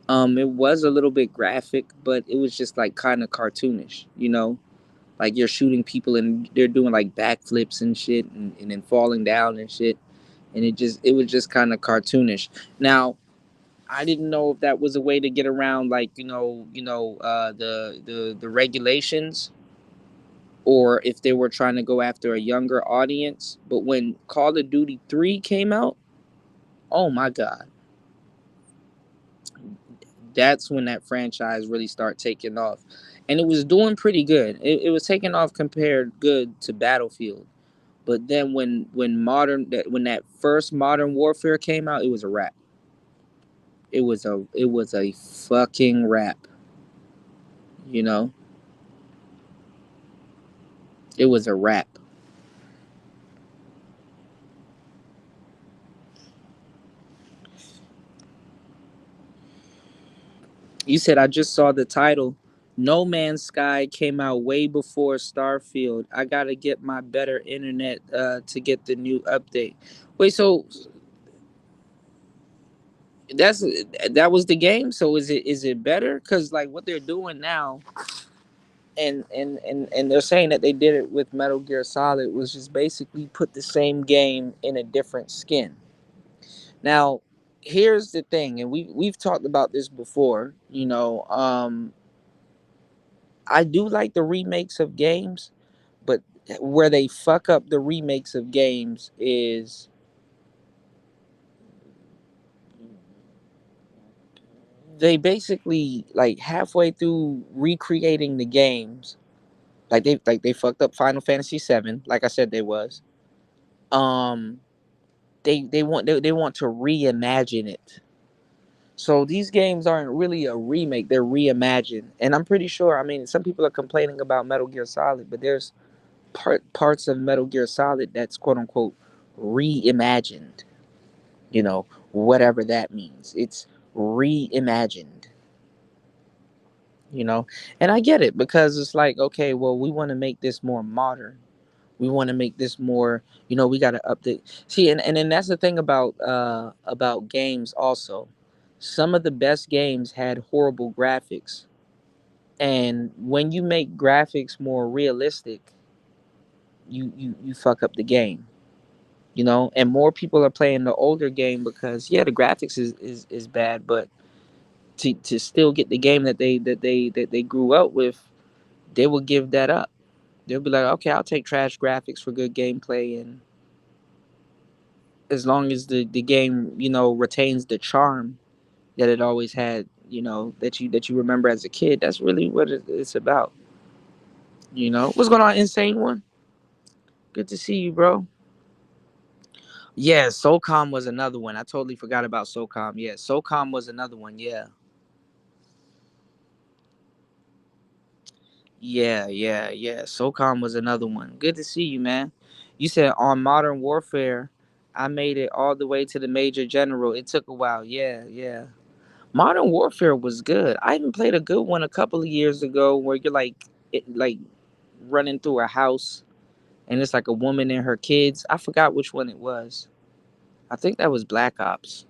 It was a little bit graphic, but it was just like kind of cartoonish. Like you're shooting people and they're doing like backflips and shit, and then falling down and shit. And it was just kind of cartoonish. Now, I didn't know if that was a way to get around, like, the regulations, or if they were trying to go after a younger audience. But when Call of Duty 3 came out, oh my God, That's when that franchise really started taking off, and it was doing pretty good. It was taking off compared good to Battlefield. But then when that first Modern Warfare came out, it was a wrap. It was a fucking wrap. You know, it was a wrap. You said I just saw the title. No Man's Sky came out way before Starfield. I gotta get my better internet to get the new update. Wait, so that's that was the game. So is it better? Because like what they're doing now, and they're saying that they did it with Metal Gear Solid was just basically put the same game in a different skin. Now, here's the thing, and we've talked about this before. I do like the remakes of games, but where they fuck up the remakes of games is they basically like halfway through recreating the games, like they fucked up Final Fantasy VII, like I said they was. Um, they want to reimagine it. So these games aren't really a remake; they're reimagined. And I'm pretty sure. I mean, some people are complaining about Metal Gear Solid, but there's parts of Metal Gear Solid that's quote unquote reimagined. Whatever that means. It's reimagined. You know, and I get it because it's like, okay, well, we want to make this more modern. We want to make this more. We got to update. See, and then that's the thing about games also. Some of the best games had horrible graphics, and when you make graphics more realistic, you fuck up the game. And more people are playing the older game because yeah, the graphics is bad, but to still get the game that they grew up with, they will give that up. They'll be like, okay, I'll take trash graphics for good gameplay, and as long as the game retains the charm that it always had, that you remember as a kid. That's really what it's about. What's going on, Insane One? Good to see you, bro. Yeah, SOCOM was another one. I totally forgot about SOCOM. Yeah, SOCOM was another one. Yeah. Yeah. SOCOM was another one. Good to see you, man. You said on Modern Warfare, I made it all the way to the Major General. It took a while. Yeah. Modern Warfare was good. I even played a good one a couple of years ago where you're like running through a house and it's like a woman and her kids. I forgot which one it was. I think that was Black Ops.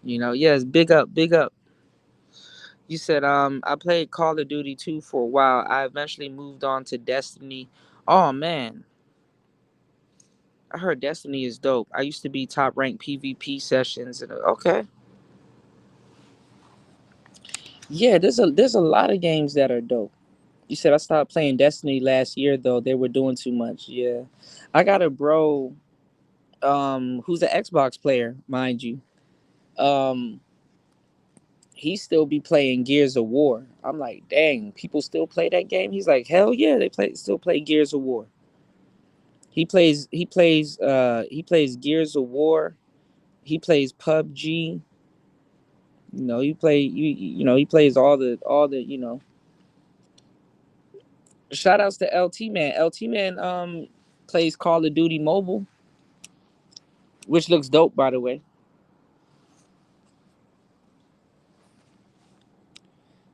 Yes, big up, big up. You said I played Call of Duty 2 for a while. I eventually moved on to Destiny. Oh man, I heard Destiny is dope. I used to be top ranked PvP sessions and okay. Yeah, there's a lot of games that are dope. You said I stopped playing Destiny last year though. They were doing too much. Yeah. I got a bro who's an Xbox player, mind you. Um he still be playing Gears of War. I'm like, dang, people still play that game? He's like, hell yeah, they still play Gears of War. He plays Gears of War. He plays PUBG. He plays all the. Shout outs to LT Man. LT Man plays Call of Duty Mobile, which looks dope by the way.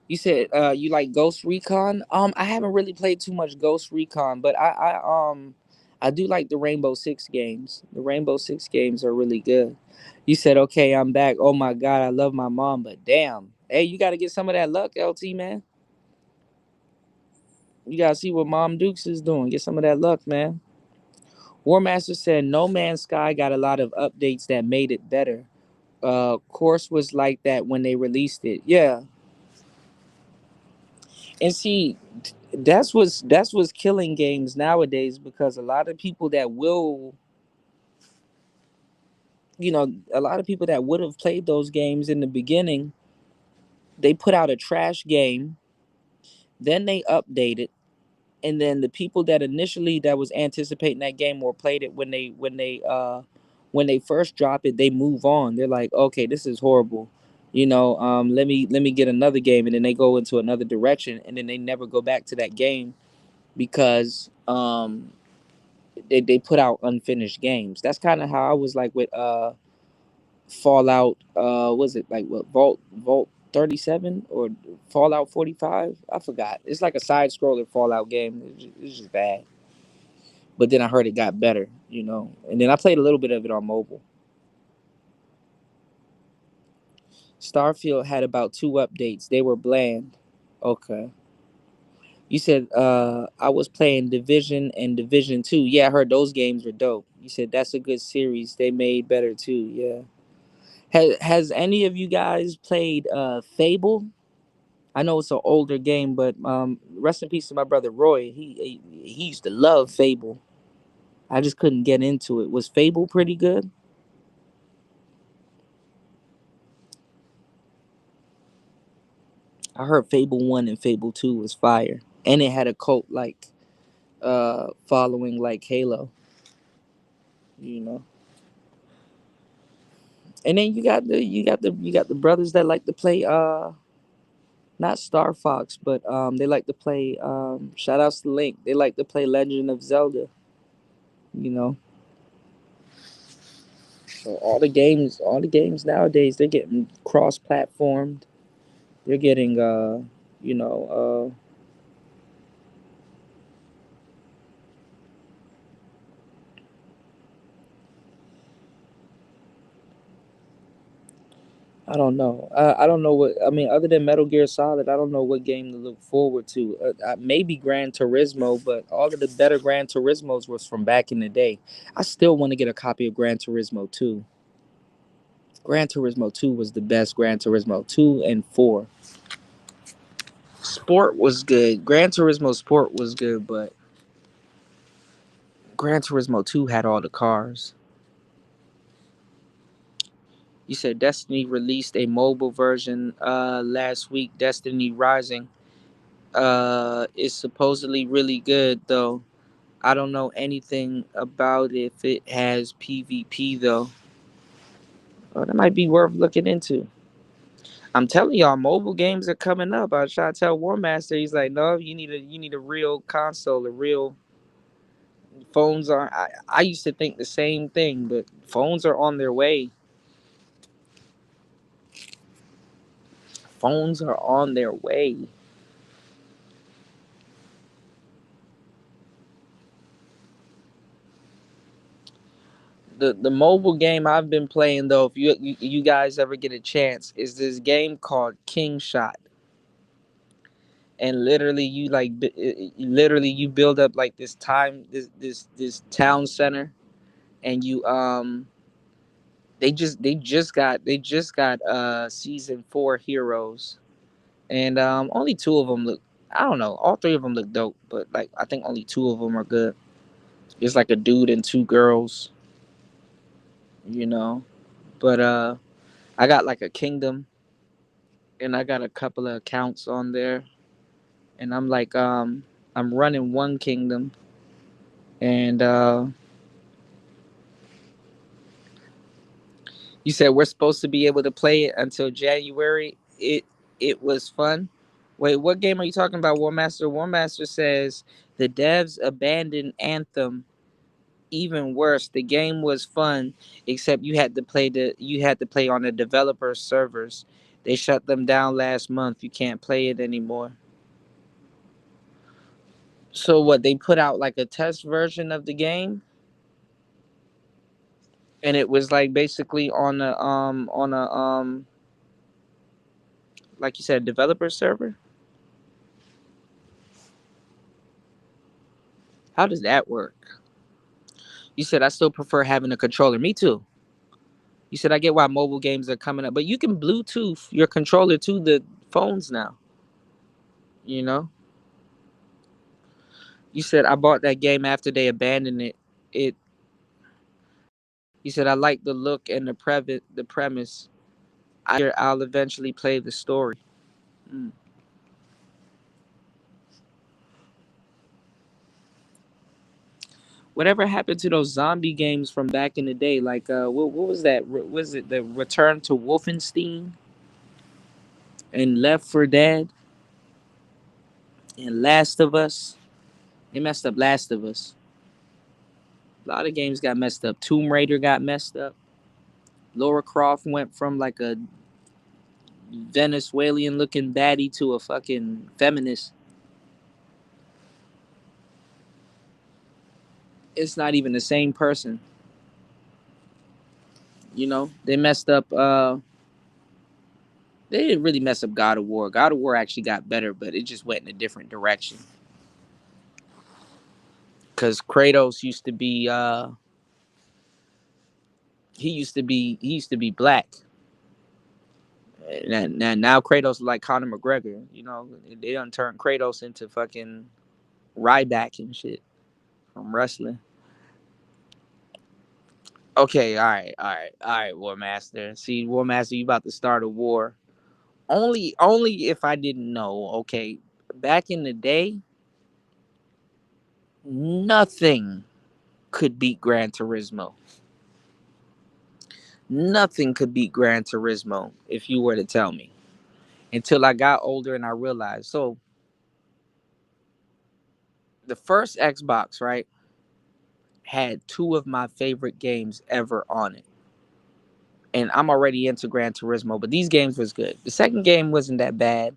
You said you like Ghost Recon. I haven't really played too much Ghost Recon, but I do like the Rainbow Six games. The Rainbow Six games are really good. You said okay, I'm back. Oh my god, I love my mom, but damn, hey, you got to get some of that luck, LT man. You got to see what Mom Dukes is doing. Get some of that luck, man. War Master said No Man's Sky got a lot of updates that made it better. Course was like that when they released it. Yeah, and see, that's what's killing games nowadays because a lot of people that would have played those games in the beginning They put out a trash game, then they update it, and then the people that initially that was anticipating that game or played it when they first drop it, they move on. They're like, okay, this is horrible. Let me get another game, and then they go into another direction, and then they never go back to that game because they put out unfinished games. That's kind of how I was like with Fallout. Was it like what Vault 37 or Fallout 45? I forgot. It's like a side scroller Fallout game. It's just bad. But then I heard it got better, and then I played a little bit of it on mobile. Starfield had about 2 updates. They were bland. Okay. You said I was playing Division and Division 2. Yeah, I heard those games were dope. You said that's a good series. They made better too. Yeah. Has any of you guys played Fable? I know it's an older game, but rest in peace to my brother Roy. He used to love Fable. I just couldn't get into it. Was Fable pretty good? I heard Fable 1 and Fable 2 was fire. And it had a cult like following like Halo, you know. And then you got the brothers that like to play not Star Fox, but they like to play shout outs to Link. They like to play Legend of Zelda, you know. So all the games nowadays they're getting cross platformed. They're getting you know, I don't know. I don't know what I mean. Other than Metal Gear Solid, I don't know what game to look forward to. Maybe Gran Turismo, but all of the better Gran Turismos was from back in the day. I still want to get a copy of Gran Turismo 2. Gran Turismo 2 was the best Gran Turismo 2 and 4. Sport was good. Gran Turismo Sport was good, but Gran Turismo 2 had all the cars. You said Destiny released a mobile version last week, Destiny Rising. Is supposedly really good though. I don't know anything about if it has PvP though. Oh, that might be worth looking into. I'm telling y'all, mobile games are coming up. I was trying to tell War Master, he's like, no, you need a real console, a real phones are. I used to think the same thing, but phones are on their way. Phones are on their way. The mobile game I've been playing though, if you guys ever get a chance, is this game called King Shot. And literally literally you build up like this town center, and you they just got season 4 heroes, and only two of them look, I don't know, all three of them look dope, but like I think only two of them are good. It's like a dude and two girls, you know. But I got like a kingdom, and I got a couple of accounts on there, and I'm running one kingdom, and you said we're supposed to be able to play it until January. It was fun. Wait, what game are you talking about, War Master? War Master says the devs abandoned Anthem. Even worse, the game was fun, except you had to play on the developer servers. They shut them down last month. You can't play it anymore. So what? They put out like a test version of the game, and it was like basically on a like you said, developer server. How does that work? You said I still prefer having a controller. Me too. You said I get why mobile games are coming up, but you can Bluetooth your controller to the phones now. You know. You said I bought that game after they abandoned it. It. You said I like the look and the premise. I'll eventually play the story. Mm. Whatever happened to those zombie games from back in the day? Like, what was that? Was it the Return to Wolfenstein and Left for Dead and Last of Us? They messed up Last of Us. A lot of games got messed up. Tomb Raider got messed up. Laura Croft went from like a Venezuelan looking baddie to a fucking feminist. It's not even the same person. You know, they messed up. They didn't really mess up God of War. God of War actually got better, but it just went in a different direction. Because Kratos used to be, he used to be black. Now Kratos is like Conor McGregor. You know, they done turned Kratos into fucking Ryback and shit from wrestling. Okay, all right, War Master. See, War Master, you about to start a war. Only if I didn't know. Okay, back in the day, nothing could beat Gran Turismo. Nothing could beat Gran Turismo if you were to tell me. Until I got older and I realized. So the first Xbox, right, had two of my favorite games ever on it. And I'm already into Gran Turismo, but these games was good. The second game wasn't that bad,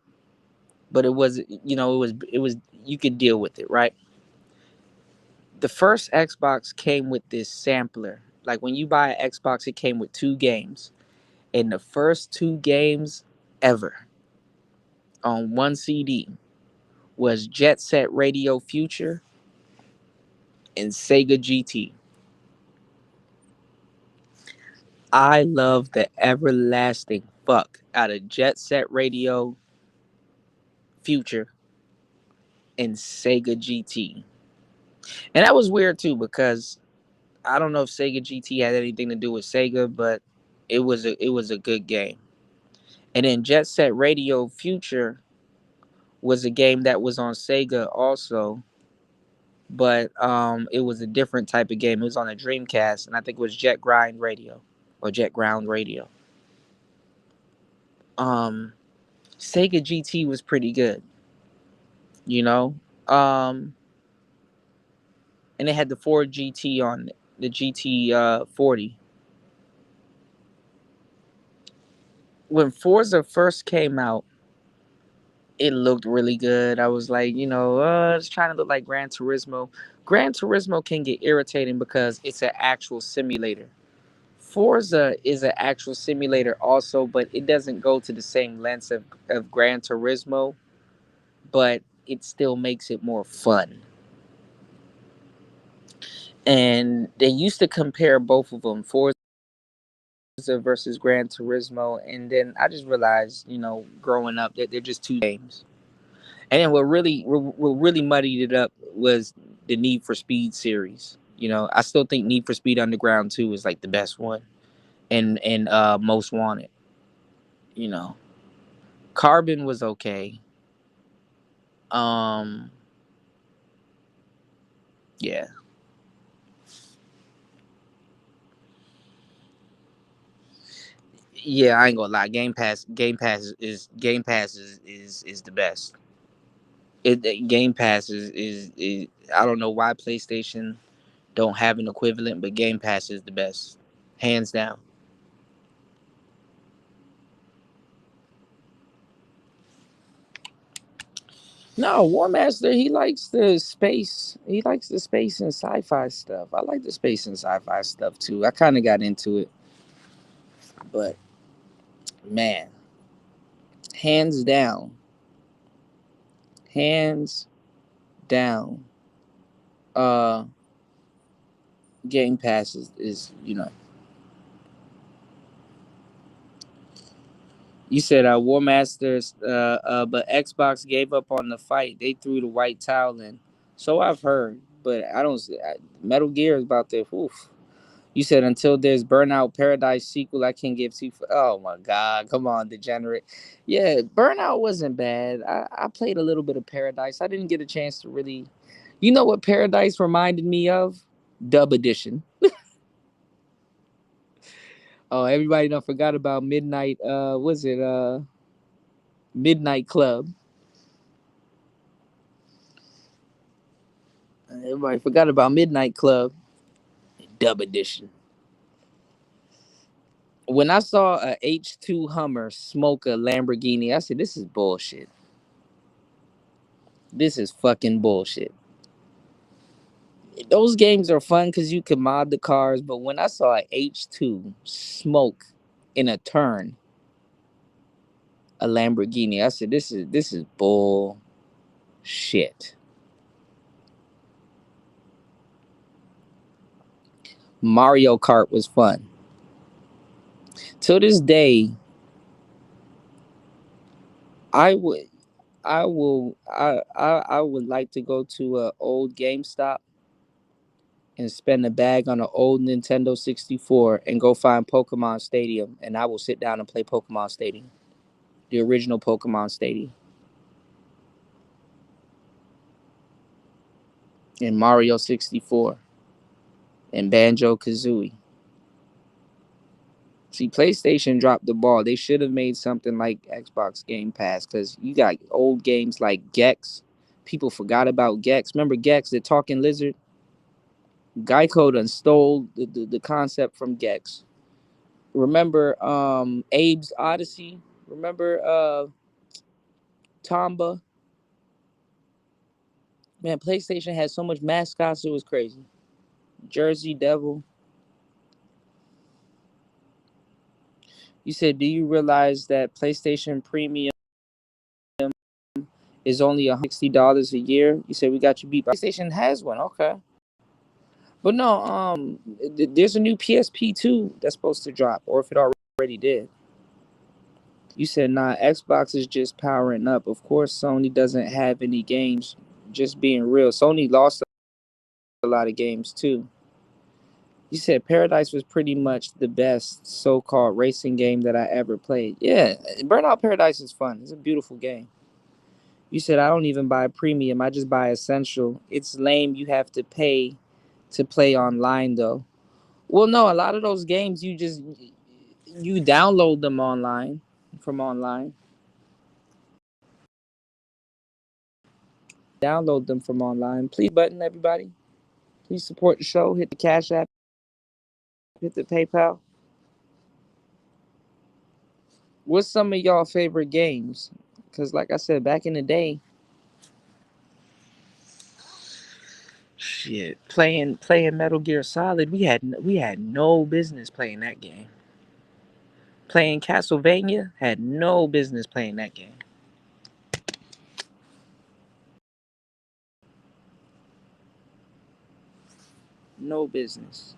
but it was, it was you could deal with it, right? The first Xbox came with this sampler. Like when you buy an Xbox, it came with two games. And the first two games ever on one CD was Jet Set Radio Future and Sega GT. I love the everlasting fuck out of Jet Set Radio Future and Sega GT. And that was weird too because I don't know if Sega GT had anything to do with Sega, but it was a good game. And then Jet Set Radio Future was a game that was on Sega also, but it was a different type of game. It was on a Dreamcast, and I think it was Jet Grind Radio or Jet Ground Radio. Um, Sega GT was pretty good, you know. Um, and it had the Ford GT on it, the GT 40. When Forza first came out, it looked really good. I was like, it's trying to look like Gran Turismo. Gran Turismo can get irritating because it's an actual simulator. Forza is an actual simulator also, but it doesn't go to the same lengths of Gran Turismo, but it still makes it more fun. And they used to compare both of them, Forza versus Gran Turismo, and then I just realized, growing up, that they're just two games. And then what really muddied it up was the Need for Speed series. I still think Need for Speed Underground 2 is like the best one, and Most Wanted. You know, Carbon was okay. Um, yeah, yeah. I ain't gonna lie. Game Pass is the best. Game Pass is I don't know why PlayStation don't have an equivalent, but Game Pass is the best, hands down. No, War Master, he likes the space. He likes the space and sci-fi stuff. I like the space and sci-fi stuff too. I kind of got into it, but man, hands down, hands down, uh, Game Pass is. You said War Masters, but Xbox gave up on the fight. They threw the white towel in. So I've heard, but I don't. Metal Gear is about to. Oof. You said until there's Burnout Paradise sequel, I can give two. Oh my God, come on, degenerate. Yeah, Burnout wasn't bad. I played a little bit of Paradise. I didn't get a chance to really. You know what Paradise reminded me of? Dub Edition. Oh, everybody don't forgot about Midnight. Was it Midnight Club? Everybody forgot about Midnight Club. Dub Edition. When I saw a H2 Hummer smoke a Lamborghini, I said, "This is bullshit. This is fucking bullshit." Those games are fun because you can mod the cars, but when I saw a H2 smoke in a turn a Lamborghini, I said, "This is bullshit." Mario Kart was fun. To this day, I would I would like to go to a old GameStop and spend a bag on an old Nintendo 64 and go find Pokemon Stadium, and I will sit down and play Pokemon Stadium, the original Pokemon Stadium, and Mario 64 and Banjo Kazooie. See, PlayStation dropped the ball. They should have made something like Xbox Game Pass because you got old games like Gex. People forgot about Gex. Remember Gex, the talking lizard? Geico done stole the concept from Gex. Remember Abe's Odyssey? Remember Tomba? Man, PlayStation had so much mascots, it was crazy. Jersey Devil. You said, do you realize that PlayStation Premium is only $160 a year? You said we got you beat. PlayStation has one, okay. But no, there's a new PSP 2 that's supposed to drop, or if it already did. You said, nah, Xbox is just powering up. Of course, Sony doesn't have any games. Just being real, Sony lost a lot of games too. You said Paradise was pretty much the best so-called racing game that I ever played. Yeah, Burnout Paradise is fun. It's a beautiful game. You said I don't even buy premium. I just buy essential. It's lame you have to pay to play online though. Well, no, a lot of those games you download them online from online. Download them from online. Please button everybody. Please support the show. Hit the Cash App. Hit the PayPal. What's some of y'all favorite games? Because like I said, back in the day, shit, playing Metal Gear Solid, we had no business playing that game. Playing Castlevania, had no business playing that game. No business.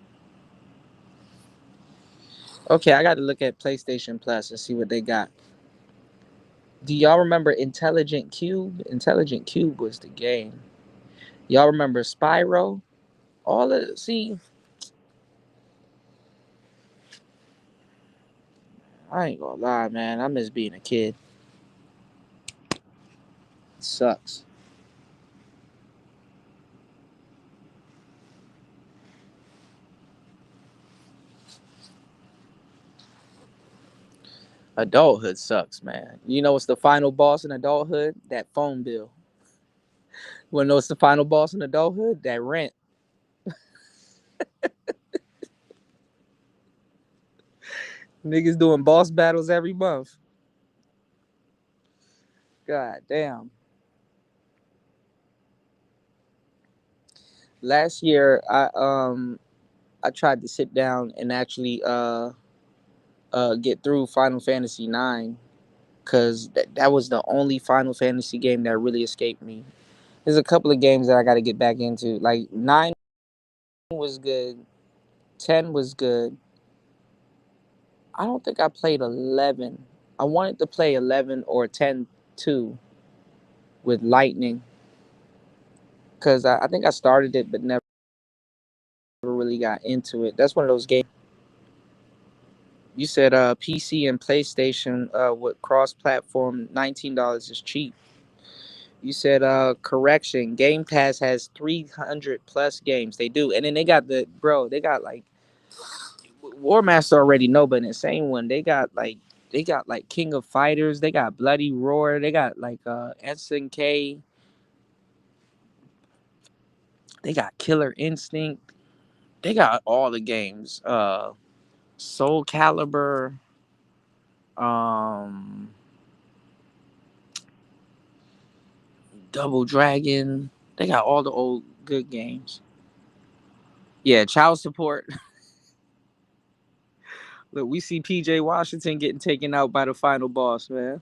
Okay, I got to look at PlayStation Plus and see what they got. Do y'all remember Intelligent Cube? Intelligent Cube was the game. Y'all remember Spyro? All of see, I ain't gonna lie, man. I miss being a kid. It sucks. Adulthood sucks, man. You know what's the final boss in adulthood? That phone bill. You wanna know what's the final boss in adulthood? That rent. Niggas doing boss battles every month. God damn. Last year I tried to sit down and actually get through Final Fantasy 9 because that was the only Final Fantasy game that really escaped me. There's a couple of games that I got to get back into. Like 9 was good, 10 was good. I don't think I played 11. I wanted to play 11 or 10 too with Lightning because I think I started it but never really got into it. That's one of those games. You said PC and PlayStation with cross-platform $19 is cheap. You said correction. Game Pass has 300 plus games. They do, and then they got like War Master already know, but in the same one they got like King of Fighters. They got Bloody Roar. They got like SNK. They got Killer Instinct. They got all the games. Soul Calibur. Um, Double Dragon. They got all the old good games. Yeah, child support. Look, we see PJ Washington getting taken out by the final boss, man.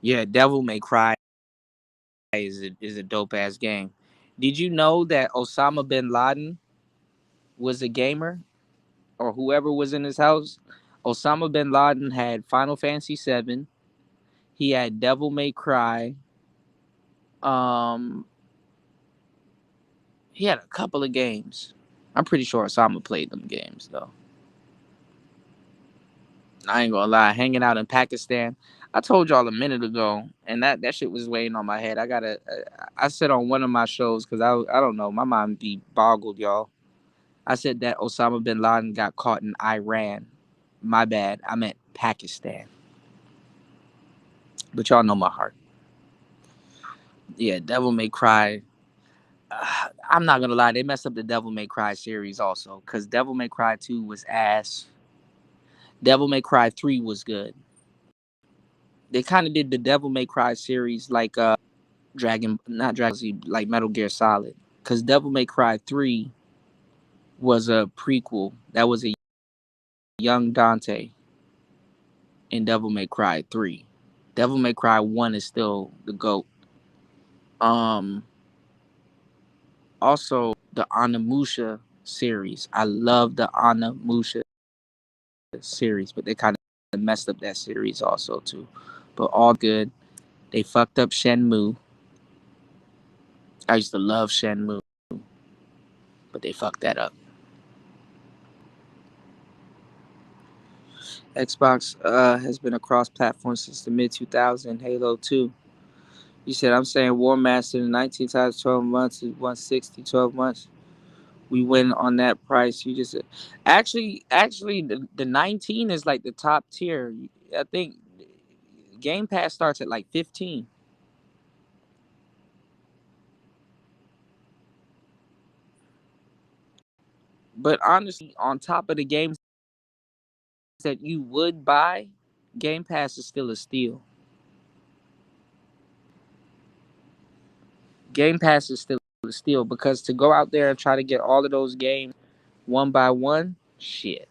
Yeah, Devil May Cry is a dope ass game. Did you know that Osama bin Laden was a gamer, or whoever was in his house? Osama bin Laden had Final Fantasy VII. He had Devil May Cry. Um, he had a couple of games. I'm pretty sure Osama played them games though. I ain't gonna lie, hanging out in Pakistan. I told y'all a minute ago, and that shit was weighing on my head. I said on one of my shows because I don't know, my mind be boggled, y'all. I said that Osama bin Laden got caught in Iran. My bad, I meant Pakistan. But y'all know my heart. Yeah, Devil May Cry. I'm not gonna lie, they messed up the Devil May Cry series also, because Devil May Cry 2 was ass. Devil May Cry 3 was good. They kind of did the Devil May Cry series like not Dragon Z, like Metal Gear Solid. Because Devil May Cry 3 was a prequel. That was a young Dante in Devil May Cry 3. Devil May Cry 1 is still the GOAT. Um, Also, the Onimusha series. I love the Onimusha series, but they kind of messed up that series also, too. But all good. They fucked up Shenmue. I used to love Shenmue, but they fucked that up. Xbox has been a cross-platform since the mid-2000s. Halo 2. You said, I'm saying War Master 19 times 12 months is 160, 12 months. We win on that price. You just actually the 19 is like the top tier. I think Game Pass starts at like 15. But honestly, on top of the games that you would buy, Game Pass is still a steal. Game Pass is still a steal because to go out there and try to get all of those games one by one, shit.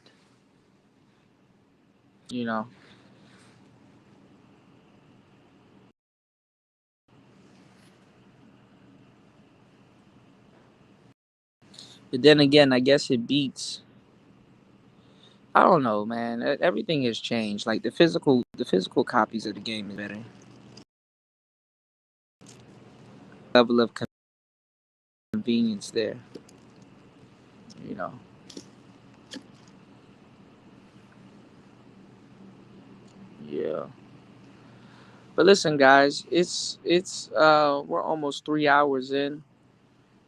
You know. But then again, I guess it beats. I don't know, man. Everything has changed. Like the physical copies of the game is better. Level of convenience there, you know. Yeah. But listen, guys, it's we're almost 3 hours in,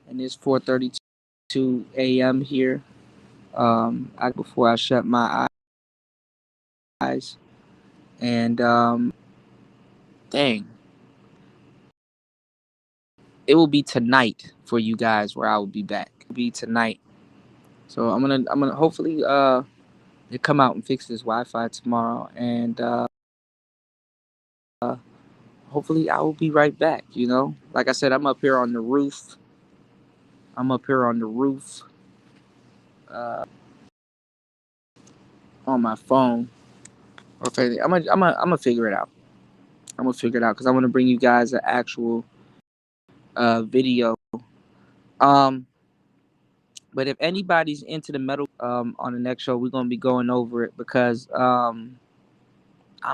and it's 4:32 a.m. here. Before I shut my eyes, and dang, it will be tonight for you guys where I will be back. It'll be tonight. So I'm gonna hopefully they come out and fix this Wi-Fi tomorrow, and hopefully I will be right back. You know, like I said, I'm up here on the roof. I'm up here on the roof on my phone. Or if anything, I'm gonna figure it out. I'm gonna figure it out because I want to bring you guys an actual video. Um, but if anybody's into the metal, on the next show, we're gonna be going over it because I'm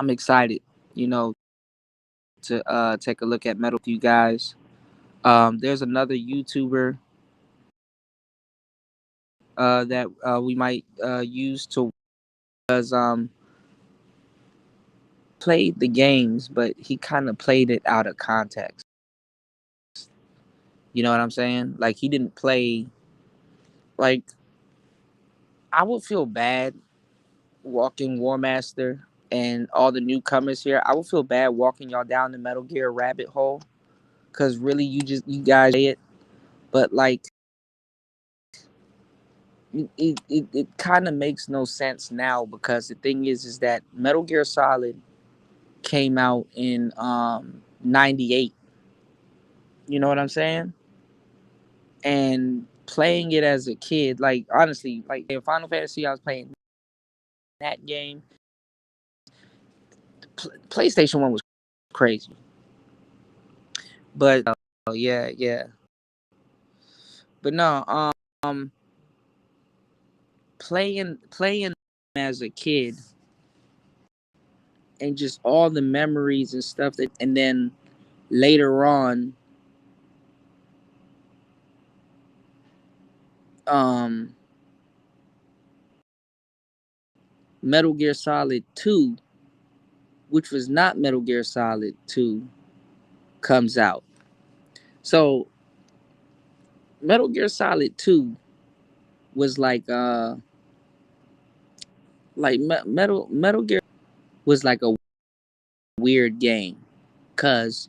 excited. You know, to take a look at metal with you guys. There's another YouTuber that we might use to because played the games, but he kind of played it out of context. You know what I'm saying? Like he didn't play like I would feel bad walking War Master and all the newcomers here. I would feel bad walking y'all down the Metal Gear rabbit hole because really you guys say it, but like it kind of makes no sense now because the thing is that Metal Gear Solid came out in 98. You know what I'm saying? And playing it as a kid, like honestly, like in Final Fantasy, I was playing that game. PlayStation 1 was crazy. But yeah, yeah. But no, playing as a kid and just all the memories and stuff that and then later on um Metal Gear Solid 2, which was not Metal Gear Solid 2, comes out. So Metal Gear Solid 2 was like Metal Gear was like a weird game cuz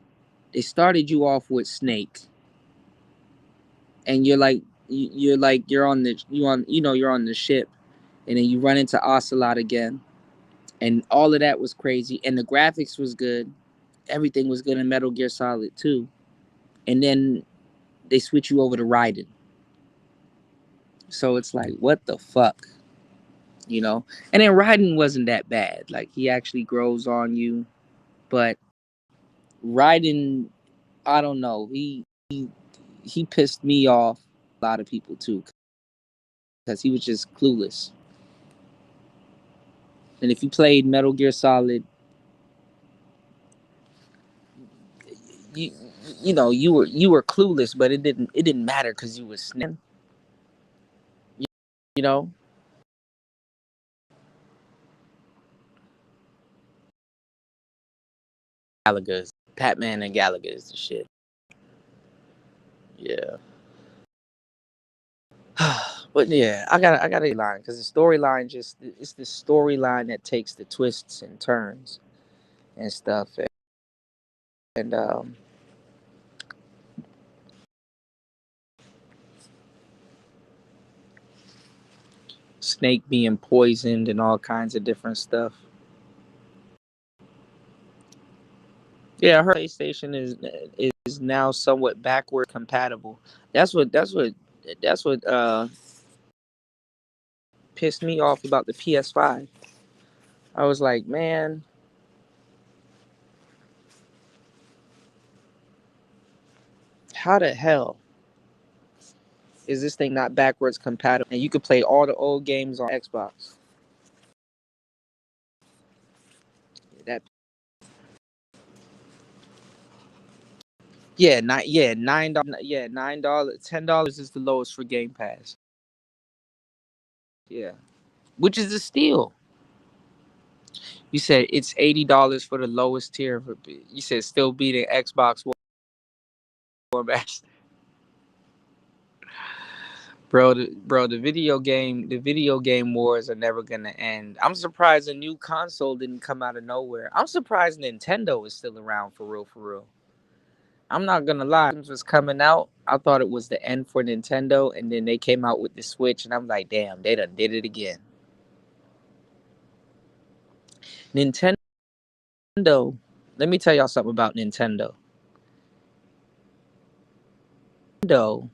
they started you off with Snake and you're on the you're on the ship and then you run into Ocelot again and all of that was crazy and the graphics was good. Everything was good in Metal Gear Solid 2. And then they switch you over to Raiden. So it's like, what the fuck? You know? And then Raiden wasn't that bad. Like, he actually grows on you. But Raiden, I don't know. He pissed me off a lot of people too. Because he was just clueless. And if you played Metal Gear Solid, you you know, you were clueless, but it didn't matter because you was snitching, you know? Gallagher's Batman and Gallagher is the shit. Yeah. But yeah, I got a line because the storyline just it's the storyline that takes the twists and turns and stuff and Snake being poisoned and all kinds of different stuff. Yeah, her PlayStation is now somewhat backward compatible. That's what pissed me off about the PS5. I was like, man, how the hell is this thing not backwards compatible? And you could play all the old games on Xbox. That yeah, $9, yeah, $9, $10 is the lowest for Game Pass. Yeah, which is a steal. You said it's $80 for the lowest tier. You said still beating Xbox One Master. The video game wars are never gonna end. I'm surprised a new console didn't come out of nowhere. I'm surprised Nintendo is still around for real, for real. I'm not gonna lie, when it was coming out, I thought it was the end for Nintendo, and then they came out with the Switch, and I'm like, damn, they done did it again. Nintendo, let me tell y'all something about Nintendo. Nintendo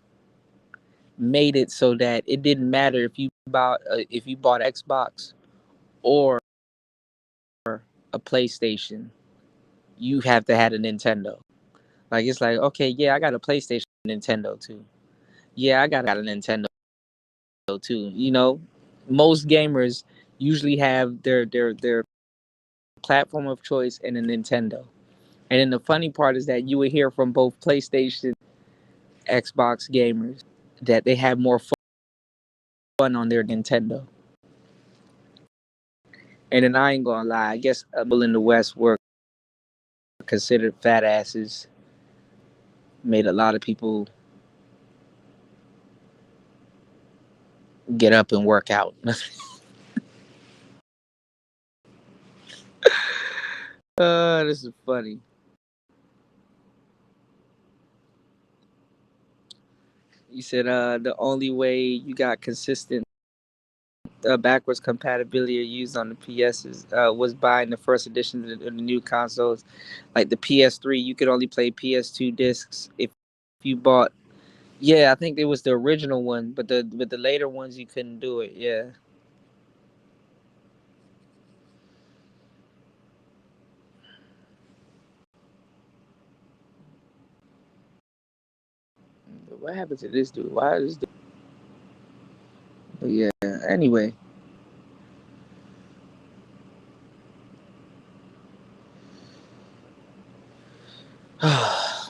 made it so that it didn't matter if you bought Xbox or a PlayStation, you have to have a Nintendo. Like it's like, okay, yeah, I got a PlayStation, Nintendo too. Yeah, I got a Nintendo too. You know, most gamers usually have their platform of choice and a Nintendo. And then the funny part is that you would hear from both PlayStation, Xbox gamers that they have more fun on their Nintendo. And then I ain't gonna lie, I guess people in the West were considered fat asses. Made a lot of people get up and work out. This is funny. You said the only way you got consistent backwards compatibility used on the PSs was buying the first edition of the new consoles. Like the PS3, you could only play PS2 discs if you bought. Yeah, I think it was the original one, but the later ones you couldn't do it. Yeah. What happened to this dude? Why is this? But yeah. Anyway. I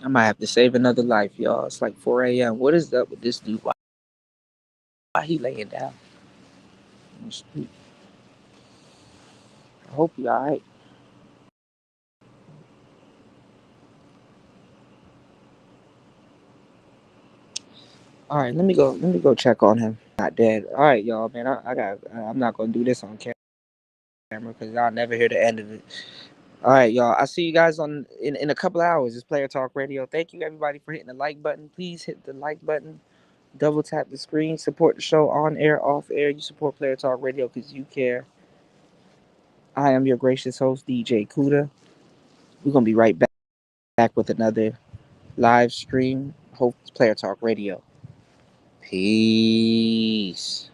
might have to save another life, y'all. It's like 4 a.m. What is up with this dude? Why he laying down? I hope you alright. All right, let me go. Let me go check on him. Not dead. All right, y'all, man. I got. I'm not gonna do this on camera because y'all never hear the end of it. All right, y'all. I see you guys in a couple of hours. It's Player Talk Radio. Thank you everybody for hitting the like button. Please hit the like button. Double tap the screen. Support the show on air, off air. You support Player Talk Radio because you care. I am your gracious host, DJ Kuda. We're gonna be right back with another live stream. Hope Player Talk Radio. Peace.